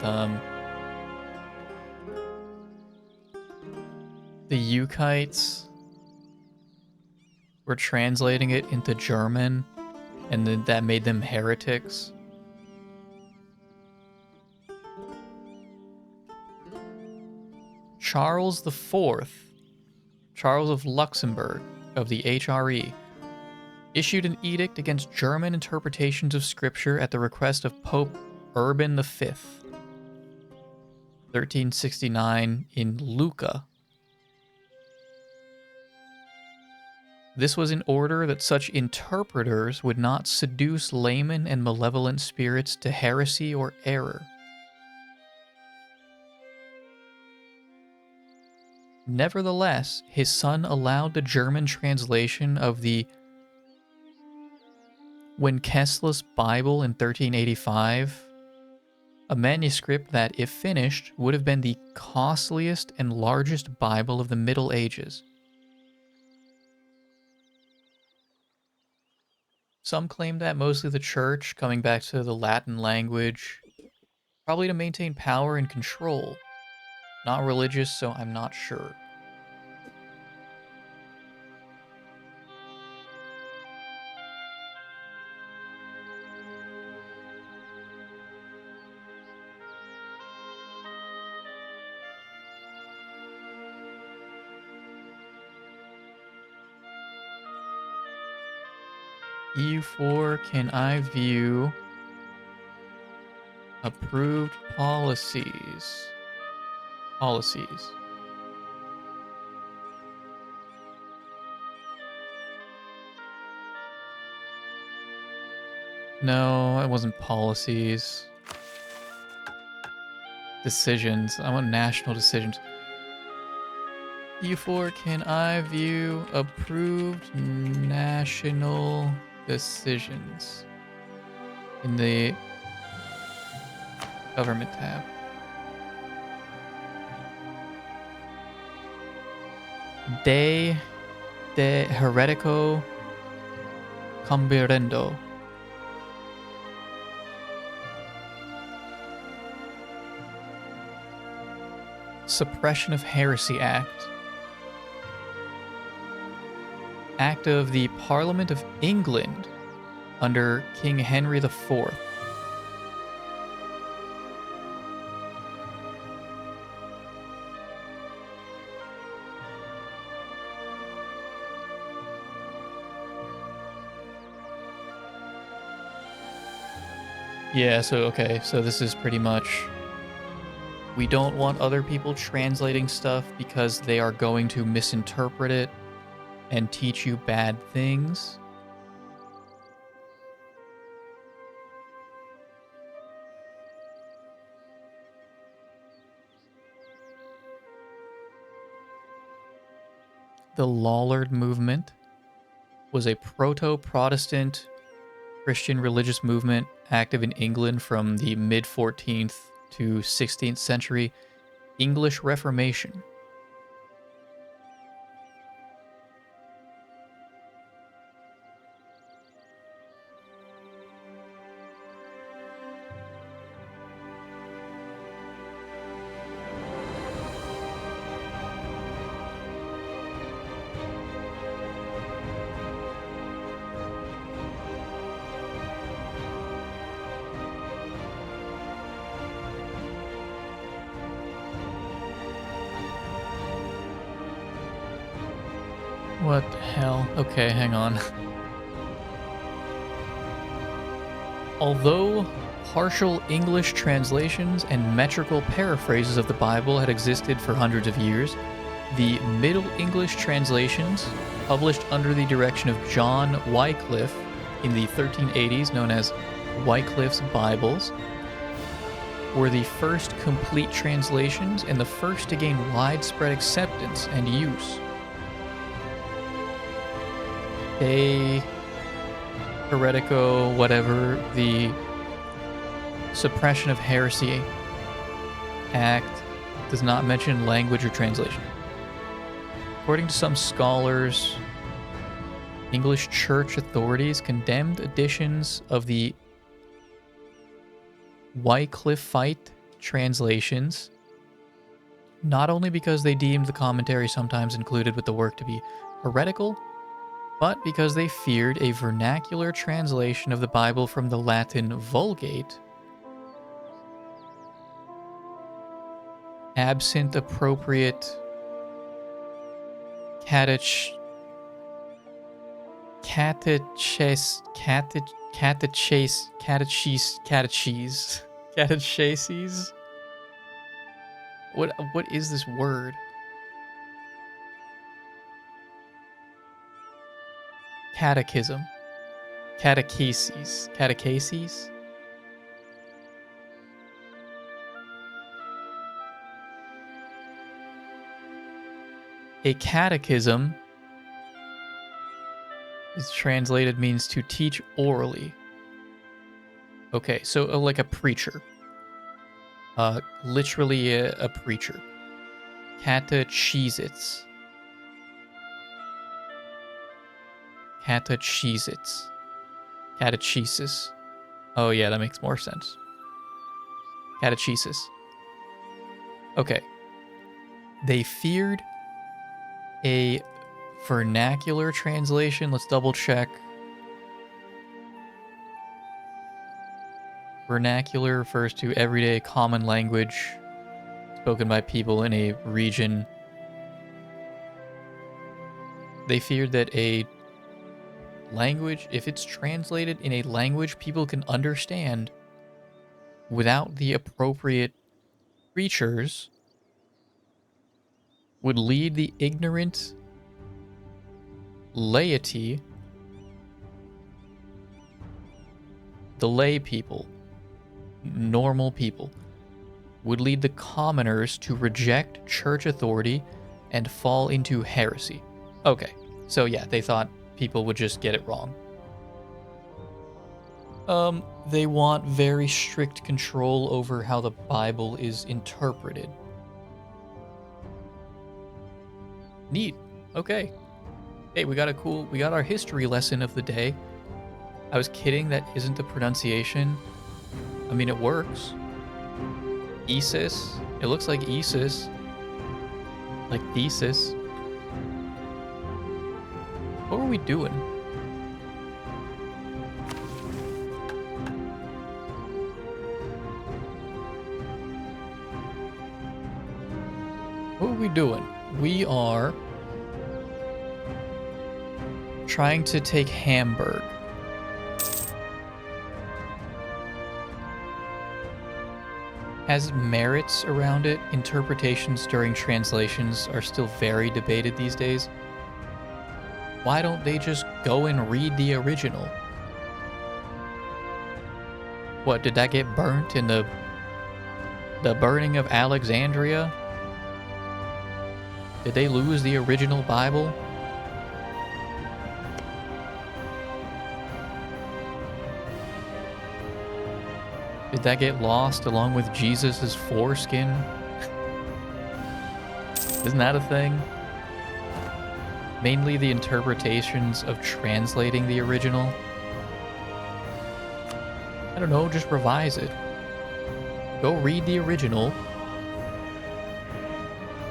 Speaker 1: the Yukites were translating it into German, and then that made them heretics. Charles IV, Charles of Luxembourg of the HRE, issued an edict against German interpretations of Scripture at the request of Pope Urban V, 1369, in Lucca. This was in order that such interpreters would not seduce laymen and malevolent spirits to heresy or error. Nevertheless, his son allowed the German translation of the Wenceslas Bible in 1385, a manuscript that, if finished, would have been the costliest and largest Bible of the Middle Ages. Some claim that mostly the church, coming back to the Latin language, probably to maintain power and control. Not religious, so I'm not sure. EU4, can I view approved policies? No, it wasn't policies. Decisions. I want national decisions. EU4, can I view approved national decisions in the government tab? De heretico combirendo. Suppression of Heresy Act. Act of the Parliament of England under King Henry IV. Yeah, so okay, so this is pretty much, we don't want other people translating stuff because they are going to misinterpret it and teach you bad things. The Lollard movement was a proto-Protestant Christian religious movement active in England from the mid-14th to 16th century English Reformation. What the hell? Okay, hang on. Although partial English translations and metrical paraphrases of the Bible had existed for hundreds of years, the Middle English translations, published under the direction of John Wycliffe in the 1380s, known as Wycliffe's Bibles, were the first complete translations and the first to gain widespread acceptance and use. Heretico, whatever, the Suppression of Heresy Act does not mention language or translation. According to some scholars, English church authorities condemned editions of the Wycliffite translations, not only because they deemed the commentary sometimes included with the work to be heretical, but because they feared a vernacular translation of the Bible from the Latin Vulgate, absent appropriate catecheses, what is this word? Catechism. Catecheses. A catechism is translated means to teach orally. Okay, so like a preacher. Literally a preacher. Catechesis. Catechesis. Oh yeah, that makes more sense. Catechesis. Okay. They feared a vernacular translation. Let's double check. Vernacular refers to everyday common language spoken by people in a region. They feared that a language, if it's translated in a language people can understand without the appropriate preachers, would lead the ignorant laity, the lay people, normal people, would lead the commoners to reject church authority and fall into heresy. Okay, so yeah, they thought people would just get it wrong. They want very strict control over how the Bible is interpreted. Neat. Okay. Hey, we got our history lesson of the day. I was kidding, that isn't the pronunciation. I mean, it works. Isis. It looks like Isis. Like thesis. What were we doing? What are we doing? We are trying to take Hamburg. Has merits around it. Interpretations during translations are still very debated these days. Why don't they just go and read the original? What, did that get burnt in the burning of Alexandria? Did they lose the original Bible? Did that get lost along with Jesus' foreskin? Isn't that a thing? Mainly the interpretations of translating the original. I don't know, just revise it. Go read the original.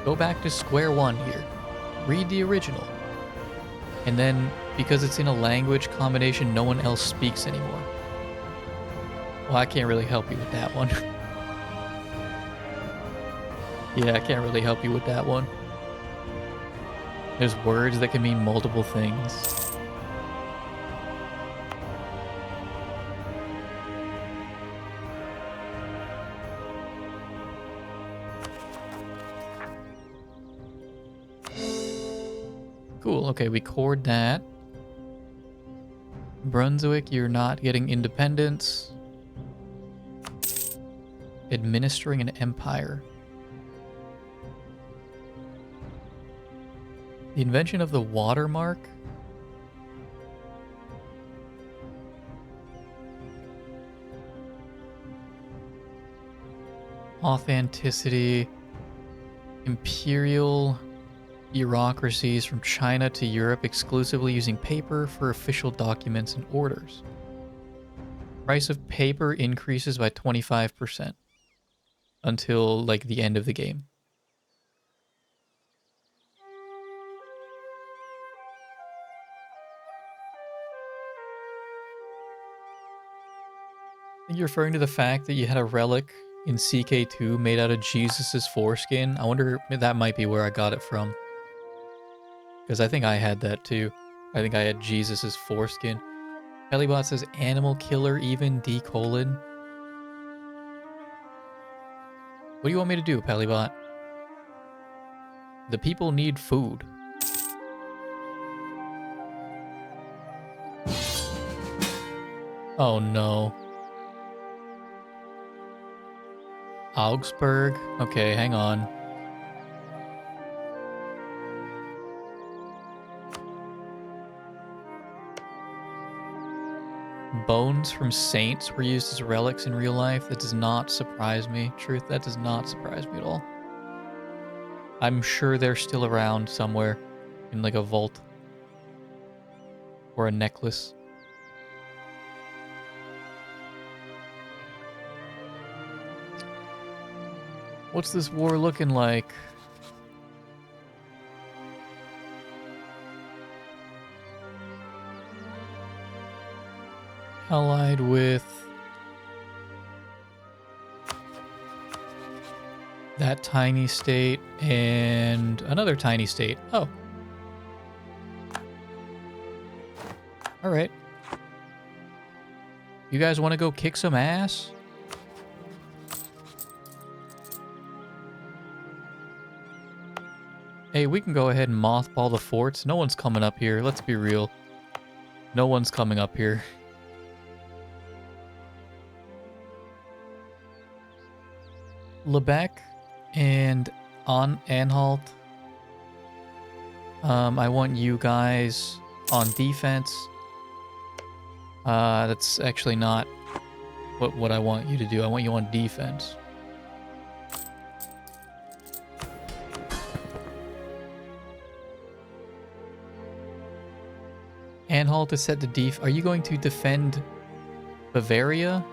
Speaker 1: Go back to square one here. Read the original. And then, because it's in a language combination no one else speaks anymore. Well, I can't really help you with that one. Yeah, I can't really help you with that one. There's words that can mean multiple things. Cool, okay, we chord that. Brunswick, you're not getting independence. Administering an empire. The invention of the watermark? Authenticity. Imperial bureaucracies from China to Europe exclusively using paper for official documents and orders. Price of paper increases by 25% until like the end of the game. I think you're referring to the fact that you had a relic in CK2 made out of Jesus' foreskin. I wonder if that might be where I got it from. Because I think I had that too. I think I had Jesus' foreskin. Pelibot says animal killer even D colon. What do you want me to do, Pelibot? The people need food. Oh no. Augsburg? Okay, hang on. Bones from saints were used as relics in real life. That does not surprise me. Truth, that does not surprise me at all. I'm sure they're still around somewhere in like a vault or a necklace. What's this war looking like? Allied with that tiny state and another tiny state. Oh. All right. You guys want to go kick some ass? Hey, we can go ahead and mothball the forts. No one's coming up here. Let's be real. No one's coming up here. Lebec and Anhalt. I want you guys on defense. That's actually not what I want you to do. I want you on defense. Anhalt is set to Are you going to defend Bavaria?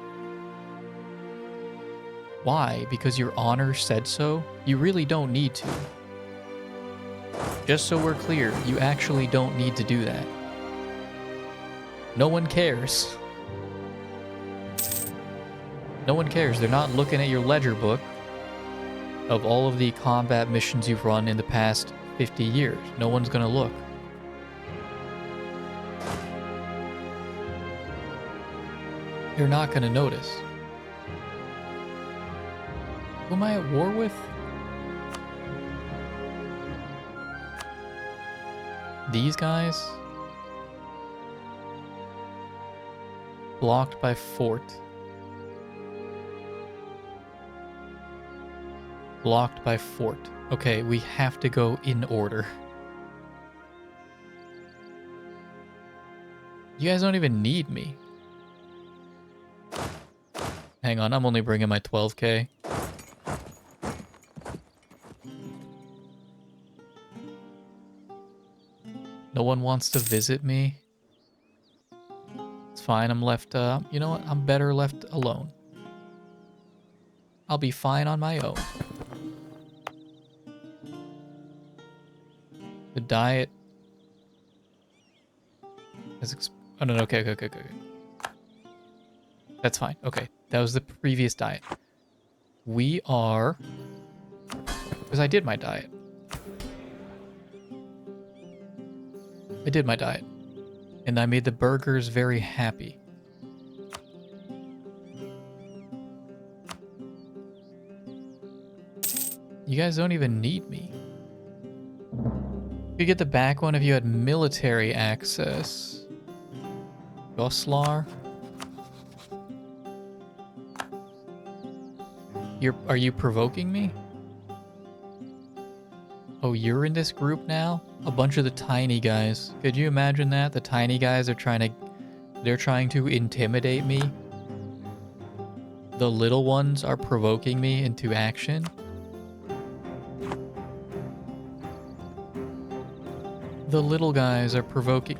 Speaker 1: Why? Because your honor said so? You really don't need to. Just so we're clear, you actually don't need to do that. No one cares. No one cares. They're not looking at your ledger book of all of the combat missions you've run in the past 50 years. No one's gonna look. They're not gonna notice. Who am I at war with? These guys? Blocked by fort. Blocked by fort. Okay, we have to go in order. You guys don't even need me. Hang on, I'm only bringing my 12k. No one wants to visit me. It's fine, I'm left, you know what? I'm better left alone. I'll be fine on my own. The diet is oh no, okay. That's fine. Okay, that was the previous diet. We are... Because I did my diet. I did my diet. And I made the burgers very happy. You guys don't even need me. You could get the back one if you had military access. Goslar. Are you provoking me? Oh, you're in this group now? A bunch of the tiny guys. Could you imagine that? The tiny guys are they're trying to intimidate me. The little ones are provoking me into action. The little guys are provoking...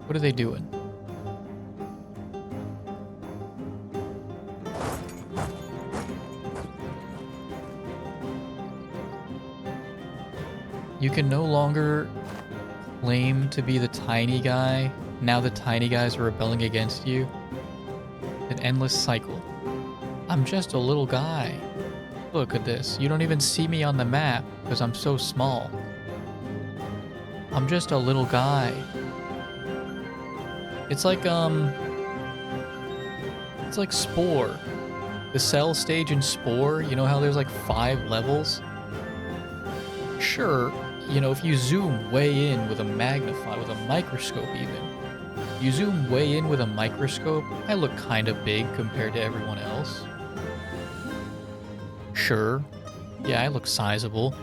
Speaker 1: What are they doing? You can no longer claim to be the tiny guy. Now the tiny guys are rebelling against you. An endless cycle. I'm just a little guy. Look at this. You don't even see me on the map because I'm so small. I'm just a little guy. It's like Spore. The cell stage in Spore, you know how there's like 5 levels? Sure, you know, if you zoom way in with a microscope even. You zoom way in with a microscope, I look kind of big compared to everyone else. Sure, yeah, I look sizable.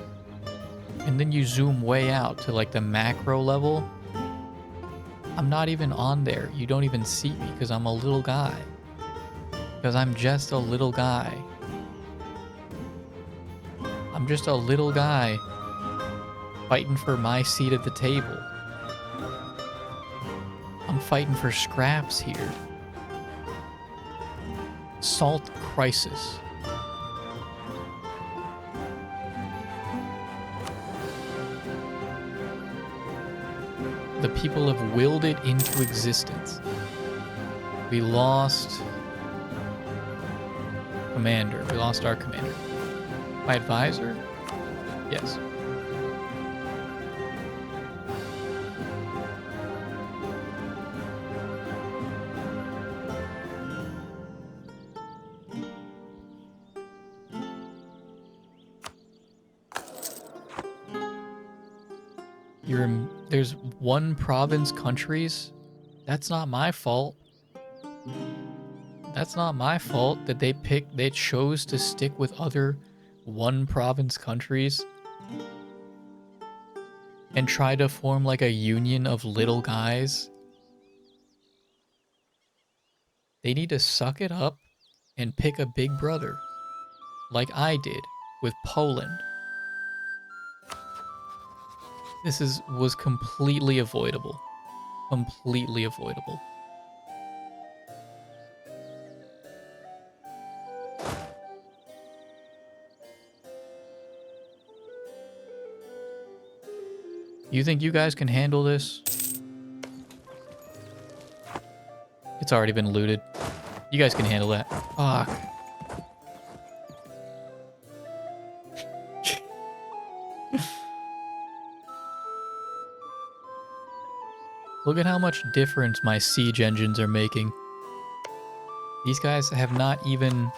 Speaker 1: And then you zoom way out to like the macro level. I'm not even on there. You don't even see me because I'm a little guy. Because I'm just a little guy. I'm just a little guy fighting for my seat at the table. I'm fighting for scraps here. Salt crisis. The people have willed it into existence. We lost commander. We lost our commander. My advisor? Yes. There's one province countries. That's not my fault. That's not my fault that they chose to stick with other one province countries and try to form like a union of little guys. They need to suck it up and pick a big brother like I did with Poland. This was completely avoidable. Completely avoidable. You think you guys can handle this? It's already been looted. You guys can handle that. Fuck. Look at how much difference my siege engines are making. These guys have not even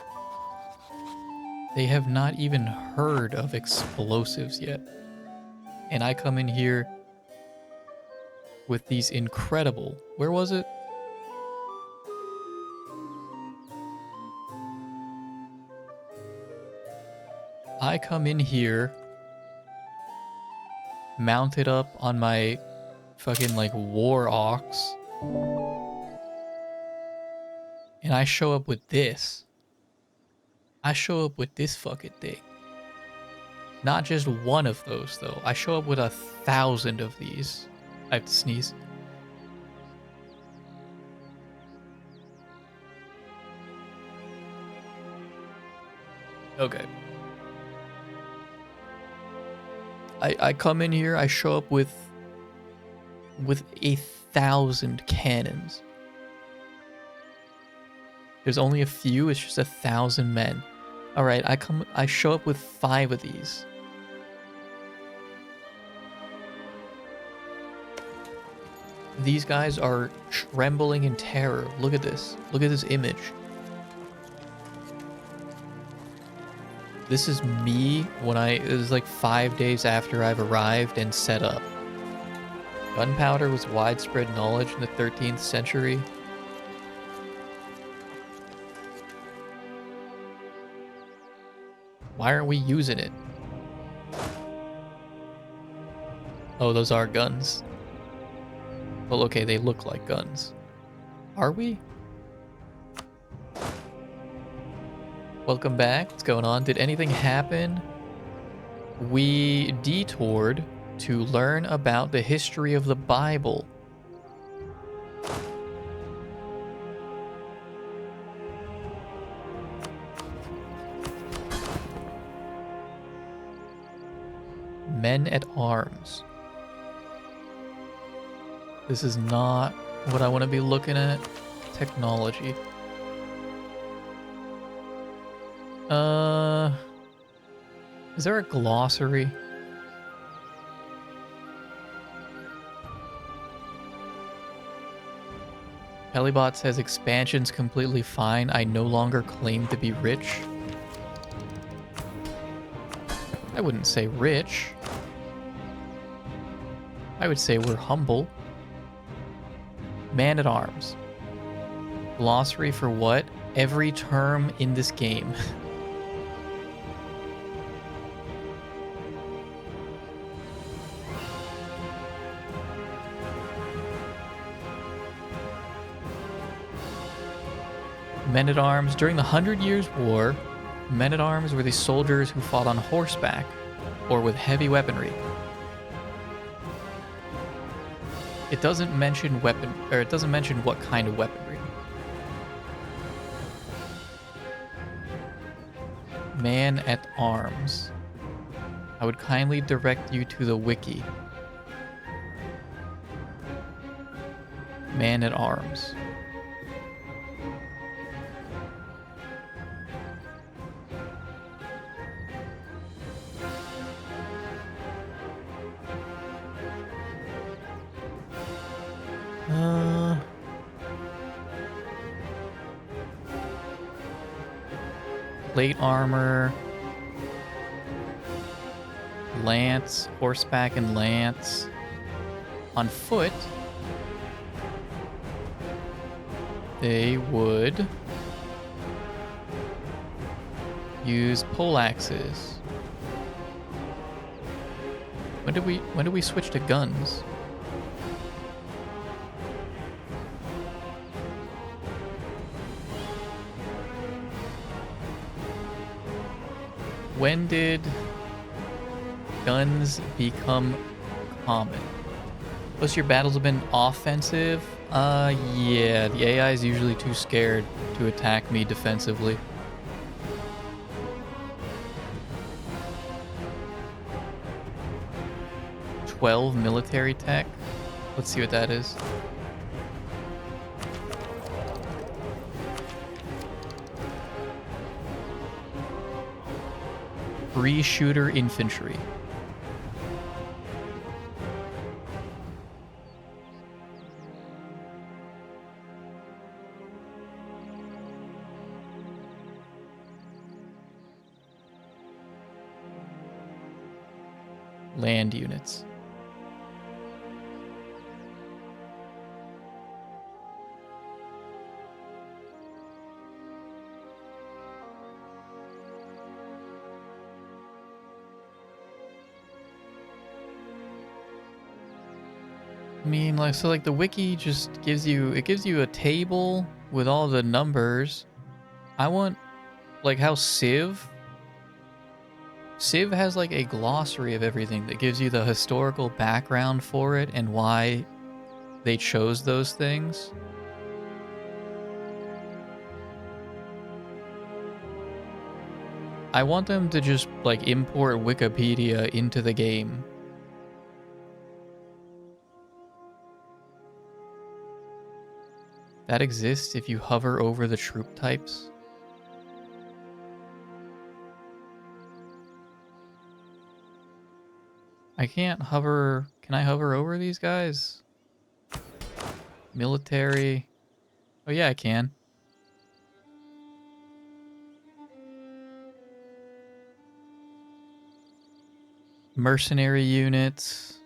Speaker 1: They have not even heard of explosives yet. And I come in here with these incredible... Where was it? I come in here mounted up on my fucking like war ox, and I show up with this. I show up with this fucking thing. Not just one of those though. I show up with 1,000 of these. I have to sneeze. Okay. I come in here, I show up with 1,000 cannons. There's only a few, it's just 1,000 men. Alright, I show up with 5 of these. These guys are trembling in terror. Look at this. Look at this image. This is me when it was like 5 days after I've arrived and set up. Gunpowder was widespread knowledge in the 13th century. Why aren't we using it? Oh, those are guns. Well, okay, they look like guns. Are we? Welcome back. What's going on? Did anything happen? We detoured to learn about the history of the Bible. Men at arms. This is not what I want to be looking at. Technology. Is there a glossary? Pelibot says expansion's completely fine. I no longer claim to be rich. I wouldn't say rich. I would say we're humble. Man at arms. Glossary for what? Every term in this game. Men-at-arms. During the 100 Years' War, men-at-arms were the soldiers who fought on horseback or with heavy weaponry. It doesn't mention it doesn't mention what kind of weaponry. Man-at-arms. I would kindly direct you to the wiki. Man-at-arms. Plate armor, lance, horseback and lance. On foot, they would use poleaxes. When did we switch to guns? When did guns become common? Most of your battles have been offensive? Yeah, the AI is usually too scared to attack me defensively. "12 military tech? Let's see what that is. Three-shooter infantry. land units. I mean, like, so like the wiki just gives you, it gives you a table with all the numbers. I want, like, how Civ has like a glossary of everything that gives you the historical background for it and why they chose those things. I want them to just like import Wikipedia into the game. That exists if you hover over the troop types. I can't hover. Can I hover over these guys? Military. Oh yeah, I can. Mercenary units.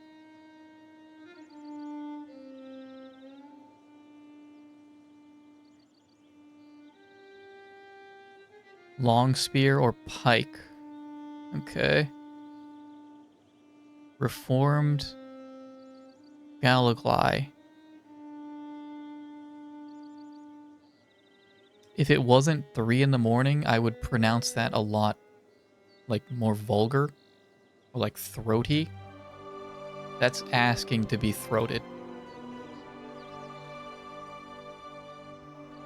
Speaker 1: Long spear or pike. Okay. Reformed Galagly. If it wasn't 3 in the morning, I would pronounce that a lot like more vulgar or like throaty. That's asking to be throated.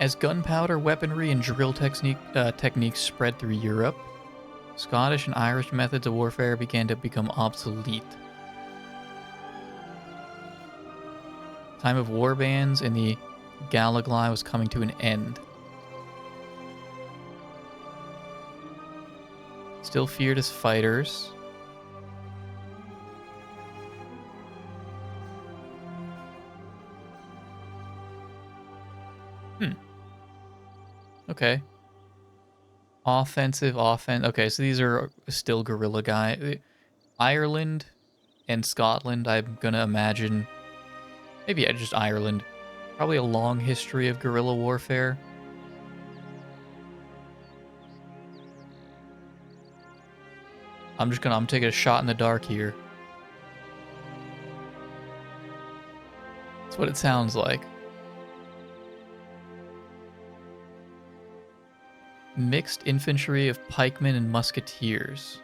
Speaker 1: As gunpowder, weaponry, and drill techniques spread through Europe, Scottish and Irish methods of warfare began to become obsolete. Time of war bans in the Galagly was coming to an end. Still feared as fighters. Okay. Offensive. Okay, so these are still guerrilla guy. Ireland and Scotland, I'm gonna imagine. Maybe just Ireland. Probably a long history of guerrilla warfare. I'm taking a shot in the dark here. That's what it sounds like. Mixed infantry of pikemen and musketeers.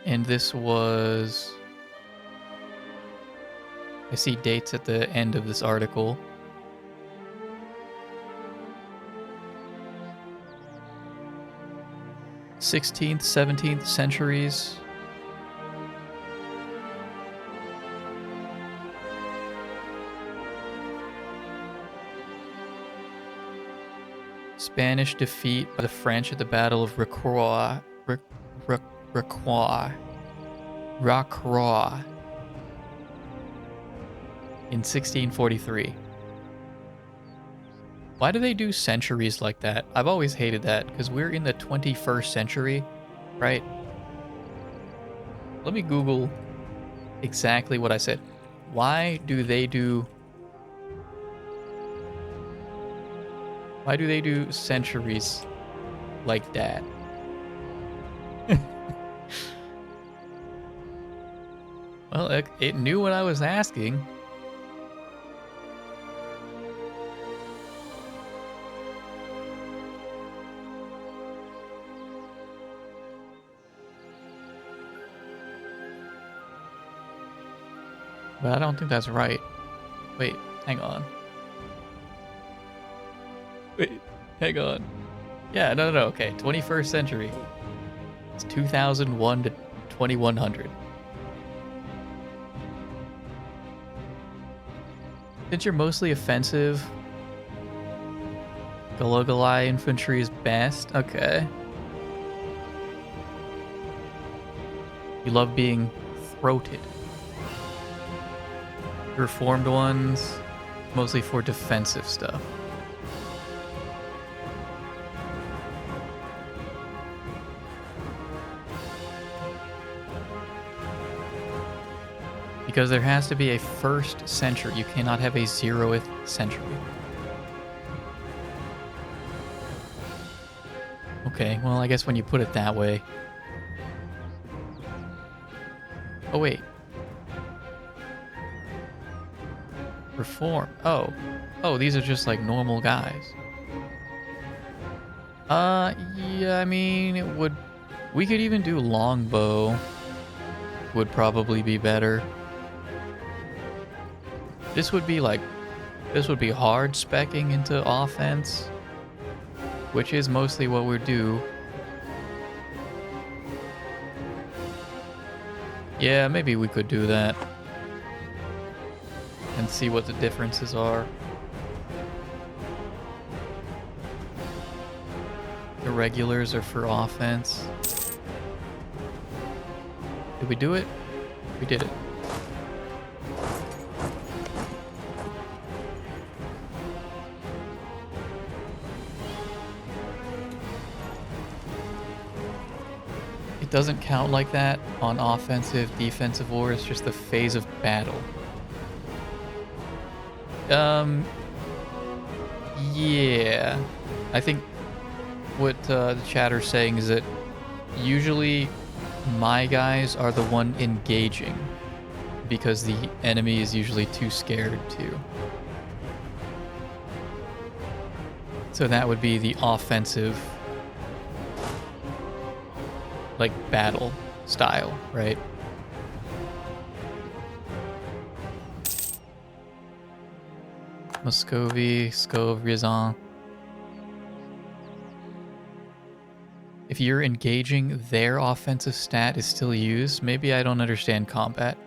Speaker 1: And this was... I see dates at the end of this article. '16th, 17th centuries. Spanish defeat by the French at the Battle of Rocroi in 1643. Why do they do centuries like that? I've always hated that, because we're in the 21st century, right? Let me Google exactly what I said. Why do they do centuries like that? Well, it knew what I was asking. But I don't think that's right. Wait, hang on. Wait, hang on. Yeah, no, okay. 21st century. It's 2001 to 2100. Since you're mostly offensive, Galagly infantry is best. Okay. You love being throated. Reformed ones, mostly for defensive stuff. Because there has to be a first century. You cannot have a 0th century. Okay, well, I guess when you put it that way. Oh, wait. Reform. Oh. Oh, these are just like normal guys. Yeah, I mean, it would... We could even do longbow. Would probably be better. This would be like... This would be hard specking into offense. Which is mostly what we do. Yeah, maybe we could do that. And see what the differences are. The regulars are for offense. Did we do it? We did it. It doesn't count like that on offensive, defensive war. It's just the phase of battle. Yeah. I think what the chatter's saying is that usually my guys are the one engaging because the enemy is usually too scared to. So that would be the offensive, like, battle style, right? Muscovy, Scove, Rizan. If you're engaging, their offensive stat is still used. Maybe I don't understand combat.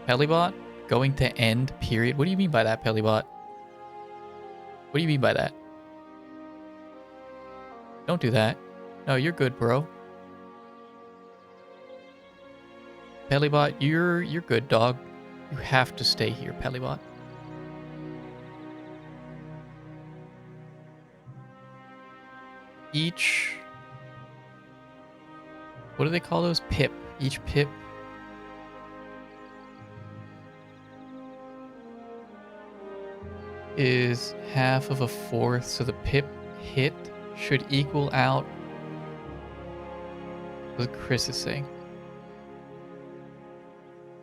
Speaker 1: Pelibot? Going to end, period. What do you mean by that, Pelibot? What do you mean by that? Don't do that. No, you're good, bro. Pelibot, you're good, dog. You have to stay here, Pelibot. Each... What do they call those? Pip. Each pip is half of a fourth, so the pip hit should equal out what Chris is saying.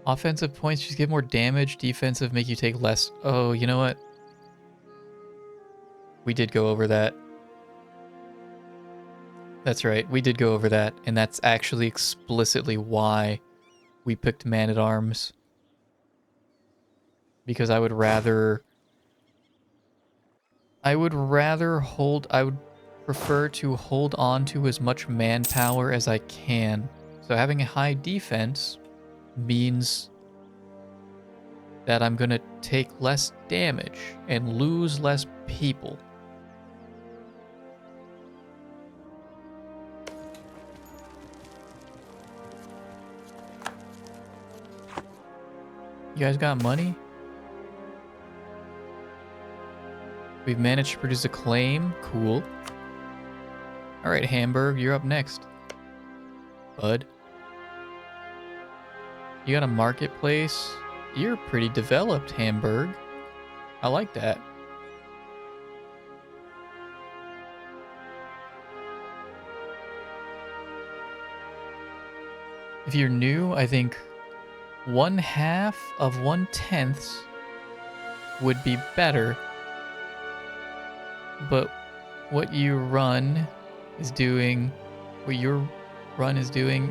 Speaker 1: Offensive points just give more damage, defensive make you take less. Oh, you know what? We did go over that. That's right, we did go over that, and that's actually explicitly why we picked Man-at-Arms. Because I would prefer to hold on to as much manpower as I can. So having a high defense means that I'm gonna take less damage and lose less people. You guys got money? We've managed to produce a claim. Cool. Alright, Hamburg, you're up next. Bud. You got a marketplace. You're pretty developed, Hamburg. I like that. If you're new, I think 1/2 of 1/10 would be better. But what your run is doing, you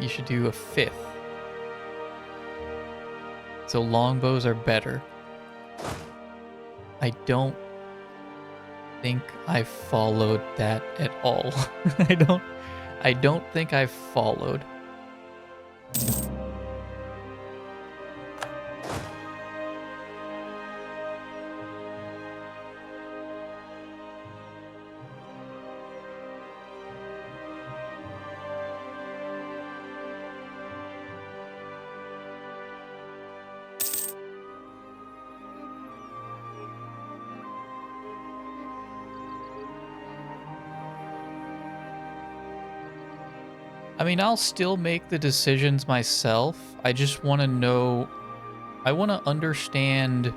Speaker 1: should do a 1/5. So longbows are better. I don't think I followed that at all. I don't think I followed. I mean, I'll still make the decisions myself. I just want to know... I want to understand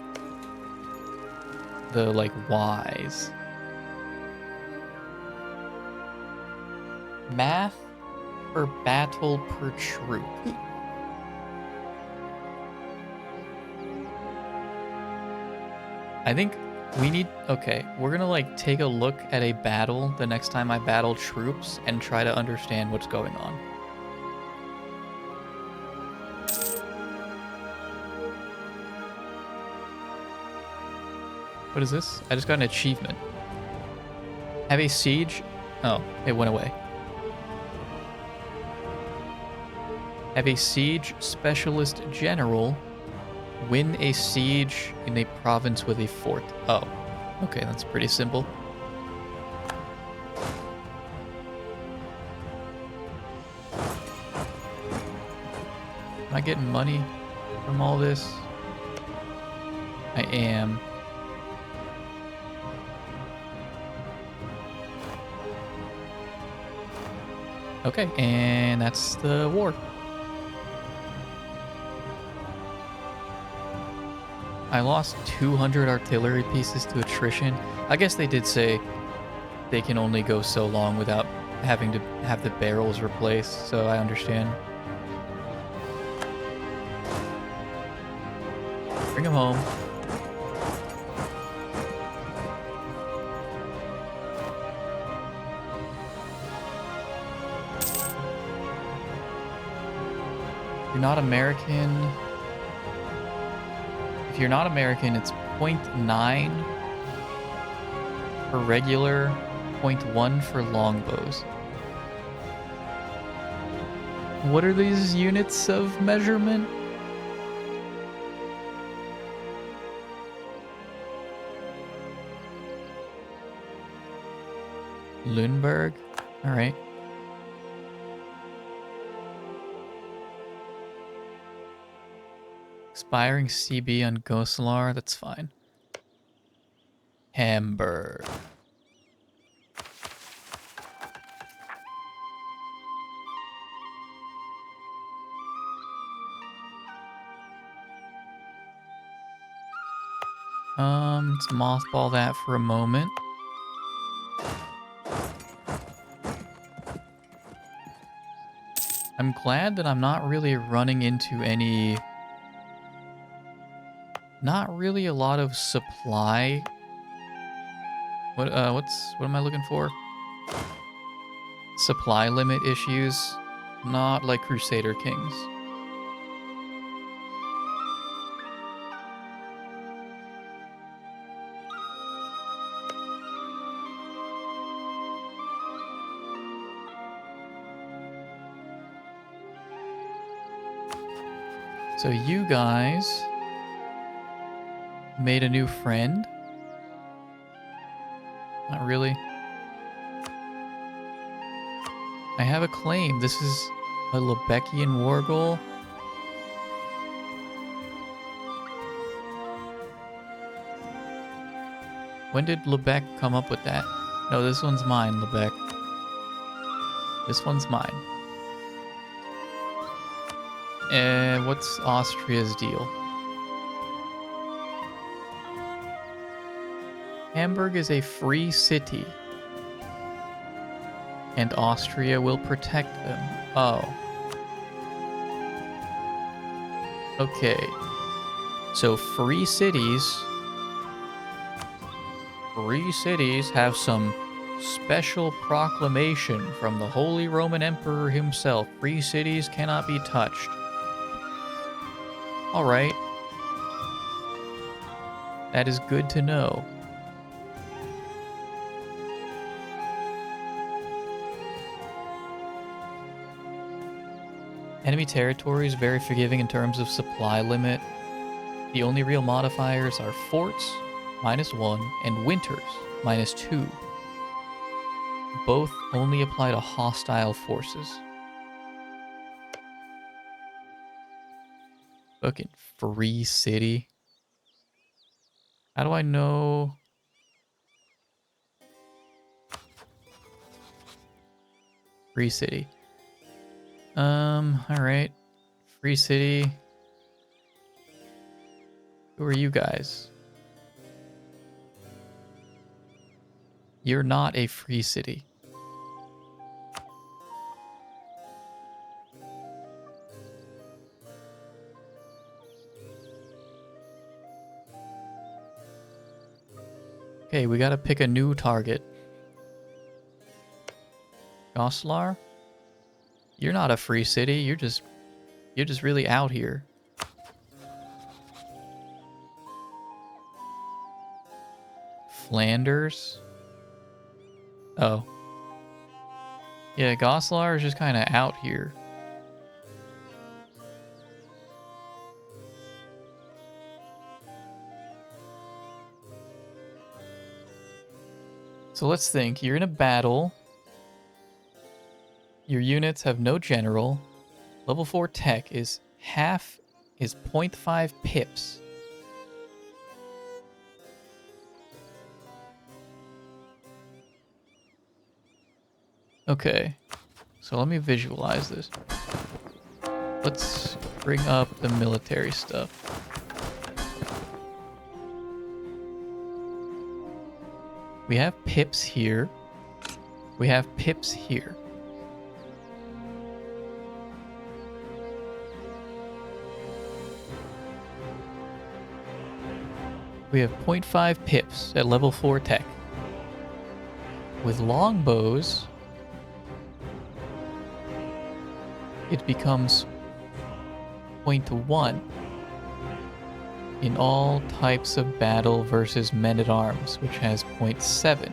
Speaker 1: the, like, whys. Math per battle per troop. I think we need... Okay, we're gonna, like, take a look at a battle the next time I battle troops and try to understand what's going on. What is this? I just got an achievement. Have a siege... Oh, it went away. Have a siege specialist general win a siege in a province with a fort. Oh, okay, that's pretty simple. Am I getting money from all this? I am. Okay, and that's the war. I lost 200 artillery pieces to attrition. I guess they did say they can only go so long without having to have the barrels replaced, so I understand. Bring them home. You're not American. If you're not American, it's 0.9 for regular, 0.1 for longbows. What are these units of measurement? Lundberg? Alright. Expiring CB on Goslar, that's fine. Hamburg. Let's mothball that for a moment. I'm glad that I'm not really running into any... Not really a lot of supply. What am I looking for? Supply limit issues. Not like Crusader Kings. So you guys made a new friend? Not really. I have a claim. This is a Lebekian war goal. When did Lebec come up with that? No, this one's mine, Lebec. This one's mine. What's Austria's deal? Hamburg is a free city. And Austria will protect them. Oh. Okay. So free cities have some special proclamation from the Holy Roman Emperor himself. Free cities cannot be touched. All right. That is good to know. Enemy territory is very forgiving in terms of supply limit. The only real modifiers are forts, -1, and winters, -2. Both only apply to hostile forces. Fucking free city. How do I know? Free city. Alright. Free city. Who are you guys? You're not a free city. Okay, we gotta pick a new target. Goslar? You're not a free city, you're just really out here. Flanders? Oh. Yeah, Goslar is just kind of out here. So let's think. You're in a battle. Your units have no general. Level 4 tech is 0.5 pips. Okay. So let me visualize this. Let's bring up the military stuff. We have pips here. We have pips here. We have 0.5 pips at level 4 tech. With longbows, it becomes 0.1 in all types of battle versus men-at-arms, which has 0.7.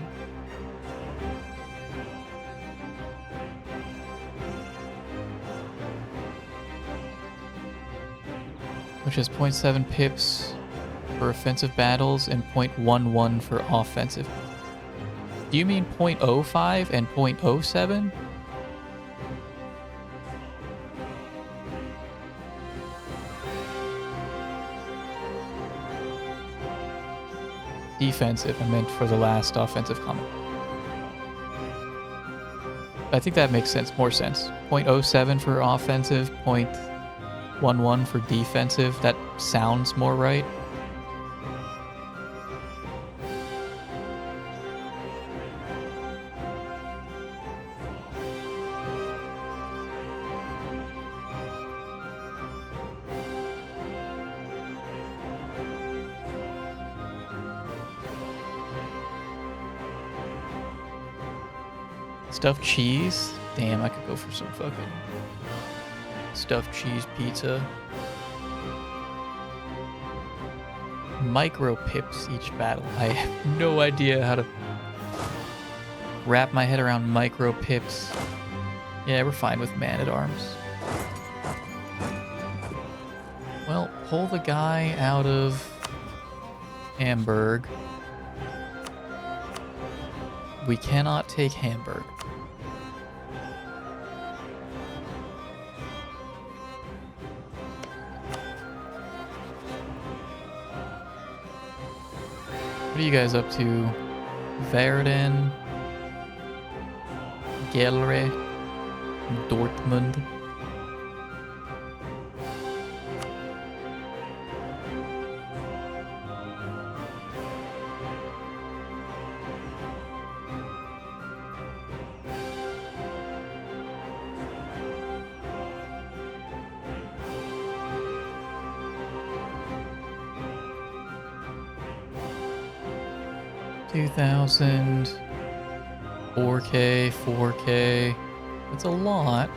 Speaker 1: Which has 0.7 pips for offensive battles and 0.11 for offensive. Do you mean 0.05 and 0.07? Defensive, I meant for the last offensive comment. I think that makes sense, more sense. 0.07 for offensive, 0.11 for defensive. That sounds more right. Stuffed cheese? Damn, I could go for some fucking stuffed cheese pizza. Micro pips each battle. I have no idea how to wrap my head around micro pips. Yeah, we're fine with man-at-arms. Well, pull the guy out of Hamburg. We cannot take Hamburg. What are you guys up to? Verden, Gelre, Dortmund. $2,000, 4K, 4K. That's a lot.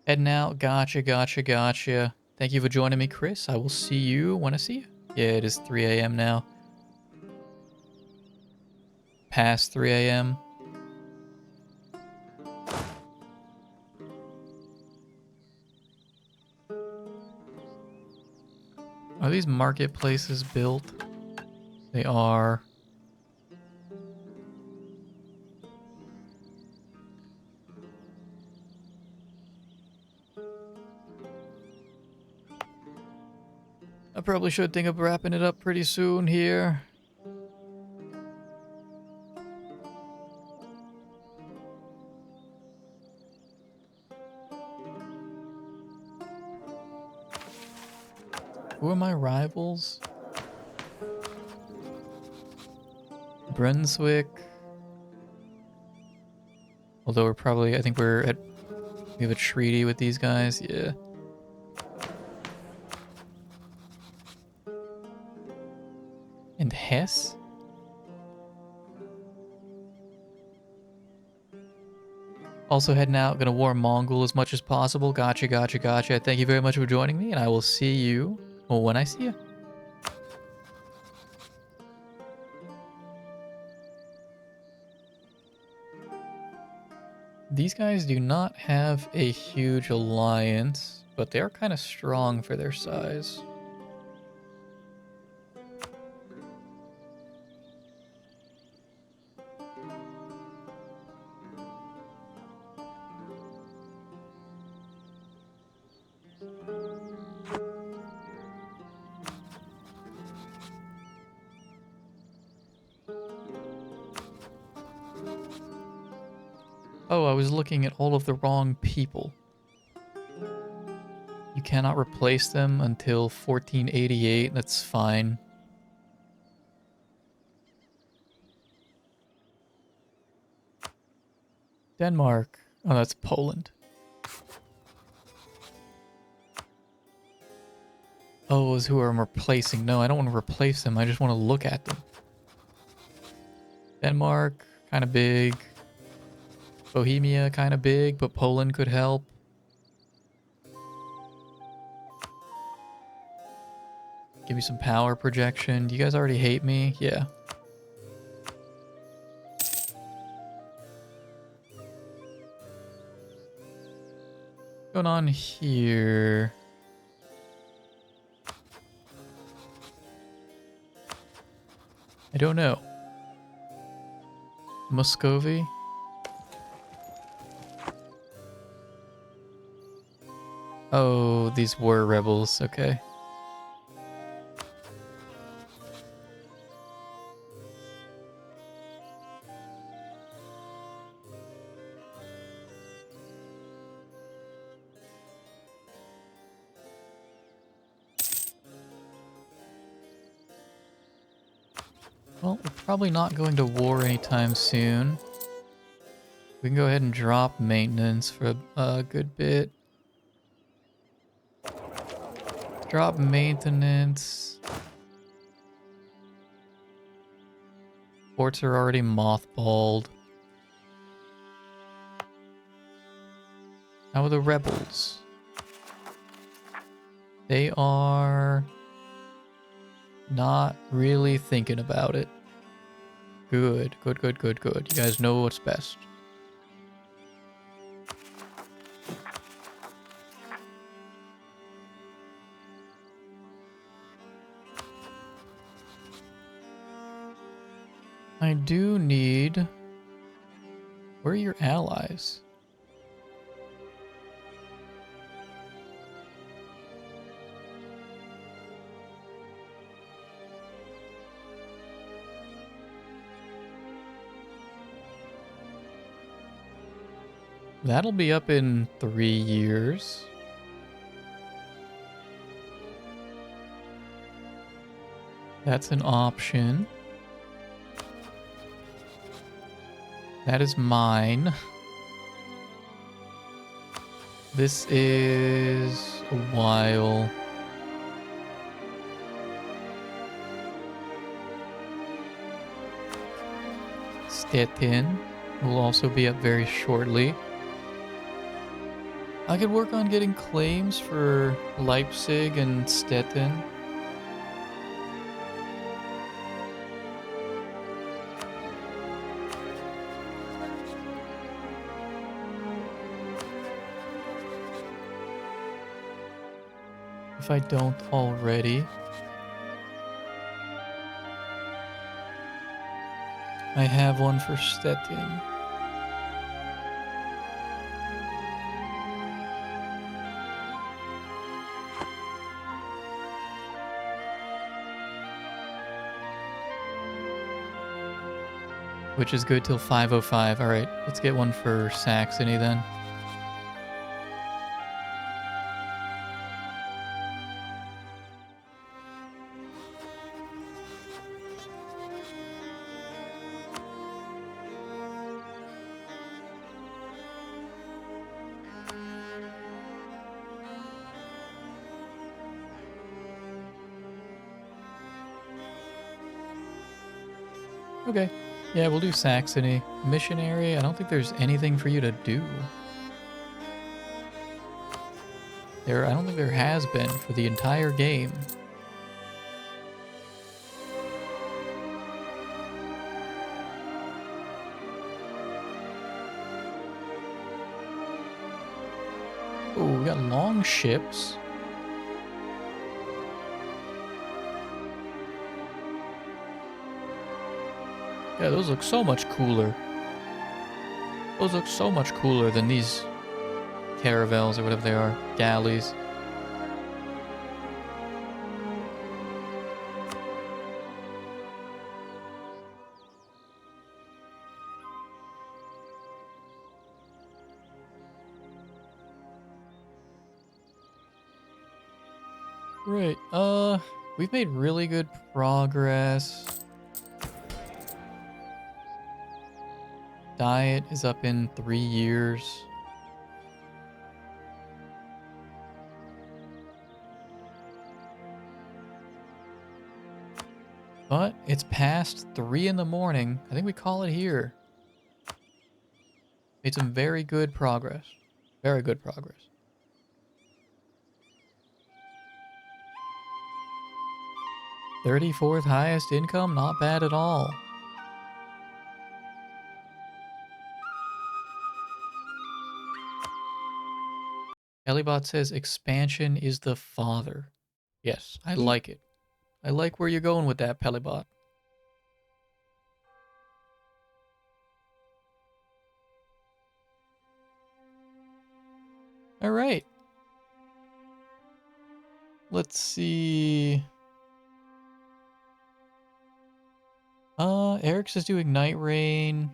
Speaker 1: Heading out. Gotcha, gotcha, gotcha. Thank you for joining me, Chris. I will see you when I see you. Yeah, it is 3 a.m. now. Past 3 a.m. Are these marketplaces built? They are. I probably should think of wrapping it up pretty soon here. Who are my rivals? Brunswick. Although we're probably, I think we have a treaty with these guys, yeah. And Hesse? Also heading out, gonna war Mongol as much as possible. Gotcha, gotcha, gotcha. Thank you very much for joining me, and I will see you when I see you. These guys do not have a huge alliance, but they are kind of strong for their size. Oh, I was looking at all of the wrong people. You cannot replace them until 1488. That's fine. Denmark. Oh, that's Poland. Oh, is who I'm replacing. No, I don't want to replace them. I just want to look at them. Denmark, kind of big. Bohemia, kind of big, but Poland could help. Give me some power projection. Do you guys already hate me? Yeah. What's going on here? I don't know. Muscovy? Oh, these were rebels. Okay. Well, we're probably not going to war anytime soon. We can go ahead and drop maintenance for a good bit. Drop maintenance. Forts are already mothballed. How are the rebels? They are not really thinking about it. Good, good, good, good, good. You guys know what's best. I do need... Where are your allies? That'll be up in 3 years. That's an option. That is mine. This is a while. Stettin will also be up very shortly. I could work on getting claims for Leipzig and Stettin. If I don't already. I have one for Stettin. Which is good till 505. Alright, let's get one for Saxony then. Okay. Yeah, we'll do Saxony. Missionary, I don't think there's anything for you to do. I don't think there has been for the entire game. Oh, we got long ships. Yeah, those look so much cooler. Those look so much cooler than these caravels or whatever they are. Galleys. Right, we've made really good progress. Diet is up in 3 years. But it's past 3 in the morning. I think we call it here. Made some very good progress. Very good progress. $34th highest income? Not bad at all. Elibot says expansion is the father. Yes, I like it. I like where you're going with that, Pelibot. All right. Let's see. Eric's is doing Night Rain.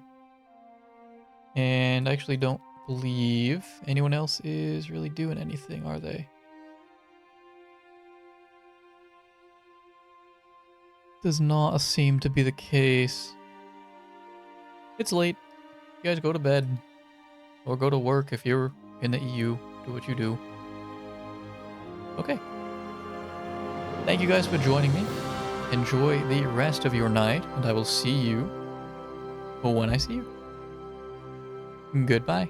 Speaker 1: And I actually don't believe anyone else is really doing anything, are they? Does not seem to be the case. It's late. You guys go to bed. Or go to work if you're in the EU. Do what you do. Okay. Thank you guys for joining me. Enjoy the rest of your night, and I will see you when I see you. Goodbye.